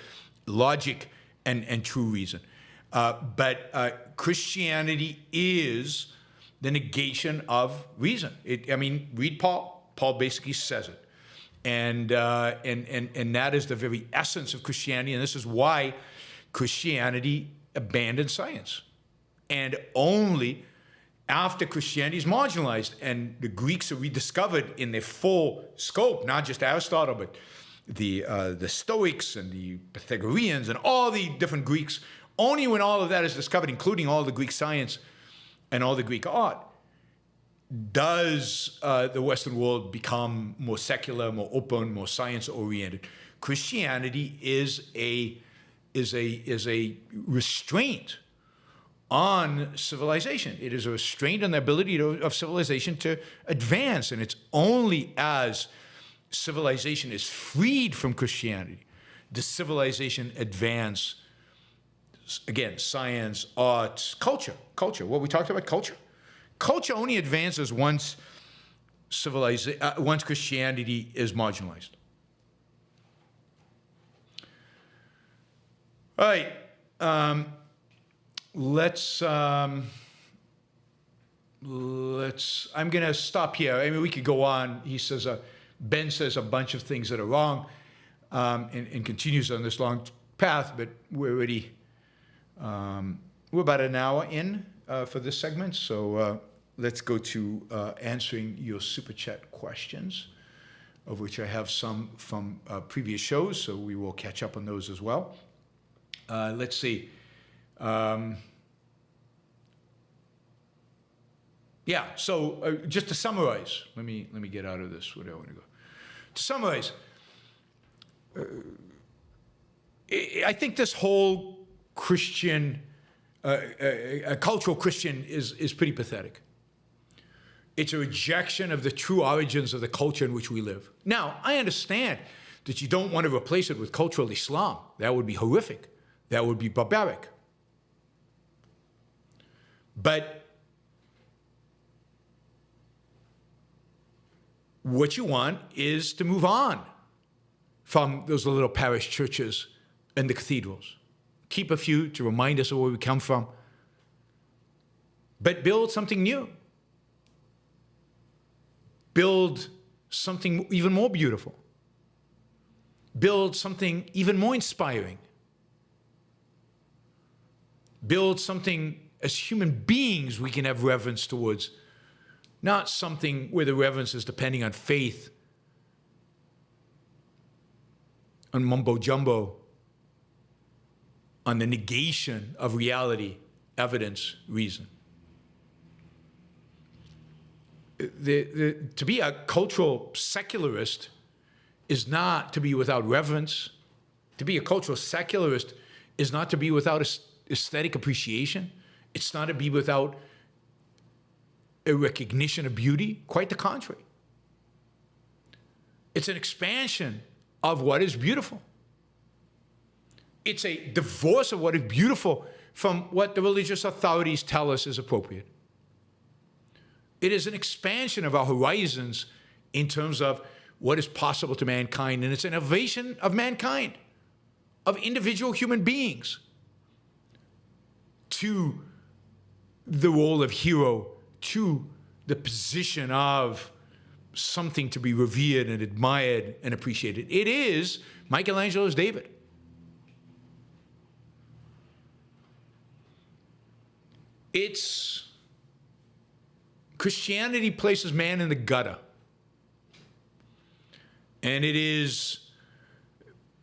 logic and true reason? But Christianity is the negation of reason. Read Paul. Paul basically says it. And that is the very essence of Christianity, and this is why Christianity abandoned science. And only after Christianity is marginalized and the Greeks are rediscovered in their full scope, not just Aristotle, but the Stoics and the Pythagoreans and all the different Greeks, only when all of that is discovered, including all the Greek science and all the Greek art, does the Western world become more secular, more open, more science-oriented. Christianity is a restraint on civilization. It is a restraint on the ability of civilization to advance, and it's only as civilization is freed from Christianity does civilization advance. Again, science, arts, culture. What we talked about, culture. Culture only advances once Christianity is marginalized. All right, I'm going to stop here. We could go on. He says, Ben says a bunch of things that are wrong, and continues on this long path, but we're already, we're about an hour in for this segment, so let's go to answering your super chat questions, of which I have some from previous shows, so we will catch up on those as well. Let's see. So just to summarize, let me get out of this, where do I want to go? To summarize, I think this whole Christian, a cultural Christian is pretty pathetic. It's a rejection of the true origins of the culture in which we live. Now, I understand that you don't want to replace it with cultural Islam. That would be horrific. That would be barbaric. But what you want is to move on from those little parish churches and the cathedrals. Keep a few to remind us of where we come from, but build something new. Build something even more beautiful. Build something even more inspiring. Build something as human beings we can have reverence towards, not something where the reverence is depending on faith, on mumbo-jumbo, on the negation of reality, evidence, reason. To be a cultural secularist is not to be without reverence. To be a cultural secularist is not to be without aesthetic appreciation. It's not to be without a recognition of beauty. Quite the contrary. It's an expansion of what is beautiful. It's a divorce of what is beautiful from what the religious authorities tell us is appropriate. It is an expansion of our horizons in terms of what is possible to mankind, and it's an elevation of mankind, of individual human beings, to the role of hero, to the position of something to be revered and admired and appreciated. It is Michelangelo's David. It's Christianity places man in the gutter. And it is,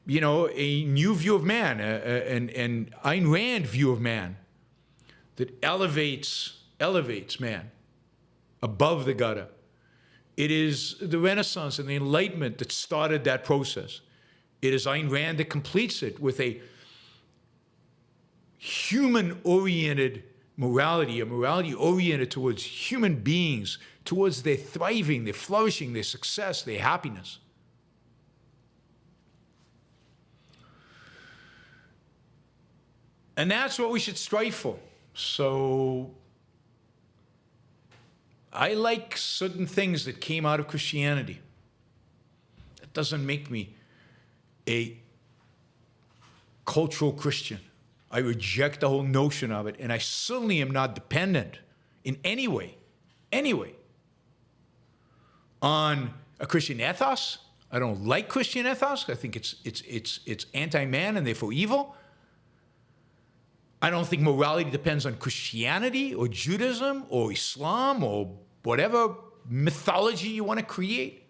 you know, a new view of man, an Ayn Rand view of man that elevates man above the gutter. It is the Renaissance and the Enlightenment that started that process. It is Ayn Rand that completes it with a human-oriented morality, a morality oriented towards human beings, towards their thriving, their flourishing, their success, their happiness. And that's what we should strive for. So I like certain things that came out of Christianity. That doesn't make me a cultural Christian. I reject the whole notion of it, and I certainly am not dependent in any way, on a Christian ethos. I don't like Christian ethos. I think it's anti-man and therefore evil. I don't think morality depends on Christianity or Judaism or Islam or whatever mythology you want to create.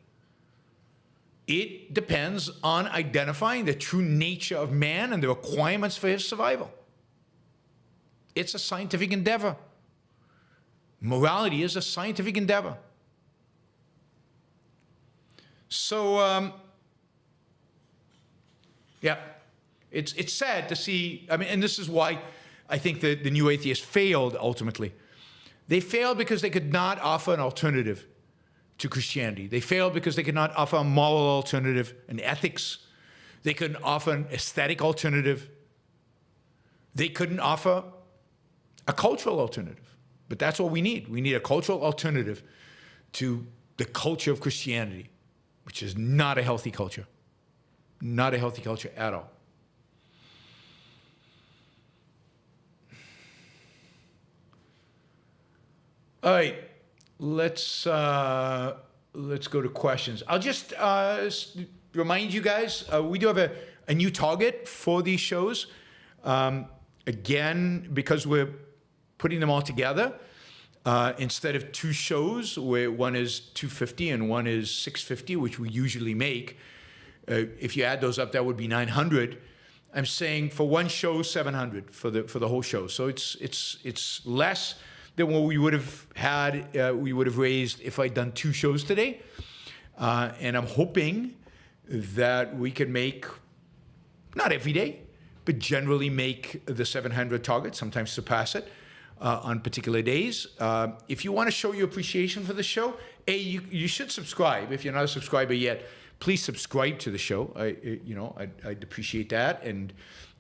It depends on identifying the true nature of man and the requirements for his survival. It's a scientific endeavor. Morality is a scientific endeavor. So, yeah, it's sad to see. I mean, and this is why I think that the new atheists failed ultimately. They failed because they could not offer an alternative to Christianity. They failed because they could not offer a moral alternative, an ethics. They couldn't offer an aesthetic alternative. They couldn't offer a cultural alternative. But that's what we need. We need a cultural alternative to the culture of Christianity, which is not a healthy culture. Not a healthy culture at all. All right, let's go to questions. I'll just remind you guys, we do have a new target for these shows. Again, because we're putting them all together, instead of two shows, where one is $250 and one is $650, which we usually make, if you add those up, that would be $900. I'm saying for one show, $700 for the whole show. So it's less than what we would have had, we would have raised if I'd done two shows today. And I'm hoping that we can make, not every day, but generally make the 700 target, sometimes surpass it on particular days. If you want to show your appreciation for the show, you should subscribe. If you're not a subscriber yet, please subscribe to the show. I'd appreciate that. And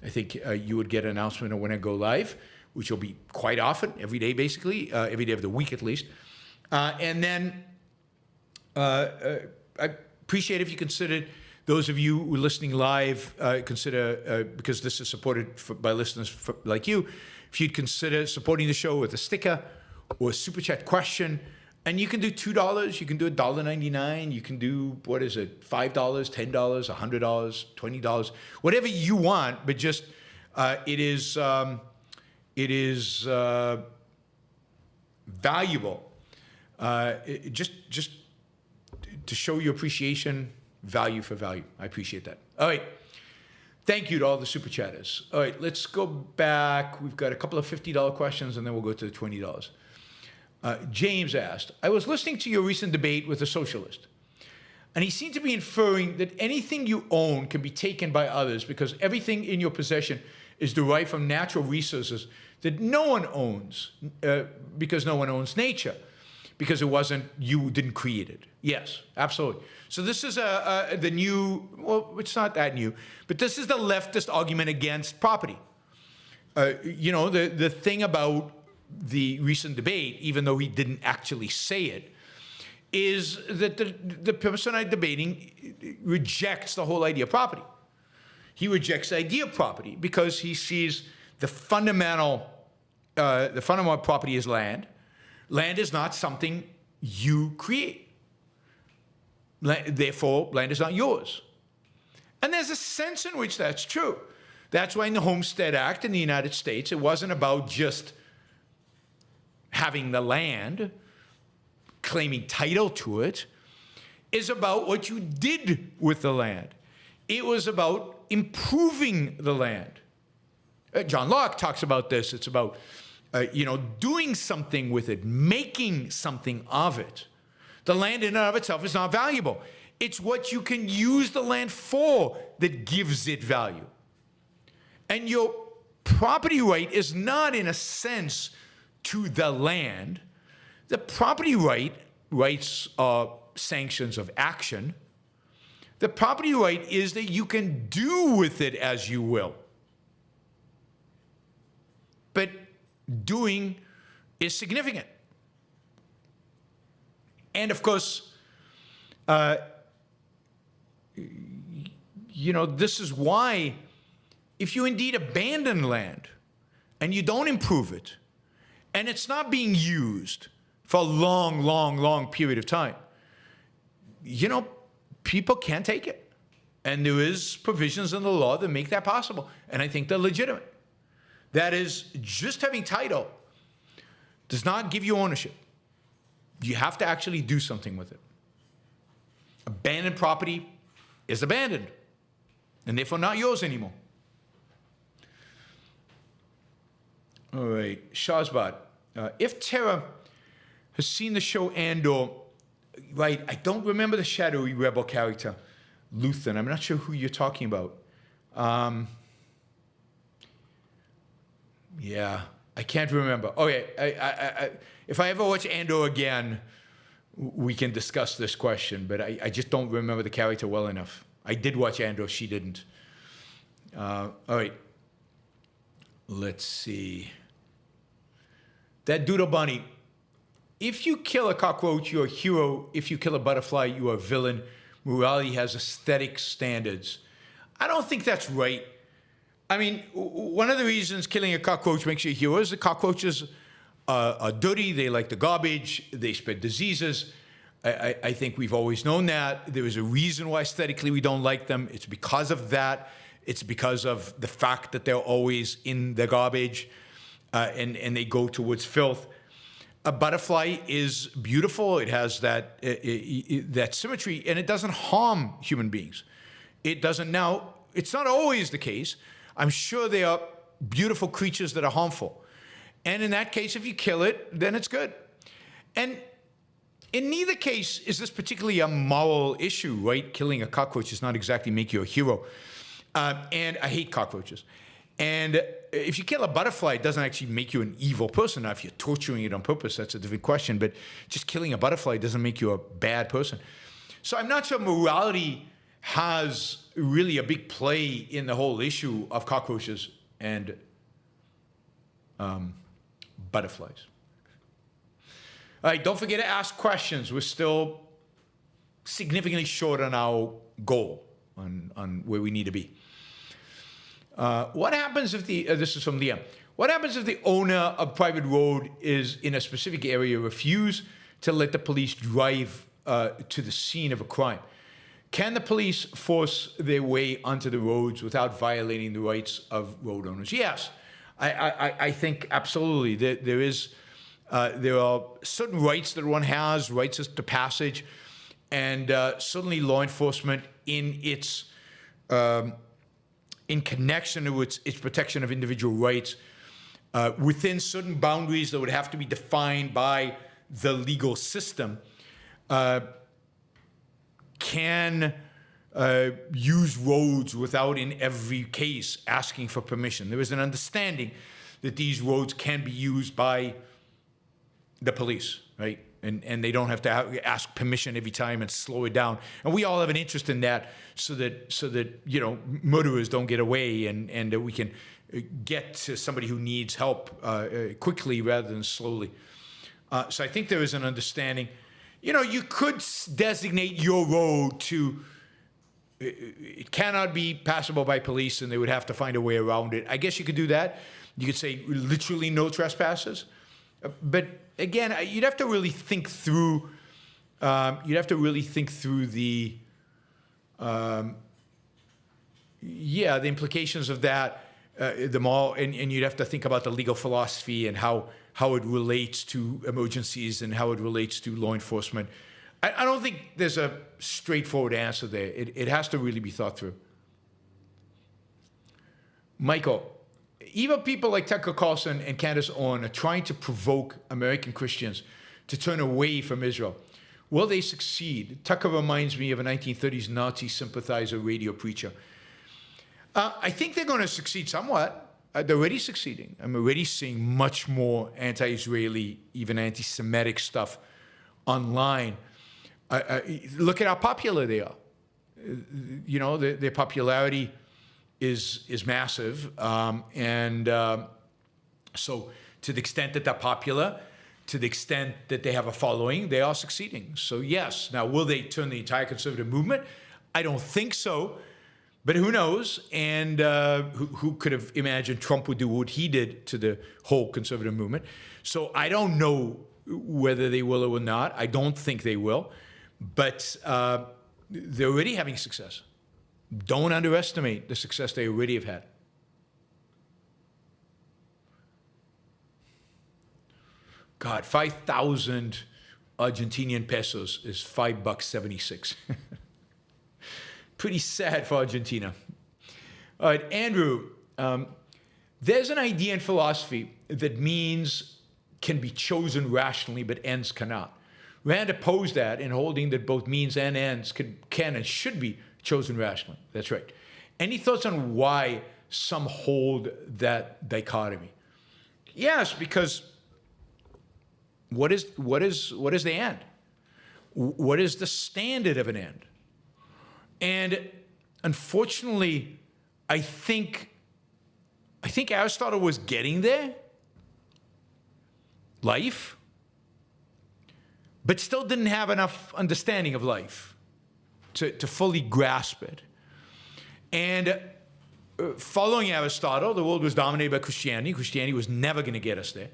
I think you would get an announcement of when I go live, which will be quite often, every day basically, every day of the week at least. And then I appreciate if you consider, those of you who are listening live, consider, because this is supported by listeners like you, if you'd consider supporting the show with a sticker or a super chat question. And you can do $2, you can do $1.99, you can do, what is it, $5, $10, $100, $20, whatever you want, but just it is valuable. Just to show your appreciation, value for value. I appreciate that. All right. Thank you to all the super chatters. All right, let's go back. We've got a couple of $50 questions, and then we'll go to the $20. James asked, I was listening to your recent debate with a socialist. And he seemed to be inferring that anything you own can be taken by others because everything in your possession is derived from natural resources that no one owns, because no one owns nature, because it wasn't, you didn't create it. Yes, absolutely. So this is the new, well, it's not that new, but this is the leftist argument against property. You know, the thing about the recent debate, even though he didn't actually say it, is that the person I'm debating rejects the whole idea of property. He rejects the idea of property because he sees the fundamental property is land. Land is not something you create. Therefore, land is not yours. And there's a sense in which that's true. That's why in the Homestead Act in the United States, it wasn't about just having the land, claiming title to it, is about what you did with the land. It was about improving the land. John Locke talks about this. It's about, doing something with it, making something of it. The land in and of itself is not valuable. It's what you can use the land for that gives it value. And your property right is not, in a sense, to the land. The property rights are sanctions of action. The property right is that you can do with it as you will. But doing is significant. And of course, this is why if you indeed abandon land and you don't improve it, and it's not being used for a long, long, long period of time, people can't take it. And there is provisions in the law that make that possible. And I think they're legitimate. That is, just having title does not give you ownership. You have to actually do something with it. Abandoned property is abandoned, and therefore not yours anymore. All right, Shazbad. If Tara has seen the show Andor, right, I don't remember the shadowy rebel character, Luthen. I'm not sure who you're talking about. Yeah, I can't remember. Okay, if I ever watch Andor again, we can discuss this question, but I just don't remember the character well enough. I did watch Andor, she didn't. All right, let's see. That Doodle Bunny. If you kill a cockroach, you're a hero. If you kill a butterfly, you are a villain. Morality has aesthetic standards. I don't think that's right. I mean, one of the reasons killing a cockroach makes you a hero is the cockroaches are dirty, they like the garbage, they spread diseases. I think we've always known that. There is a reason why aesthetically we don't like them. It's because of that. It's because of the fact that they're always in the garbage and they go towards filth. A butterfly is beautiful. It has that symmetry, and it doesn't harm human beings. It doesn't now. It's not always the case. I'm sure there are beautiful creatures that are harmful. And in that case, if you kill it, then it's good. And in neither case is this particularly a moral issue, right? Killing a cockroach does not exactly make you a hero. And I hate cockroaches. And if you kill a butterfly, it doesn't actually make you an evil person. Now, if you're torturing it on purpose, that's a different question. But just killing a butterfly doesn't make you a bad person. So I'm not sure morality has really a big play in the whole issue of cockroaches and butterflies. All right, don't forget to ask questions. We're still significantly short on our goal, on where we need to be. What happens if this is from Liam. What happens if the owner of a private road is in a specific area refuse to let the police drive to the scene of a crime? Can the police force their way onto the roads without violating the rights of road owners? Yes, I think absolutely. There are certain rights that one has, rights to passage, and certainly law enforcement in its in connection with its protection of individual rights within certain boundaries that would have to be defined by the legal system can use roads without, in every case, asking for permission. There is an understanding that these roads can be used by the police, right? And they don't have to ask permission every time and slow it down. And we all have an interest in that, so that you know, murderers don't get away, and that we can get to somebody who needs help quickly rather than slowly. So I think there is an understanding. You know, you could designate your road to, it cannot be passable by police, and they would have to find a way around it. I guess you could do that. You could say literally no trespassers. But again, you'd have to really think through. You'd have to really think through the implications of that. And you'd have to think about the legal philosophy and how it relates to emergencies and how it relates to law enforcement. I don't think there's a straightforward answer there. It has to really be thought through. Michael, even people like Tucker Carlson and Candace Owens are trying to provoke American Christians to turn away from Israel. Will they succeed? Tucker reminds me of a 1930s Nazi sympathizer radio preacher. I think they're going to succeed somewhat. They're already succeeding. I'm already seeing much more anti-Israeli, even anti-Semitic stuff online. Look at how popular they are. You know, their popularity is massive. So to the extent that they're popular, to the extent that they have a following, they are succeeding. So yes. Now, will they turn the entire conservative movement? I don't think so. But who knows? And who could have imagined Trump would do what he did to the whole conservative movement? So I don't know whether they will or not. I don't think they will. But they're already having success. Don't underestimate the success they already have had. God, 5,000 Argentinian pesos is $5.76. Pretty sad for Argentina. All right, Andrew, there's an idea in philosophy that means can be chosen rationally, but ends cannot. Rand opposed that in holding that both means and ends can and should be chosen rationally. That's right. Any thoughts on why some hold that dichotomy? Yes, because what is the end? What is the standard of an end? And unfortunately, I think Aristotle was getting there, life, but still didn't have enough understanding of life to fully grasp it. And following Aristotle, the world was dominated by Christianity. Christianity was never going to get us there.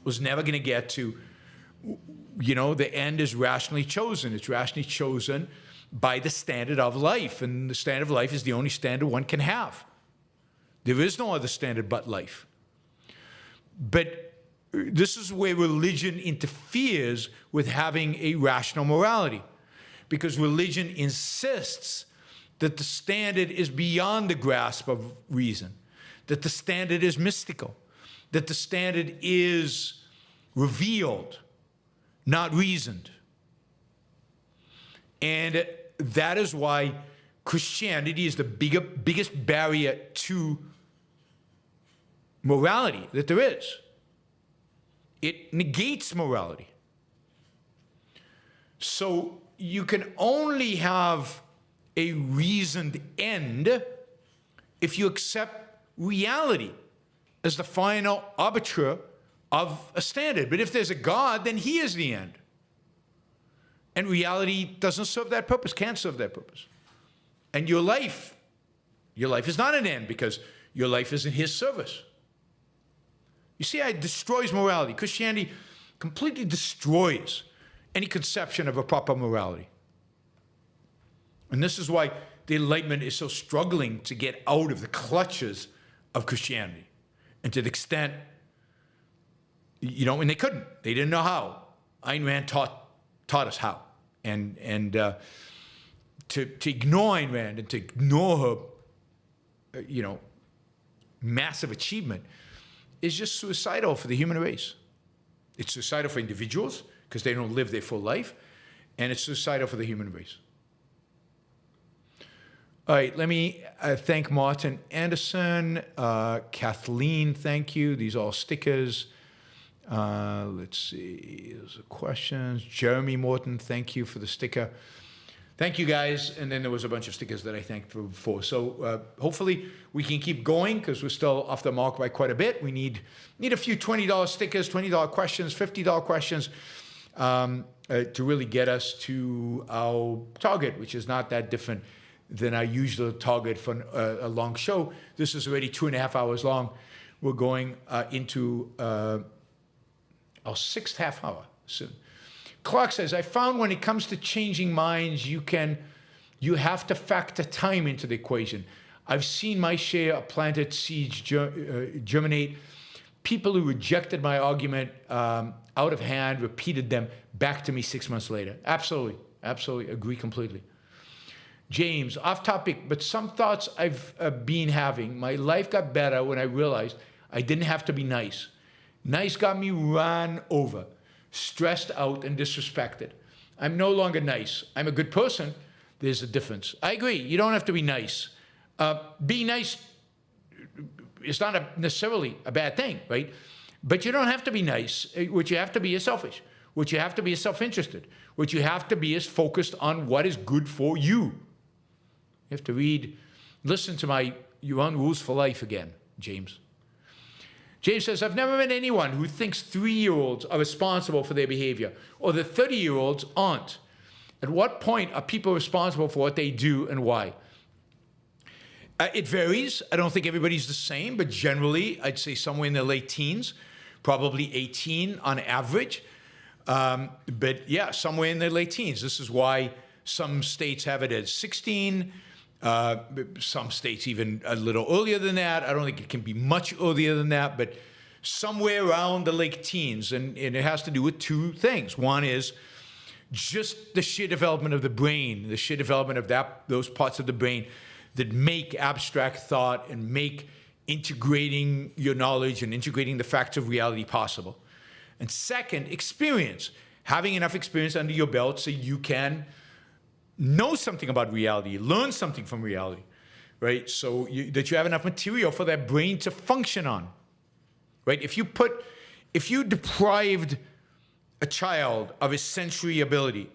Was never going to get to, you know, the end is rationally chosen. It's rationally chosen by the standard of life. And the standard of life is the only standard one can have. There is no other standard but life. But this is where religion interferes with having a rational morality, because religion insists that the standard is beyond the grasp of reason, that the standard is mystical, that the standard is revealed, not reasoned. And that is why Christianity is the biggest barrier to morality that there is. It negates morality. So you can only have a reasoned end if you accept reality as the final arbiter of a standard. But if there's a God, then he is the end. And reality doesn't serve that purpose, can't serve that purpose. And your life is not an end, because your life is in his service. You see how it destroys morality. Christianity completely destroys any conception of a proper morality. And this is why the Enlightenment is so struggling to get out of the clutches of Christianity. And to the extent, you know, and they couldn't. They didn't know how. Ayn Rand taught us how. And to ignore Ayn Rand and to ignore her, you know, massive achievement is just suicidal for the human race. It's suicidal for individuals because they don't live their full life, and it's suicidal for the human race. All right, let me thank Martin Anderson, Kathleen, thank you. These are all stickers. Let's see, those are questions. Jeremy Morton, thank you for the sticker. Thank you, guys. And then there was a bunch of stickers that I thanked for before. So hopefully we can keep going because we're still off the mark by quite a bit. We need a few $20 stickers, $20 questions, $50 questions to really get us to our target, which is not that different than our usual target for a long show. This is already 2.5 hours long. We're going into our 6th half hour soon. Clark says, I found when it comes to changing minds, you have to factor time into the equation. I've seen my share of planted seeds germinate. People who rejected my argument out of hand repeated them back to me 6 months later. Absolutely, absolutely, agree completely. James, off topic, but some thoughts I've been having. My life got better when I realized I didn't have to be nice. Nice got me run over, stressed out, and disrespected. I'm no longer nice. I'm a good person. There's a difference. I agree. You don't have to be nice. Being nice is not necessarily a bad thing, right? But you don't have to be nice. What you have to be is selfish. What you have to be is self-interested. What you have to be is focused on what is good for you. You have to listen to my Yaron Rules for Life again, James. James says, I've never met anyone who thinks 3-year-olds are responsible for their behavior or the 30-year-olds aren't. At what point are people responsible for what they do and why? It varies. I don't think everybody's the same, but generally, I'd say somewhere in the late teens, probably 18 on average. But yeah, somewhere in the late teens. This is why some states have it as 16. Some states even a little earlier than that. I don't think it can be much earlier than that, but somewhere around the late teens. And it has to do with two things. One is just the sheer development of the brain, the sheer development of those parts of the brain that make abstract thought and make integrating your knowledge and integrating the facts of reality possible. And second, experience. Having enough experience under your belt so you can know something about reality, learn something from reality, right? So that you have enough material for that brain to function on, right? If you deprived a child of his sensory ability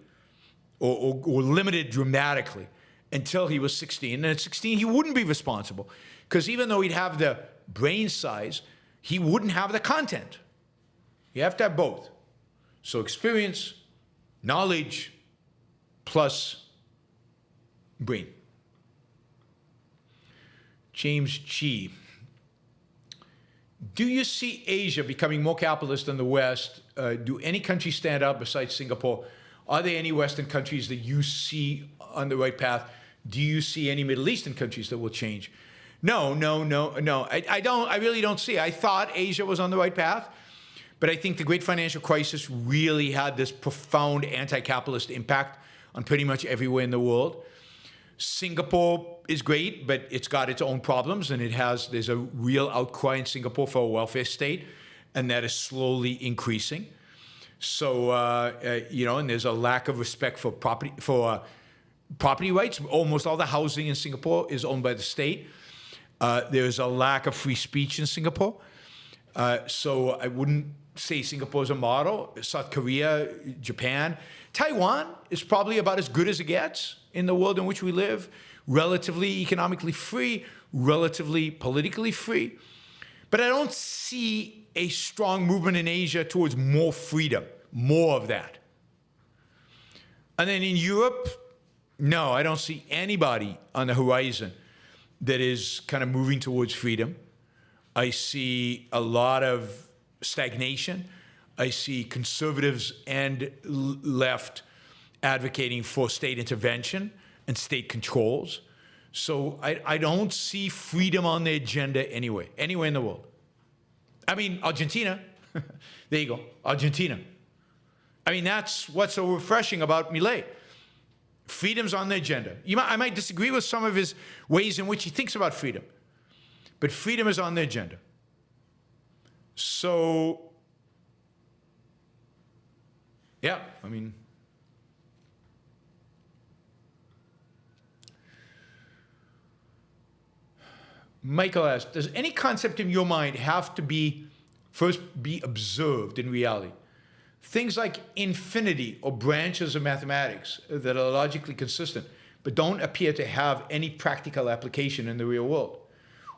or limited dramatically until he was 16, and at 16 he wouldn't be responsible because even though he'd have the brain size, he wouldn't have the content. You have to have both. So experience, knowledge, plus brain. James G. Do you see Asia becoming more capitalist than the West? Do any countries stand out besides Singapore? Are there any Western countries that you see on the right path? Do you see any Middle Eastern countries that will change? No. I really don't see. I thought Asia was on the right path, but I think the great financial crisis really had this profound anti-capitalist impact on pretty much everywhere in the world. Singapore is great, but it's got its own problems, and there's a real outcry in Singapore for a welfare state, and that is slowly increasing. So, and there's a lack of respect for property rights. Almost all the housing in Singapore is owned by the state. There's a lack of free speech in Singapore. So I wouldn't say Singapore is a model. South Korea, Japan. Taiwan is probably about as good as it gets in the world in which we live. Relatively economically free, relatively politically free. But I don't see a strong movement in Asia towards more freedom, more of that. And then in Europe, no, I don't see anybody on the horizon that is kind of moving towards freedom. I see a lot of stagnation. I see conservatives and left advocating for state intervention and state controls. So I don't see freedom on the agenda anywhere in the world. I mean, Argentina. There you go, Argentina. I mean, that's what's so refreshing about Milei. Freedom's on the agenda. I might disagree with some of his ways in which he thinks about freedom, but freedom is on the agenda. So, yeah, I mean, Michael asks, does any concept in your mind have to be first be observed in reality? Things like infinity or branches of mathematics that are logically consistent, but don't appear to have any practical application in the real world.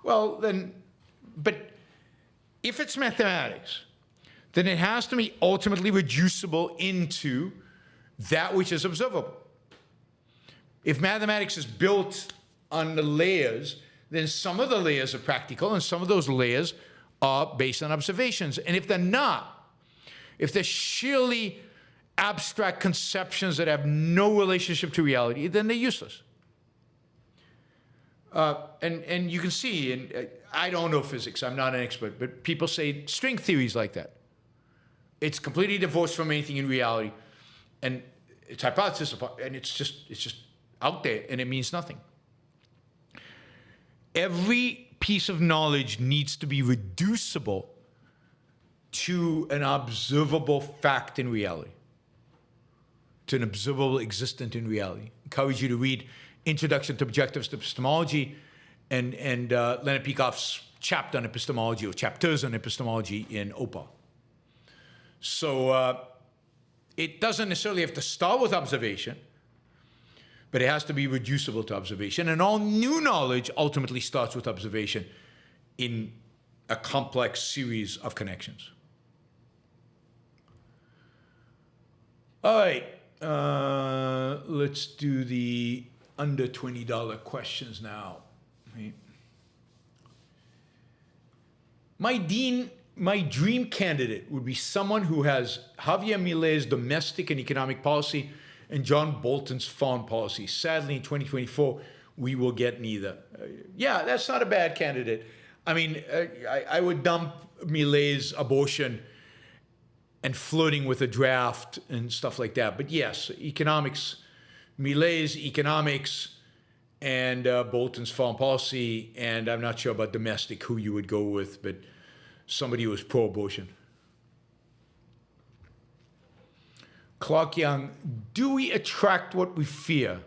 Well, then, but if it's mathematics, then it has to be ultimately reducible into that which is observable. If mathematics is built on the layers, then some of the layers are practical and some of those layers are based on observations. And if they're not, if they're sheerly abstract conceptions that have no relationship to reality, then they're useless. And you can see, and I don't know physics, I'm not an expert, but people say string theory is like that. It's completely divorced from anything in reality, and it's hypothesis, and it's just out there, and it means nothing. Every piece of knowledge needs to be reducible to an observable fact in reality, to an observable existent in reality. I encourage you to read Introduction to Objectivist Epistemology and Leonard Peikoff's chapter on epistemology, or chapters on epistemology in Opal. So it doesn't necessarily have to start with observation, but it has to be reducible to observation. And all new knowledge ultimately starts with observation in a complex series of connections. All right, let's do the under $20 questions now. Right. My dream candidate would be someone who has Javier Milei's domestic and economic policy and John Bolton's foreign policy. Sadly, in 2024, we will get neither. Yeah, that's not a bad candidate. I mean, I would dump Milei's abortion and flirting with a draft and stuff like that. But yes, economics, Milei's economics and Bolton's foreign policy, and I'm not sure about domestic who you would go with, but somebody who was pro-abortion. Clark Young, do we attract what we fear?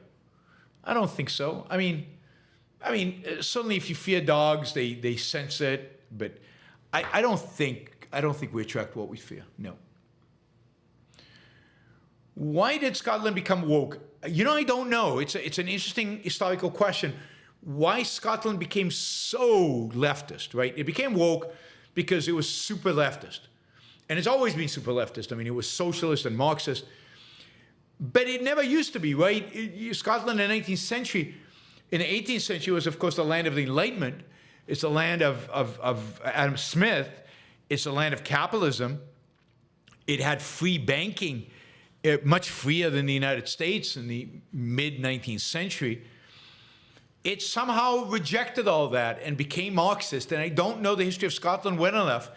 I don't think so. I mean, certainly if you fear dogs, they sense it, but I don't think we attract what we fear. No. Why did Scotland become woke? You know, I don't know. It's an interesting historical question. Why Scotland became so leftist, right? It became woke because it was super leftist. And it's always been super leftist. I mean, it was socialist and Marxist. But it never used to be, right? Scotland in the 19th century, in the 18th century was, of course, the land of the Enlightenment. It's the land of Adam Smith. It's the land of capitalism. It had free banking, much freer than the United States in the mid-19th century. It somehow rejected all that and became Marxist. And I don't know the history of Scotland well enough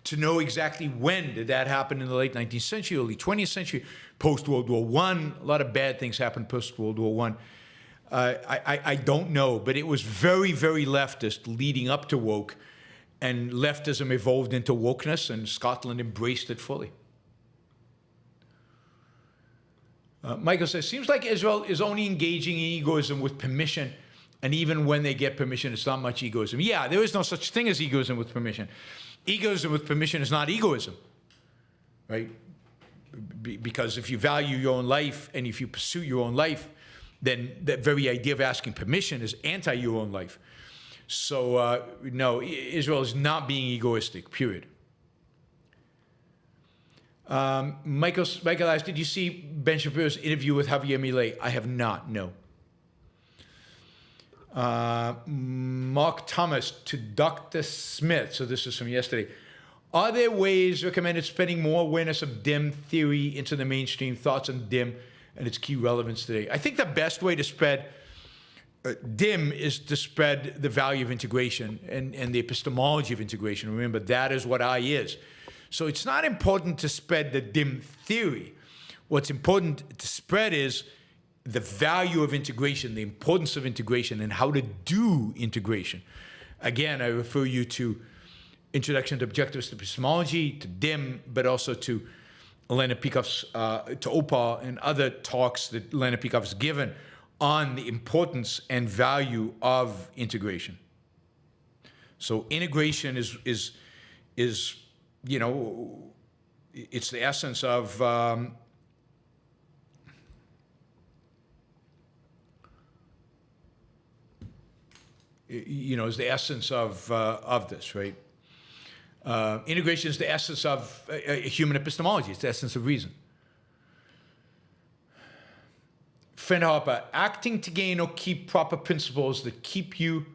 to know exactly when did that happen in the late 19th century, early 20th century, post-World War I. A lot of bad things happened post-World War I. I don't know, but it was very, very leftist leading up to woke, and leftism evolved into wokeness, and Scotland embraced it fully. Michael says, seems like Israel is only engaging in egoism with permission, and even when they get permission, it's not much egoism. Yeah, there is no such thing as egoism with permission. Egoism with permission is not egoism, right? Because if you value your own life and if you pursue your own life, then that very idea of asking permission is anti your own life. So no, Israel is not being egoistic, period. Michael asked, did you see Ben Shapiro's interview with Javier Milei? I have not, no. Mark Thomas to Dr. Smith, so this is from yesterday. Are there ways recommended spreading more awareness of dim theory into the mainstream, thoughts on dim and its key relevance today? I think the best way to spread dim is to spread the value of integration and the epistemology of integration. Remember, that is what I is. So it's not important to spread the dim theory. What's important to spread is the value of integration, the importance of integration, and how to do integration. Again, I refer you to Introduction to Objectivist Epistemology, to DIM, but also to Leonard Peikoff's, to Opal, and other talks that Leonard Peikoff has given on the importance and value of integration. So integration is you know, it's the essence of you know, is the essence of this, right? Integration is the essence of human epistemology. It's the essence of reason. Friend Harper, acting to gain or keep proper principles that keep you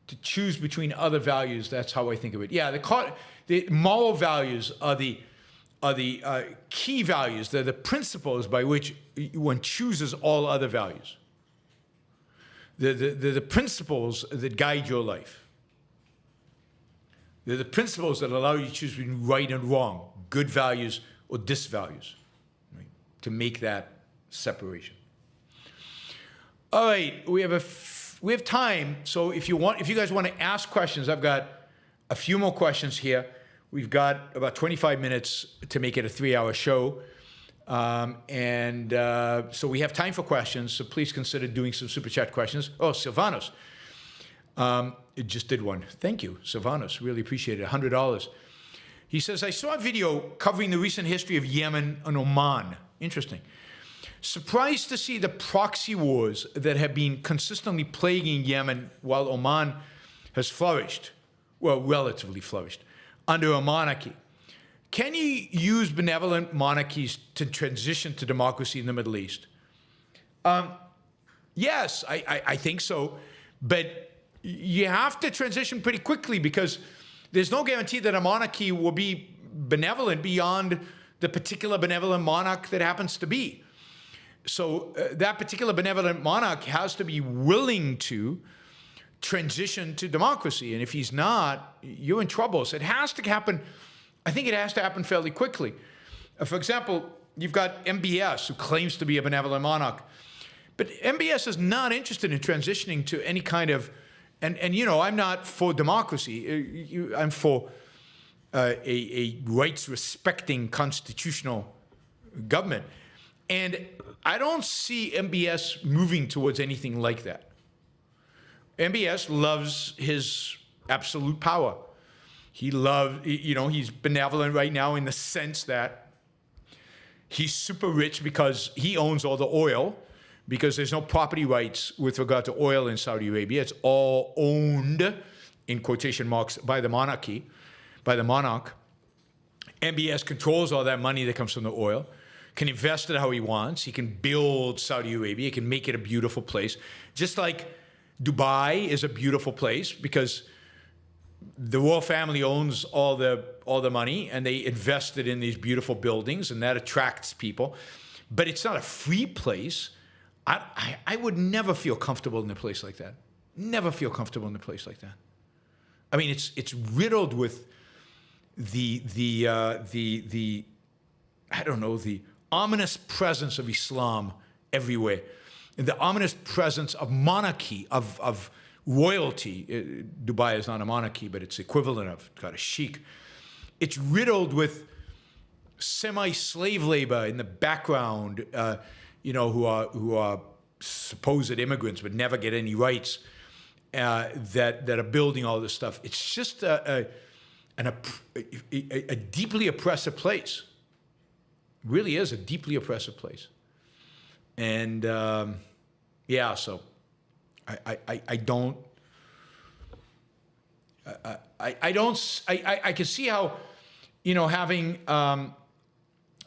to choose between other values. That's how I think of it. Yeah, the moral values are the key values. They're the principles by which one chooses all other values. They're the principles that guide your life. They're the principles that allow you to choose between right and wrong, good values or disvalues, right? To make that separation. All right, we have time. So if you guys want to ask questions, I've got a few more questions here. We've got about 25 minutes to make it a 3-hour show. So we have time for questions, so please consider doing some super chat questions. Oh, Silvanos. It just did one. Thank you, Silvanos. Really appreciate it. $100. He says, I saw a video covering the recent history of Yemen and Oman. Interesting. Surprised to see the proxy wars that have been consistently plaguing Yemen while Oman has flourished, well, relatively flourished, under a monarchy. Can you use benevolent monarchies to transition to democracy in the Middle East? Yes, I think so. But you have to transition pretty quickly because there's no guarantee that a monarchy will be benevolent beyond the particular benevolent monarch that happens to be. So that particular benevolent monarch has to be willing to transition to democracy. And if he's not, you're in trouble. So it has to happen. I think it has to happen fairly quickly. For example, you've got MBS, who claims to be a benevolent monarch. But MBS is not interested in transitioning to any kind of, and you know, I'm not for democracy. I'm for a rights-respecting constitutional government. And I don't see MBS moving towards anything like that. MBS loves his absolute power. He loves, you know, he's benevolent right now in the sense that he's super rich because he owns all the oil, because there's no property rights with regard to oil in Saudi Arabia. It's all owned, in quotation marks, by the monarchy, by the monarch. MBS controls all that money that comes from the oil, can invest it how he wants. He can build Saudi Arabia. He can make it a beautiful place. Just like Dubai is a beautiful place because the royal family owns all the money and they invest it in these beautiful buildings, and that attracts people. But it's not a free place. I would never feel comfortable in a place like that. Never feel comfortable in a place like that. I mean, it's riddled with the I don't know, the ominous presence of Islam everywhere, and the ominous presence of monarchy, of royalty. Dubai is not a monarchy, but it's equivalent of, it's got a sheikh. It's riddled with semi-slave labor in the background, you know, who are supposed immigrants but never get any rights, that are building all this stuff. It's just a deeply oppressive place. Really is a deeply oppressive place. And yeah, so I can see how, you know, having a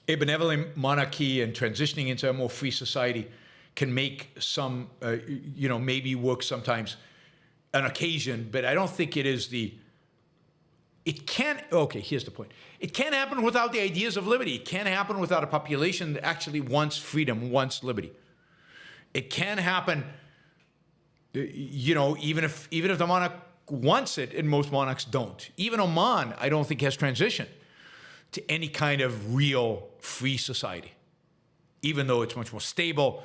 benevolent monarchy and transitioning into a more free society can make some, you know, maybe work sometimes on occasion, but I don't think it is it can't, okay, here's the point. It can't happen without the ideas of liberty. It can't happen without a population that actually wants freedom, wants liberty. It can happen, you know, even if the monarch wants it, and most monarchs don't. Even Oman, I don't think, has transitioned to any kind of real free society, even though it's much more stable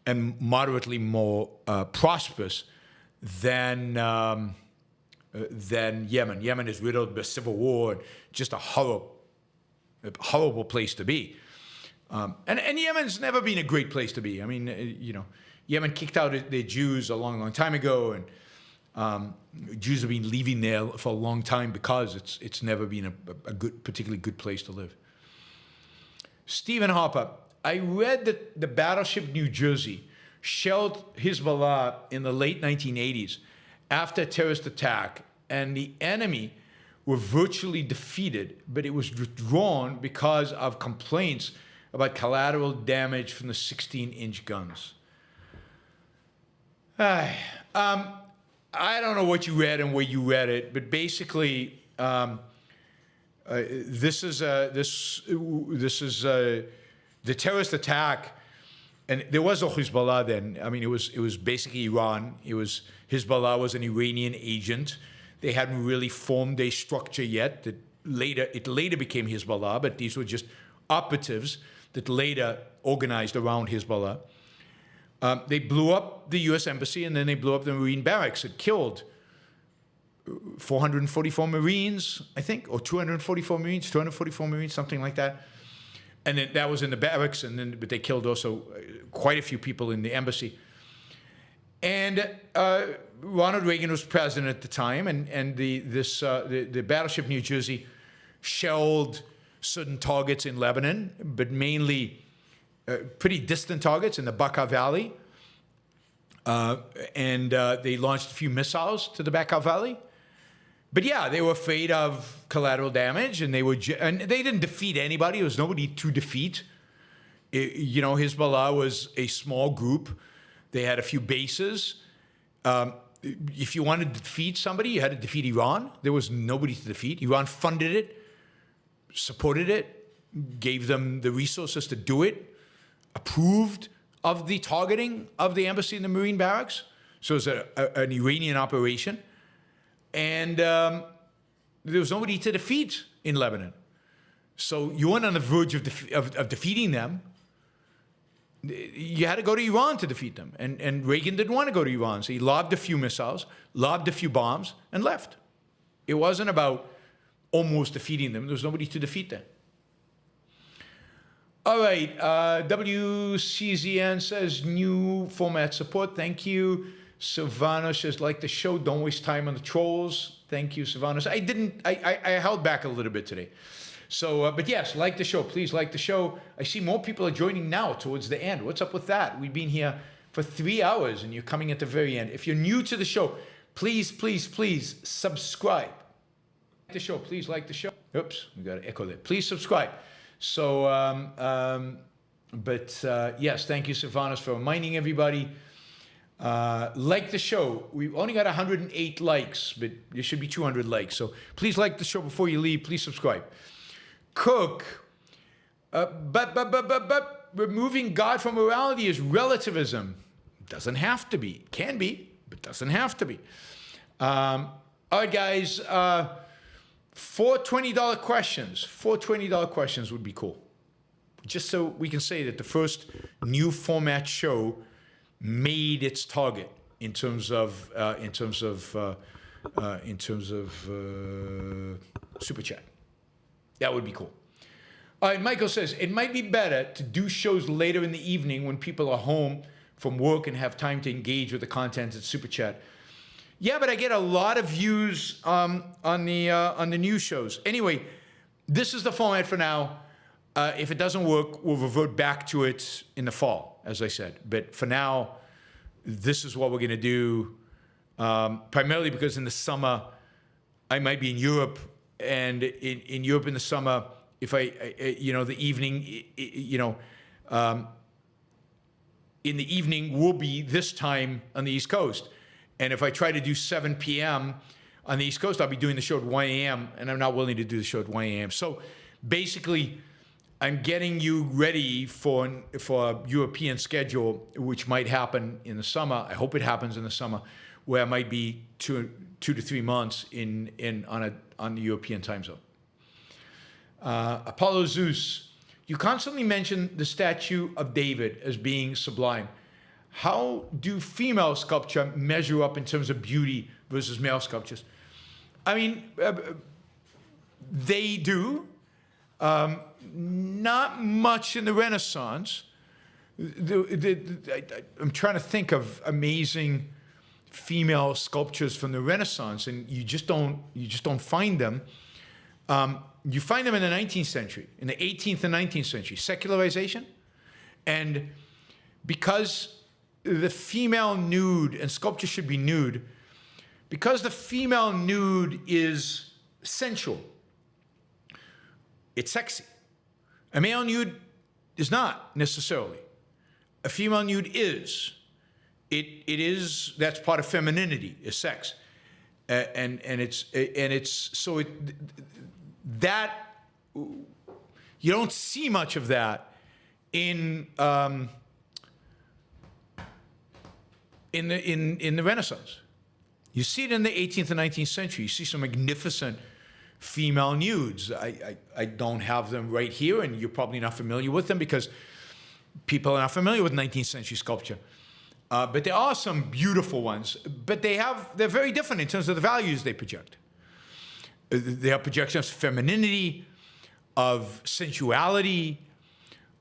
and moderately more prosperous than Yemen. Yemen is riddled by civil war, and just a horrible place to be. And Yemen's never been a great place to be. I mean, you know, Yemen kicked out their Jews a long, long time ago, and Jews have been leaving there for a long time because it's never been a good, particularly good place to live. Stephen Harper, I read that the battleship New Jersey shelled Hezbollah in the late 1980s after a terrorist attack, and the enemy were virtually defeated, but it was withdrawn because of complaints about collateral damage from the 16-inch guns. I don't know what you read and where you read it, but basically, this is the terrorist attack, and there was no Hezbollah then. I mean, it was basically Iran. Hezbollah was an Iranian agent. They hadn't really formed a structure yet. It later became Hezbollah, but these were just operatives that later organized around Hezbollah. They blew up the U.S. Embassy, and then they blew up the Marine barracks. It killed 444 Marines, I think, or 244 Marines, something like that. And then that was in the barracks, but they killed also quite a few people in the embassy. And Ronald Reagan was president at the time, and the battleship New Jersey shelled certain targets in Lebanon, but mainly pretty distant targets in the Bekaa Valley. And they launched a few missiles to the Bekaa Valley. But yeah, they were afraid of collateral damage, and they didn't defeat anybody. There was nobody to defeat. Hezbollah was a small group. They had a few bases. If you wanted to defeat somebody, you had to defeat Iran. There was nobody to defeat. Iran funded it, supported it, gave them the resources to do it, approved of the targeting of the embassy and the Marine barracks. So it was an Iranian operation. And there was nobody to defeat in Lebanon. So you weren't on the verge of defeating them. You had to go to Iran to defeat them. And Reagan didn't want to go to Iran, so he lobbed a few missiles, lobbed a few bombs, and left. It wasn't about almost defeating them. There was nobody to defeat them. All right, WCZN says new format support. Thank you. Silvano says, like the show, don't waste time on the trolls. Thank you, Silvano. I held back a little bit today. So, but yes, like the show. Please like the show. I see more people are joining now towards the end. What's up with that? We've been here for 3 hours and you're coming at the very end. If you're new to the show, please, please, please subscribe. Like the show. Please like the show. Oops, we got to echo that. Please subscribe. So, yes, thank you, Silvanos, for reminding everybody. Like the show. We've only got 108 likes, but there should be 200 likes. So please like the show before you leave. Please subscribe. Cook. But removing God from morality is relativism. Doesn't have to be. It can be, but doesn't have to be. All right, guys. 4 $20 questions. 4 $20 questions would be cool. Just so we can say that the first new format show made its target in terms of super chat. That would be cool. All right, Michael says it might be better to do shows later in the evening when people are home from work and have time to engage with the content at super chat. Yeah, but I get a lot of views on the news shows. Anyway, this is the format for now. If it doesn't work, we'll revert back to it in the fall, as I said. But for now, this is what we're going to do, primarily because in the summer, I might be in Europe. And in Europe in the summer, if the evening, in the evening will be this time on the East Coast. And if I try to do 7 p.m. on the East Coast, I'll be doing the show at 1 a.m. and I'm not willing to do the show at 1 a.m. So basically, I'm getting you ready for a European schedule, which might happen in the summer. I hope it happens in the summer, where I might be 2 to 3 months on the European time zone. Apollo Zeus, you constantly mention the statue of David as being sublime. How do female sculpture measure up in terms of beauty versus male sculptures? I mean, they do. Not much in the Renaissance. I'm trying to think of amazing female sculptures from the Renaissance, and you just don't find them. You find them in the 19th century, in the 18th and 19th century, secularization. And because the female nude, and sculpture should be nude, because the female nude is sensual, it's sexy. A male nude is not necessarily. A female nude is. It is, that's part of femininity, is sex. And it's, so that, you don't see much of that in the Renaissance. You see it in the 18th and 19th century. You see some magnificent female nudes. I don't have them right here, and you're probably not familiar with them because people are not familiar with 19th century sculpture. But there are some beautiful ones, but they're very different in terms of the values they project. They are projections of femininity, of sensuality,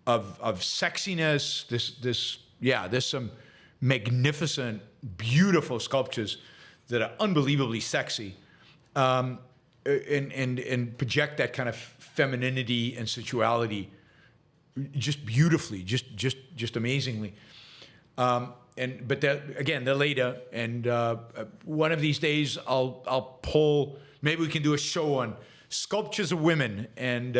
of sexiness. There's some magnificent, beautiful sculptures that are unbelievably sexy, and project that kind of femininity and sensuality just beautifully, just amazingly. But they're later, and one of these days I'll pull. Maybe we can do a show on sculptures of women, and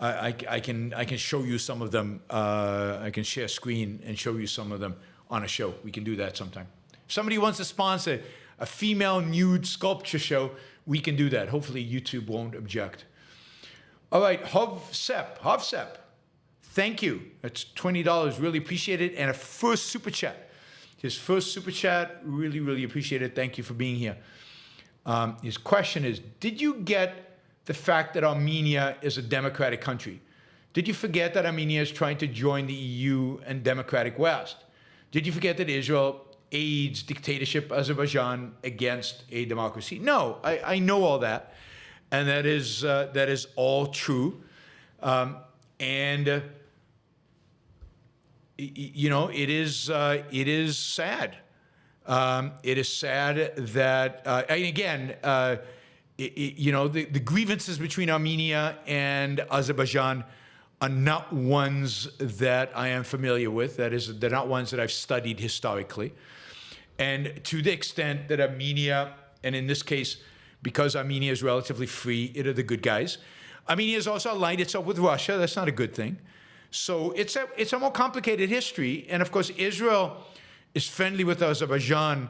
I can show you some of them. I can share screen and show you some of them on a show. We can do that sometime. If somebody wants to sponsor a female nude sculpture show, we can do that. Hopefully YouTube won't object. All right, Hovsep. Thank you. That's $20. Really appreciate it. And a first super chat. His first super chat. Really, really appreciate it. Thank you for being here. His question is, did you get the fact that Armenia is a democratic country? Did you forget that Armenia is trying to join the EU and democratic West? Did you forget that Israel aids dictatorship Azerbaijan against a democracy? No, I know all that. And that is all true. You know, it is sad. It is sad that, and again, you know, the grievances between Armenia and Azerbaijan are not ones that I am familiar with. That is, they're not ones that I've studied historically. And to the extent that Armenia, and in this case, because Armenia is relatively free, it are the good guys. Armenia has also aligned itself with Russia. That's not a good thing. So it's a more complicated history. And of course, Israel is friendly with Azerbaijan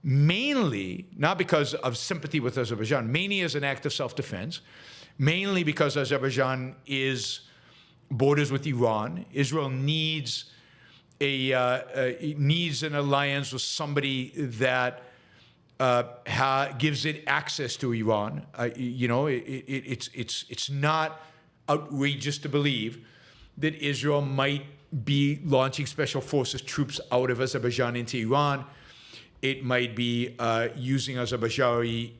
mainly, not because of sympathy with Azerbaijan, mainly as an act of self-defense, mainly because Azerbaijan borders with Iran. Israel needs an alliance with somebody that gives it access to Iran. You know, it's not outrageous to believe that Israel might be launching special forces troops out of Azerbaijan into Iran. It might be using Azerbaijani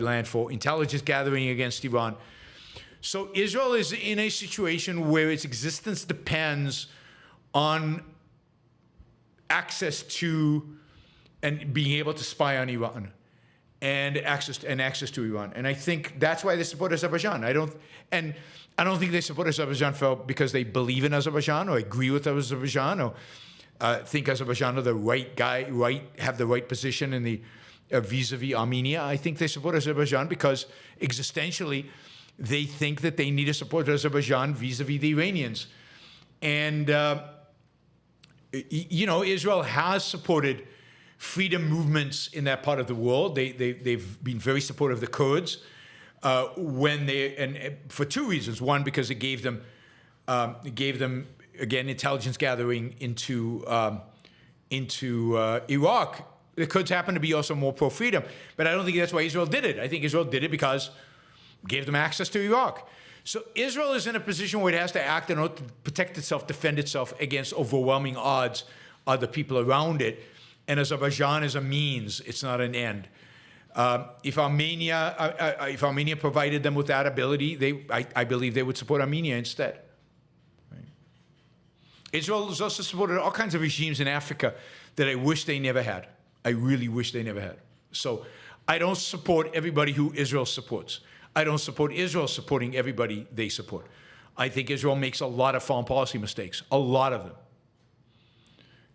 land for intelligence gathering against Iran. So Israel is in a situation where its existence depends on access to and being able to spy on Iran and access to Iran. And I think that's why they support Azerbaijan. I don't think they support Azerbaijan because they believe in Azerbaijan or agree with Azerbaijan or think Azerbaijan are the right guy, have the right position in the vis-a-vis Armenia. I think they support Azerbaijan because existentially they think that they need to support Azerbaijan vis-a-vis the Iranians. And you know, Israel has supported freedom movements in that part of the world. They've been very supportive of the Kurds and for two reasons. One, because it gave them again intelligence gathering into Iraq. The Kurds happen to be also more pro-freedom, but I don't think that's why Israel did it. I think Israel did it because it gave them access to Iraq. So Israel is in a position where it has to act in order to protect itself, defend itself against overwhelming odds of the people around it. And Azerbaijan is a means; it's not an end. If Armenia provided them with that ability, I believe they would support Armenia instead. Right? Israel has also supported all kinds of regimes in Africa that I wish they never had. I really wish they never had. So I don't support everybody who Israel supports. I don't support Israel supporting everybody they support. I think Israel makes a lot of foreign policy mistakes, a lot of them.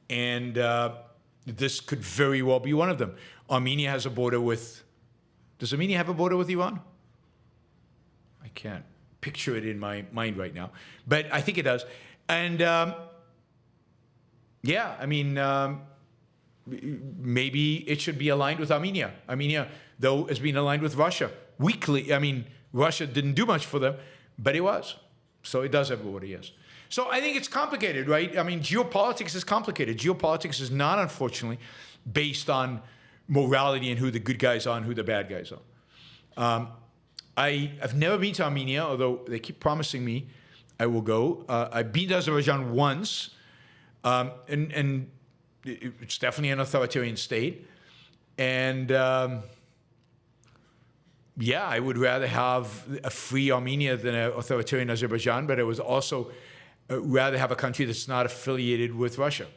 And this could very well be one of them. Armenia has a border with, does Armenia have a border with Iran? I can't picture it in my mind right now, but I think it does. And yeah, I mean, maybe it should be aligned with Armenia. Armenia, though, has been aligned with Russia weakly. I mean, Russia didn't do much for them, but it was. So it does have a border, yes. So I think it's complicated, right? I mean, geopolitics is complicated. Geopolitics is not, unfortunately, based on morality and who the good guys are and who the bad guys are. I've never been to Armenia, although they keep promising me I will go. I've been to Azerbaijan once, and it's definitely an authoritarian state. And yeah, I would rather have a free Armenia than an authoritarian Azerbaijan, but I would also rather have a country that's not affiliated with Russia.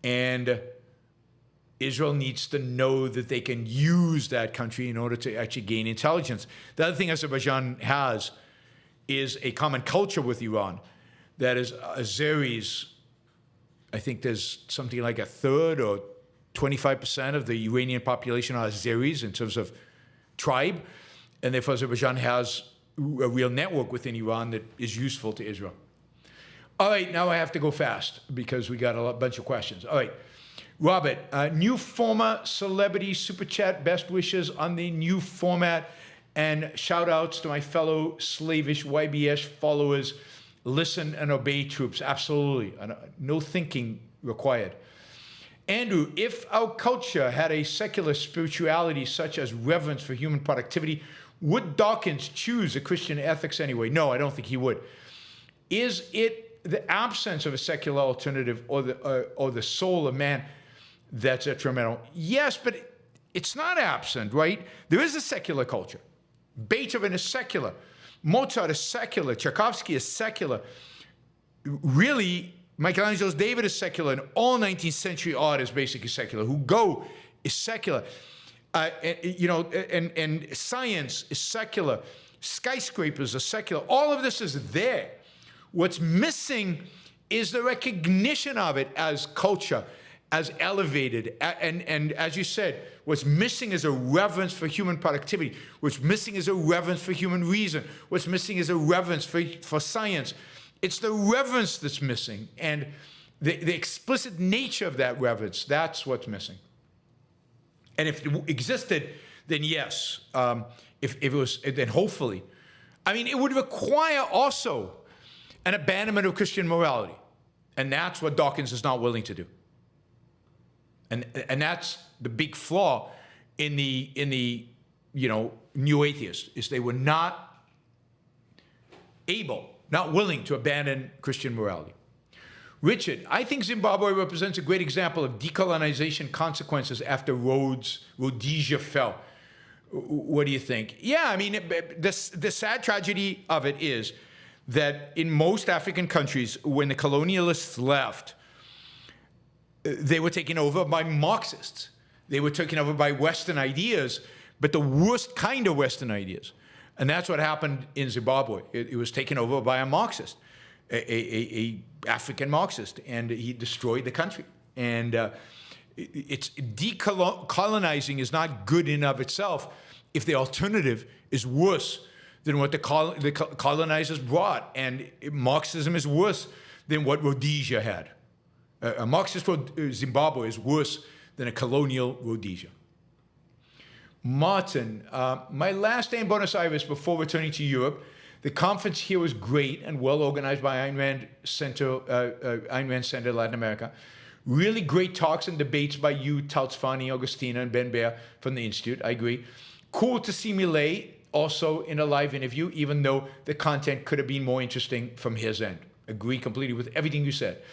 And Israel needs to know that they can use that country in order to actually gain intelligence. The other thing Azerbaijan has is a common culture with Iran. That is Azeris. I think there's something like a third or 25% of the Iranian population are Azeris in terms of tribe. And therefore Azerbaijan has a real network within Iran that is useful to Israel. All right, now I have to go fast because we got a bunch of questions. All right. Robert, new former celebrity super chat, best wishes on the new format, and shout outs to my fellow slavish YBS followers. Listen and obey troops. Absolutely. No thinking required. Andrew, if our culture had a secular spirituality such as reverence for human productivity, would Dawkins choose a Christian ethics anyway? No, I don't think he would. Is it the absence of a secular alternative or the soul of man that's detrimental? Yes, but it's not absent, right? There is a secular culture. Beethoven is secular. Mozart is secular. Tchaikovsky is secular. Really, Michelangelo's David is secular, and all 19th century art is basically secular. Hugo is secular. And science is secular. Skyscrapers are secular. All of this is there. What's missing is the recognition of it as culture, as elevated. And as you said, what's missing is a reverence for human productivity. What's missing is a reverence for human reason. What's missing is a reverence for science. It's the reverence that's missing. And the explicit nature of that reverence, that's what's missing. And if it existed, then yes. If it was, then hopefully. I mean, it would require also an abandonment of Christian morality. And that's what Dawkins is not willing to do. And that's the big flaw in the new atheists, is they were not willing to abandon Christian morality. Richard, I think Zimbabwe represents a great example of decolonization consequences after Rhodesia fell. What do you think? Yeah, I mean, the sad tragedy of it is that in most African countries, when the colonialists left, they were taken over by Marxists. They were taken over by Western ideas, but the worst kind of Western ideas. And that's what happened in Zimbabwe. It was taken over by a Marxist, a African Marxist, and he destroyed the country. And it's decolonizing is not good in of itself if the alternative is worse than what the colonizers brought. And Marxism is worse than what Rhodesia had. A Marxist Zimbabwe is worse than a colonial Rhodesia. Martin, my last day in Buenos Aires before returning to Europe, the conference here was great and well organized by Ayn Rand Center Latin America. Really great talks and debates by you, Taltzfani, Augustina, and Ben Baer from the Institute. I agree. Cool to see Millet also in a live interview, even though the content could have been more interesting from his end. Agree completely with everything you said.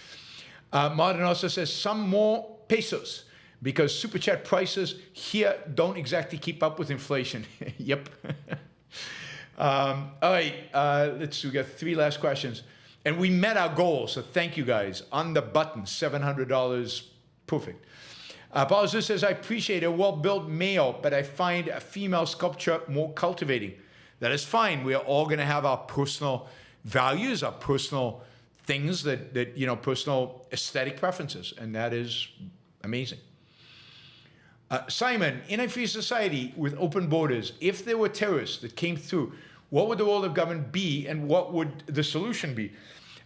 Martin also says some more pesos because super chat prices here don't exactly keep up with inflation. Yep. All right, we got 3 last questions. And we met our goal, so thank you guys. On the button, $700, perfect. Paul says, I appreciate a well-built male, but I find a female sculpture more cultivating. That is fine. We are all going to have our personal values, our personal things that personal aesthetic preferences, and that is amazing. Simon, in a free society with open borders, if there were terrorists that came through, what would the role of government be, and what would the solution be?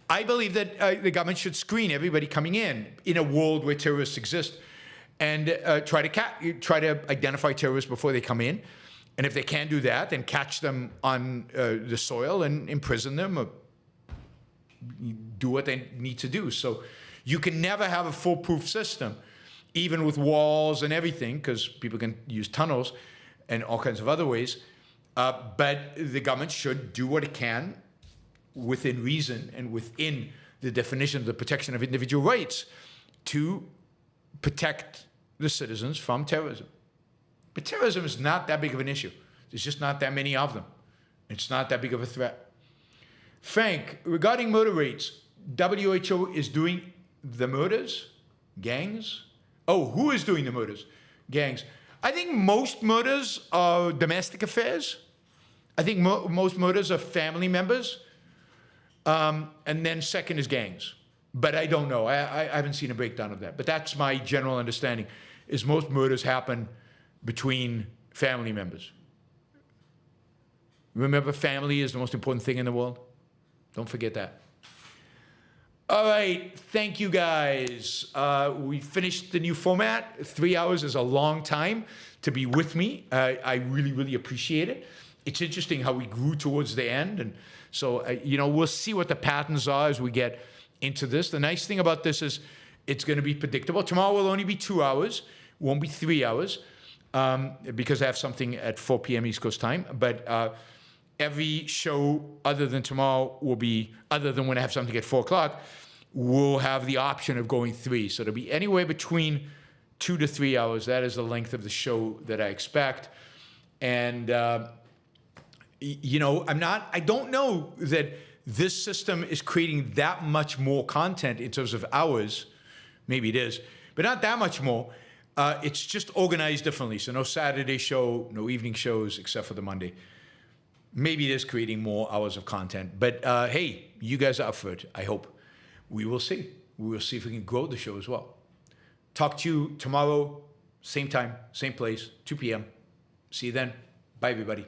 I believe that the government should screen everybody coming in a world where terrorists exist, and try to identify terrorists before they come in. And if they can't do that, then catch them on the soil and imprison them, or do what they need to do. So you can never have a foolproof system, even with walls and everything, because people can use tunnels and all kinds of other ways. But the government should do what it can within reason and within the definition of the protection of individual rights to protect the citizens from terrorism. But terrorism is not that big of an issue. There's just not that many of them. It's not that big of a threat. Frank, regarding murder rates, WHO is doing the murders? Gangs? Oh, who is doing the murders? Gangs. I think most murders are domestic affairs. I think most murders are family members. And then second is gangs. But I don't know. I haven't seen a breakdown of that. But that's my general understanding, is most murders happen between family members. Remember, family is the most important thing in the world. Don't forget that. All right, thank you guys. We finished the new format. 3 hours is a long time to be with me. I really, really appreciate it. It's interesting how we grew towards the end. And so, we'll see what the patterns are as we get into this. The nice thing about this is it's going to be predictable. Tomorrow will only be 2 hours, won't be 3 hours, because I have something at 4 p.m. East Coast time. But every show other than tomorrow will be, other than when I have something at 4 o'clock, will have the option of going 3. So it'll be anywhere between 2 to 3 hours. That is the length of the show that I expect. And, I don't know that this system is creating that much more content in terms of hours. Maybe it is, but not that much more. It's just organized differently. So no Saturday show, no evening shows, except for the Monday. Maybe it is creating more hours of content. But hey, you guys are up for it, I hope. We will see. We will see if we can grow the show as well. Talk to you tomorrow, same time, same place, 2 p.m. See you then. Bye, everybody.